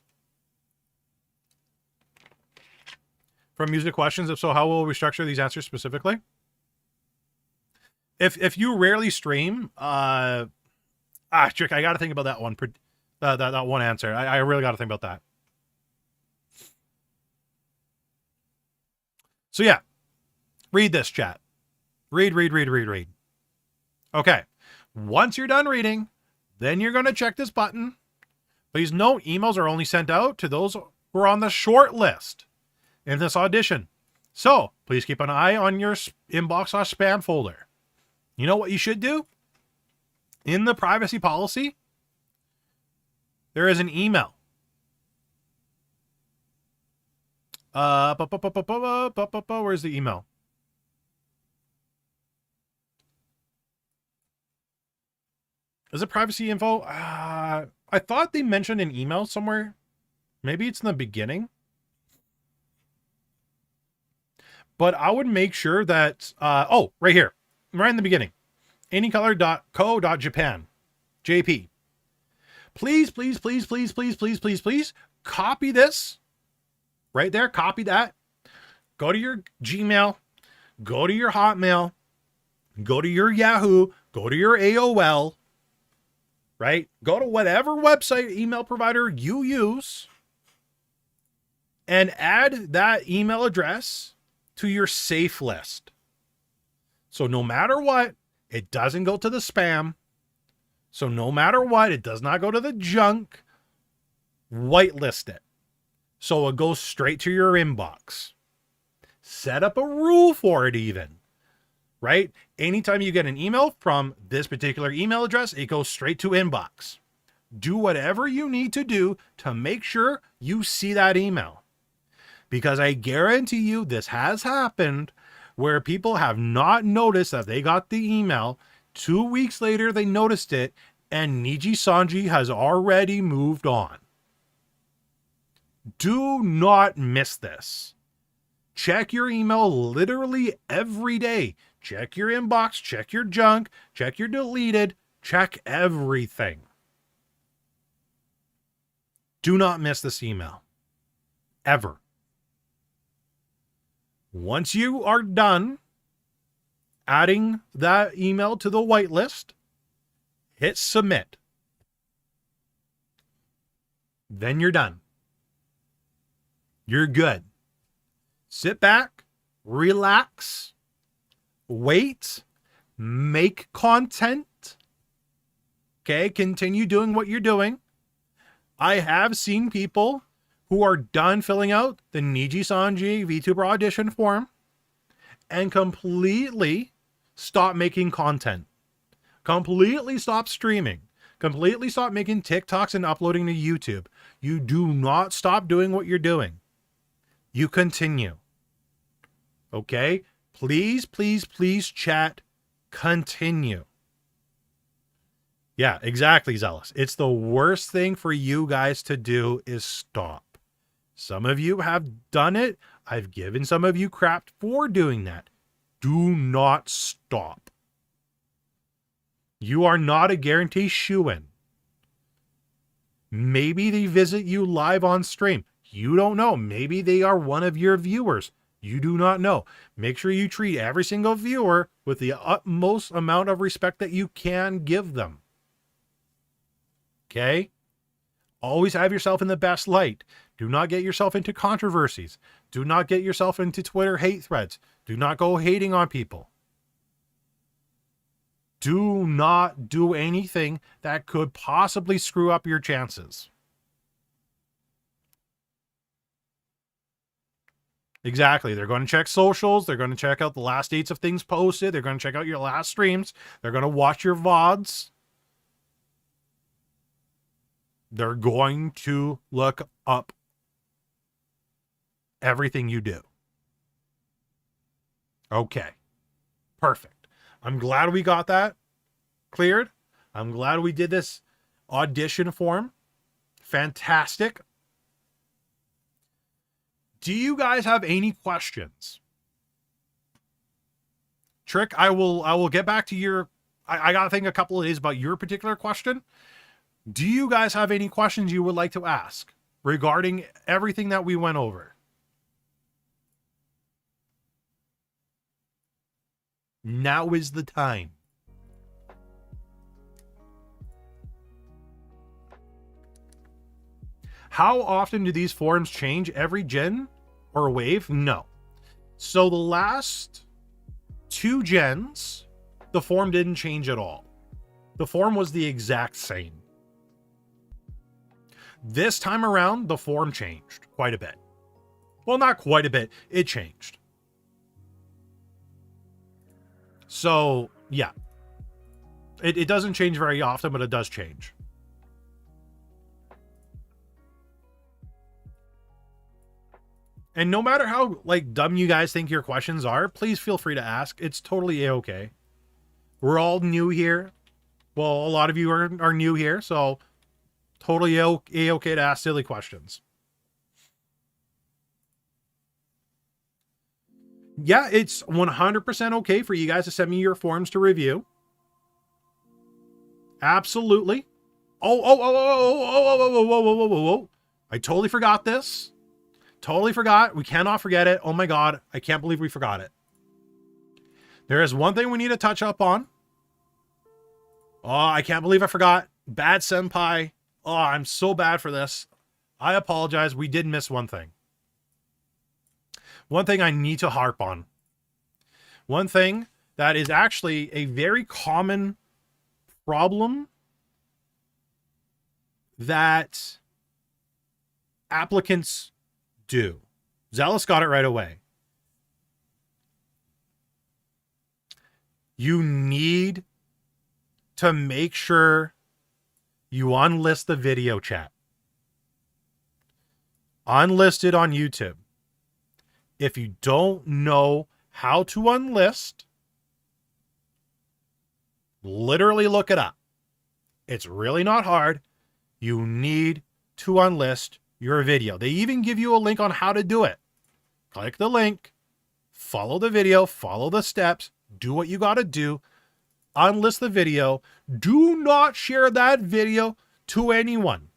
From music questions, if so, how will we structure these answers specifically? If you rarely stream, Chick, I got to think about that one. That one answer. I really got to think about that. So yeah, read this, chat. Read. Okay. Once you're done reading, then you're going to check this button. Please note, emails are only sent out to those who are on the short list in this audition. So please keep an eye on your inbox/spam folder. You know what you should do? In the privacy policy, there is an email. Where's the email? Is it privacy info? I thought they mentioned an email somewhere. Maybe it's in the beginning. But I would make sure that, right here, right in the beginning, anycolor.co.japan, JP. Please copy this right there. Copy that. Go to your Gmail, go to your Hotmail, go to your Yahoo, go to your AOL, right? Go to whatever website email provider you use and add that email address to your safe list. So no matter what, it doesn't go to the spam. So no matter what, it does not go to the junk. Whitelist it. So it goes straight to your inbox. Set up a rule for it even, right? Anytime you get an email from this particular email address, it goes straight to inbox. Do whatever you need to do to make sure you see that email. Because I guarantee you this has happened where people have not noticed that they got the email. 2 weeks later, they noticed it, and Nijisanji has already moved on. Do not miss this. Check your email literally every day. Check your inbox, check your junk, check your deleted, check everything. Do not miss this email. Ever. Once you are done adding that email to the whitelist, hit submit. Then you're done. You're good. Sit back, relax, wait, make content. Okay, continue doing what you're doing. I have seen people who are done filling out the Nijisanji VTuber audition form and completely stop making content. Completely stop streaming. Completely stop making TikToks and uploading to YouTube. You do not stop doing what you're doing. You continue. Okay? Please chat. Continue. Yeah, exactly, Zealous. It's the worst thing for you guys to do is stop. Some of you have done it. I've given some of you crap for doing that. Do not stop. You are not a guarantee shoo-in. Maybe they visit you live on stream. You don't know. Maybe they are one of your viewers. You do not know. Make sure you treat every single viewer with the utmost amount of respect that you can give them. Okay? Always have yourself in the best light. Do not get yourself into controversies. Do not get yourself into Twitter hate threads. Do not go hating on people. Do not do anything that could possibly screw up your chances. Exactly. They're going to check socials. They're going to check out the last dates of things posted. They're going to check out your last streams. They're going to watch your VODs. They're going to look up everything you do. Okay. Perfect. I'm glad we got that cleared. I'm glad we did this audition form. Fantastic. Do you guys have any questions? Trick, I will get back to your, I gotta think a couple of days about your particular question. Do you guys have any questions you would like to ask regarding everything that we went over? Now is the time. How often do these forums change? Every gen or wave? No. So the last 2 gens, the form didn't change at all. The form was the exact same. This time around, the form changed quite a bit. Well, not quite a bit. It changed. So, yeah. It doesn't change very often, but it does change. And no matter how like dumb you guys think your questions are, please feel free to ask. It's totally a-okay. We're all new here. Well, a lot of you are new here, so totally a-okay to ask silly questions. Yeah, it's 100% okay for you guys to send me your forms to review. Absolutely. Oh. I totally forgot this. Totally forgot. We cannot forget it. Oh my God. I can't believe we forgot it. There is one thing we need to touch up on. Oh, I can't believe I forgot. Bad Senpai. Oh, I'm so bad for this. I apologize. We did miss one thing. One thing I need to harp on. One thing that is actually a very common problem that applicants do. Zealous got it right away. You need to make sure you unlist the video chat. Unlist it on YouTube. If you don't know how to unlist, literally look it up. It's really not hard. You need to unlist your video. They even give you a link on how to do it. Click the link, follow the video, follow the steps, do what you got to do, unlist the video. Do not share that video to anyone.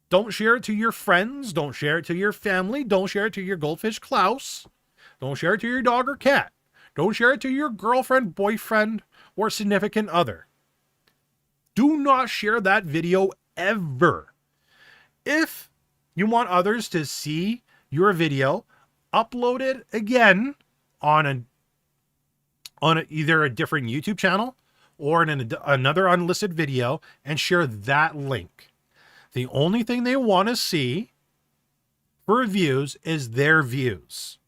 Don't share it to your friends. Don't share it to your family. Don't share it to your goldfish Klaus. Don't share it to your dog or cat. Don't share it to your girlfriend, boyfriend, or significant other. Do not share that video ever. If you want others to see your video, upload it again on either a different YouTube channel or in another unlisted video and share that link. The only thing they want to see for views is their views.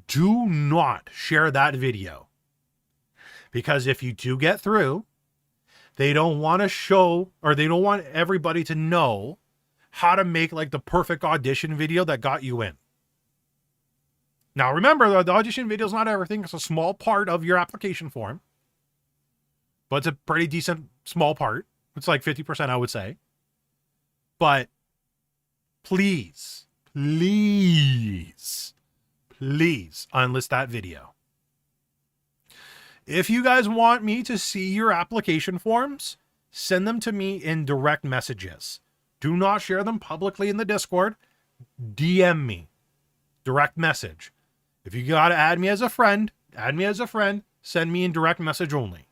Do not share that video. Because if you do get through, they don't want to show, or they don't want everybody to know how to make like the perfect audition video that got you in. Now remember, the audition video is not everything. It's a small part of your application form. But it's a pretty decent small part. It's like 50%, I would say. But please unlist that video. If you guys want me to see your application forms, send them to me in direct messages. Do not share them publicly in the Discord. DM me. Direct message. If you got to add me as a friend, send me in direct message only.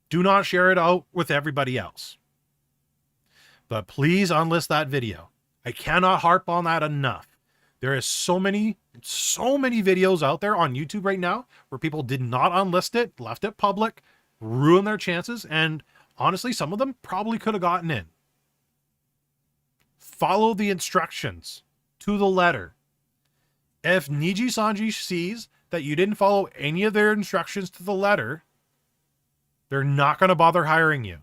Do not share it out with everybody else. But please unlist that video. I cannot harp on that enough. There is so many videos out there on YouTube right now where people did not unlist it, left it public, ruined their chances, and honestly, some of them probably could have gotten in. Follow the instructions to the letter. If Nijisanji sees that you didn't follow any of their instructions to the letter, they're not going to bother hiring you.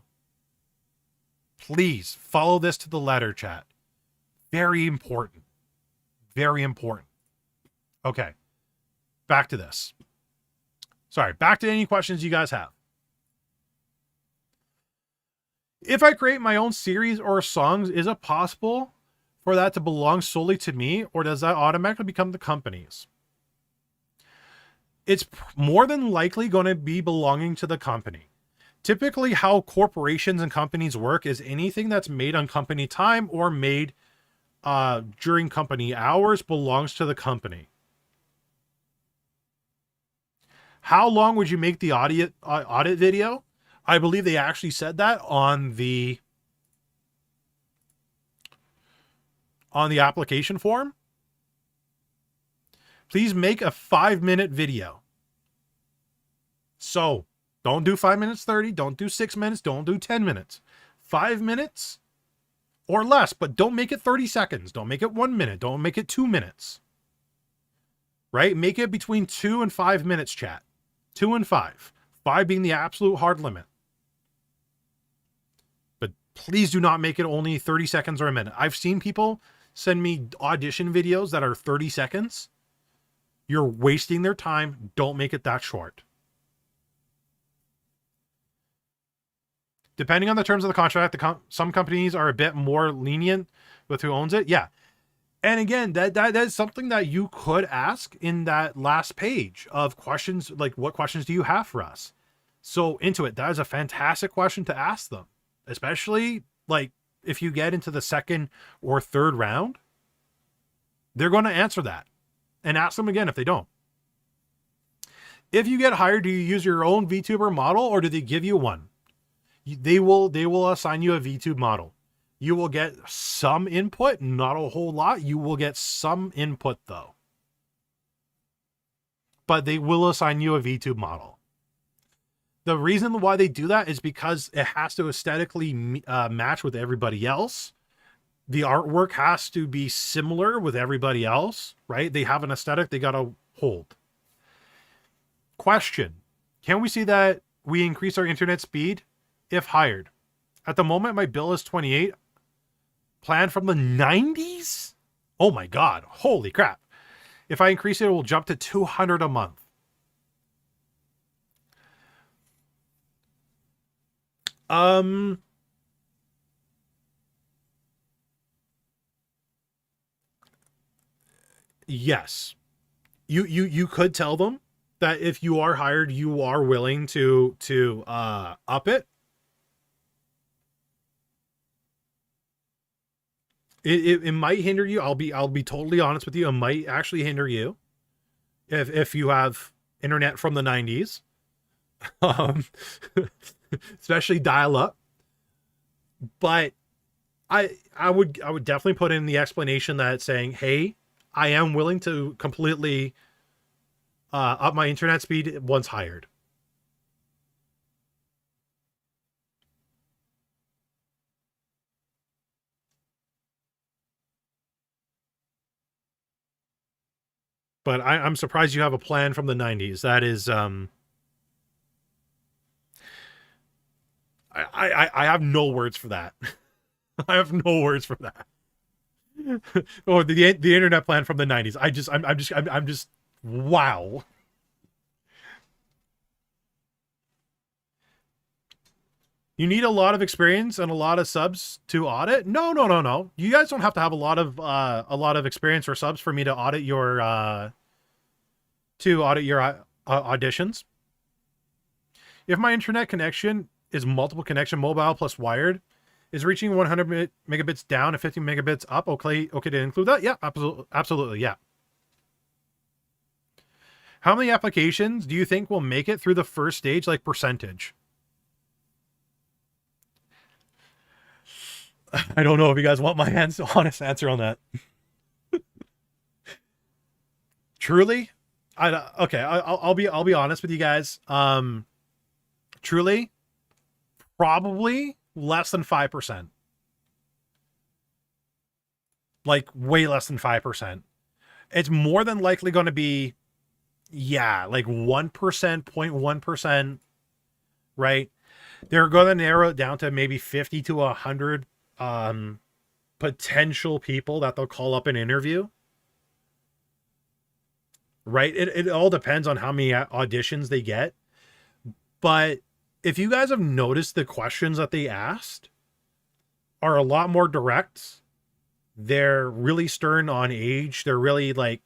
Please follow this to the letter, chat. Very important. Very important. Okay. Back to this. Sorry. Back to any questions you guys have. If I create my own series or songs, is it possible for that to belong solely to me, or does that automatically become the company's? It's more than likely going to be belonging to the company. Typically, how corporations and companies work is anything that's made on company time or made during company hours belongs to the company. How long would you make the audit video? I believe they actually said that on the application form. Please make a 5-minute video. So don't do 5 minutes 30. Don't do 6 minutes. Don't do 10 minutes. 5 minutes or less, but don't make it 30 seconds. Don't make it 1 minute. Don't make it 2 minutes. Right? Make it between 2 and 5 minutes, chat. 2 and 5. 5 being the absolute hard limit. But please do not make it only 30 seconds or a minute. I've seen people send me audition videos that are 30 seconds. You're wasting their time. Don't make it that short. Depending on the terms of the contract, some companies are a bit more lenient with who owns it. Yeah. And again, that is something that you could ask in that last page of questions. Like, what questions do you have for us? So into it, that is a fantastic question to ask them, especially like if you get into the second or third round, they're going to answer that, and ask them again if they don't. If you get hired, do you use your own VTuber model or do they give you one? They will assign you a VTube model. You will get some input, not a whole lot. You will get some input though. But they will assign you a VTube model. The reason why they do that is because it has to aesthetically match with everybody else. The artwork has to be similar with everybody else, right? They have an aesthetic they got to hold. Question. Can we see that we increase our internet speed if hired? At the moment, my bill is 28. Planned from the 90s? Oh my God. Holy crap. If I increase it, it will jump to 200 a month. Yes. You could tell them that if you are hired, you are willing to up it. It might hinder you. I'll be totally honest with you. It might actually hinder you if you have internet from the 90s, especially dial up. But I would definitely put in the explanation that saying, hey, I am willing to completely up my internet speed once hired. But I'm surprised you have a plan from the 90s. That is, I have no words for that. I have no words for that. Or the internet plan from the 90s. I'm just wow. You need a lot of experience and a lot of subs to audit? No. You guys don't have to have a lot of experience or subs for me to audit your auditions. If my internet connection is multiple connection, mobile plus wired, is reaching 100 megabits down and 50 megabits up okay to include that? Yeah, absolutely, yeah. How many applications do you think will make it through the first stage, like percentage? I don't know if you guys want my honest answer on that. Truly, I'll be honest with you guys. Truly, probably less than 5%. Like way less than 5%. It's more than likely going to be, yeah, like 1%, 0.1%, right? They're going to narrow it down to maybe 50 to 100 potential people that they'll call up and interview. Right? It all depends on how many auditions they get. But if you guys have noticed, the questions that they asked are a lot more direct. They're really stern on age. They're really like,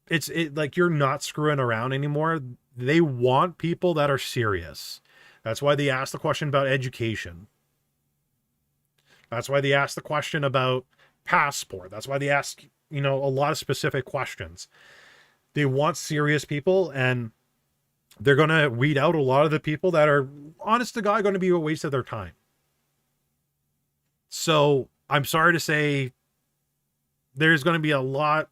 it's like you're not screwing around anymore. They want people that are serious. That's why they asked the question about education. That's why they asked the question about passport. That's why they ask, you know, a lot of specific questions. They want serious people, and they're going to weed out a lot of the people that are, honest to God, going to be a waste of their time. So I'm sorry to say there's going to be a lot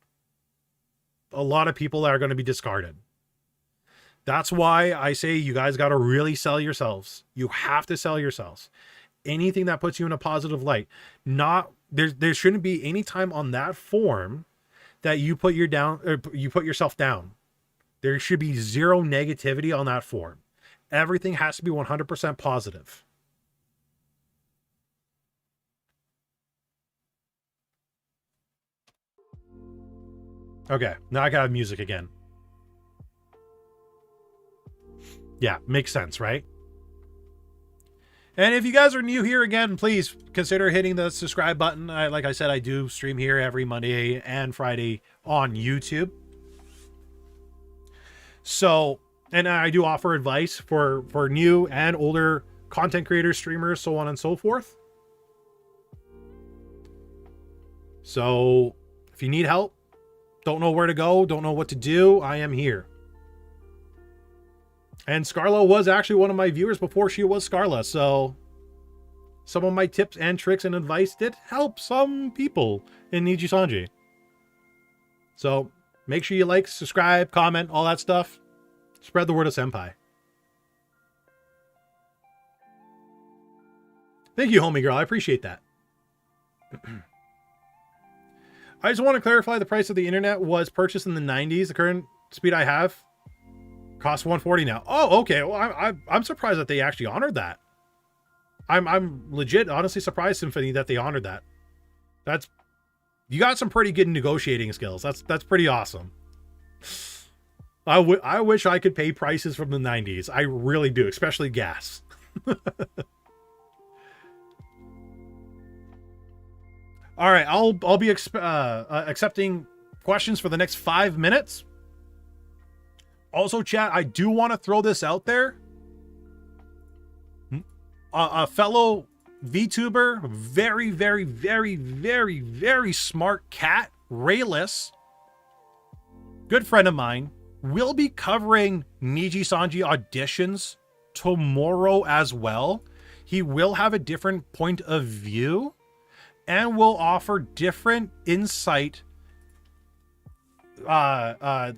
of people that are going to be discarded. That's why I say you guys got to really sell yourselves. You have to sell yourselves. Anything that puts you in a positive light. Not there shouldn't be any time on that form that you put yourself down. There should be zero negativity on that form. Everything has to be 100% positive. Okay, now I got music again. Yeah, makes sense, right? And if you guys are new here again, please consider hitting the subscribe button. Like I said, I do stream here every Monday and Friday on YouTube. So, and I do offer advice for new and older content creators, streamers, so on and so forth. So if you need help, don't know where to go, don't know what to do, I am here. And Scarla was actually one of my viewers before she was Scarla, so some of my tips and tricks and advice did help some people in Nijisanji. So make sure you like, subscribe, comment, all that stuff. Spread the word of Senpai. Thank you, homie girl. I appreciate that. I just want to clarify the price of the internet was purchased in the 90s. The current speed I have costs $140 now. Oh, okay. Well, I'm surprised that they actually honored that. I'm legit, honestly surprised, Symphony, that they honored that. You got some pretty good negotiating skills. That's pretty awesome. I wish I could pay prices from the 90s. I really do, especially gas. All right, I'll be accepting questions for the next 5 minutes. Also, chat, I do want to throw this out there. A fellow VTuber, very, very, very, very, very smart cat, Rayless, good friend of mine, will be covering Nijisanji Auditions tomorrow as well. He will have a different point of view and will offer different insight that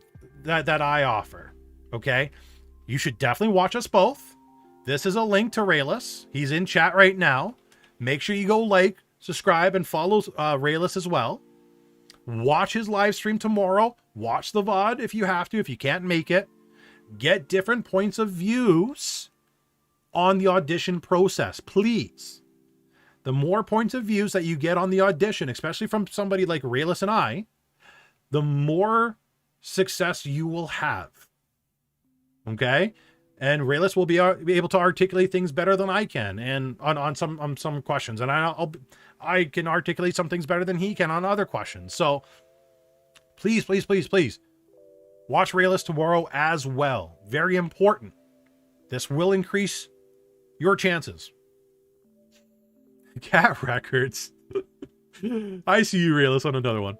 I offer. Okay, you should definitely watch us both. This is a link to Rayless. He's in chat right now. Make sure you go like, subscribe, and follow Rayless as well. Watch his live stream tomorrow. Watch the VOD if you have to, if you can't make it. Get different points of views on the audition process, please. The more points of views that you get on the audition, especially from somebody like Rayless and I, the more success you will have. Okay? And Rayless will be able to articulate things better than I can, and on some questions, and I can articulate some things better than he can on other questions. So please, please, please, please watch Rayless tomorrow as well. Very important. This will increase your chances. Cat records. I see you, Rayless, on another one.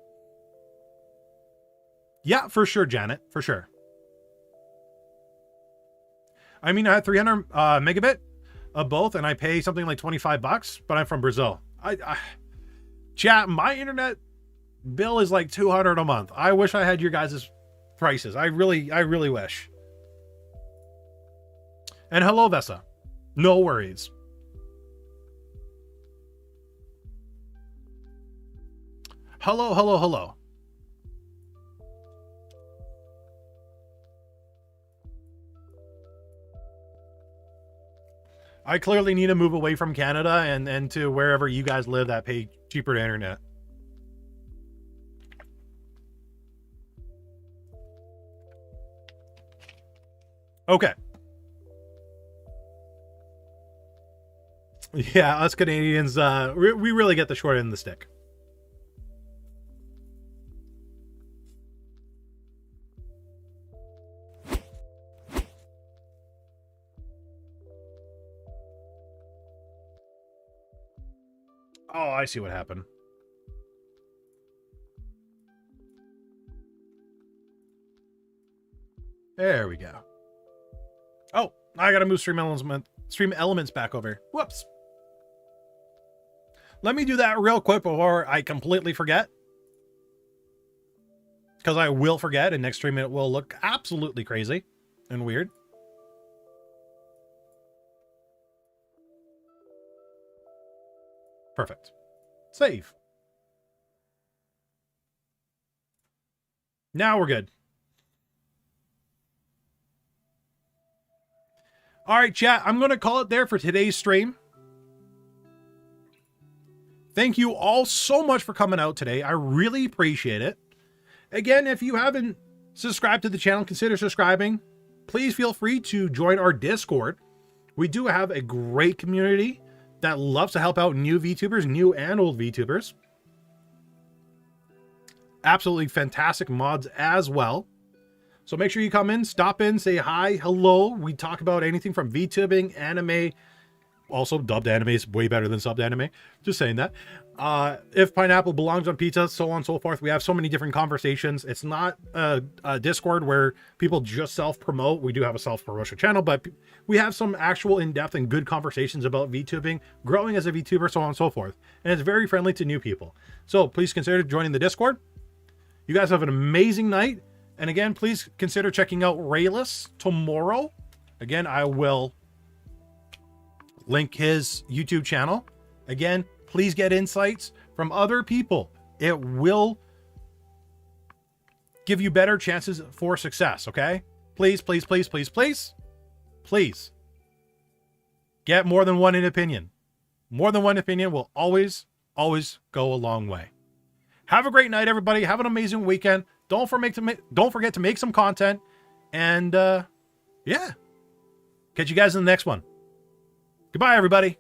Yeah, for sure, Janet, for sure. I mean, I had 300 megabit of both, and I pay something like $25, but I'm from Brazil. Chat, my internet bill is like $200 a month. I wish I had your guys' prices. I really wish. And hello, Vessa. No worries. Hello, hello, hello. I clearly need to move away from Canada and to wherever you guys live that pay cheaper to internet. Okay. Yeah, us Canadians, we really get the short end of the stick. Oh, I see what happened. There we go. Oh, I gotta move stream elements back over. Whoops. Let me do that real quick before I completely forget. Because I will forget, and next stream it will look absolutely crazy and weird. Perfect. Save. Now we're good. All right, chat, I'm going to call it there for today's stream. Thank you all so much for coming out today. I really appreciate it. Again, if you haven't subscribed to the channel, consider subscribing. Please feel free to join our Discord. We do have a great community that loves to help out new VTubers, new and old VTubers. Absolutely fantastic mods as well. So make sure you come in, stop in, say hi, hello. We talk about anything from VTubing, anime. Also, dubbed anime is way better than subbed anime. Just saying that. If pineapple belongs on pizza, so on and so forth. We have so many different conversations. It's not a Discord where people just self-promote. We do have a self-promotion channel, but we have some actual in-depth and good conversations about VTubing, growing as a VTuber, so on and so forth. And it's very friendly to new people. So please consider joining the Discord. You guys have an amazing night. And again, please consider checking out Rayless tomorrow. Again, I will link his YouTube channel. Again, please get insights from other people. It will give you better chances for success, okay? Please, please, please, please, please, please get more than one opinion. More than one opinion will always, always go a long way. Have a great night, everybody. Have an amazing weekend. Don't forget to make some content. And yeah, catch you guys in the next one. Goodbye, everybody.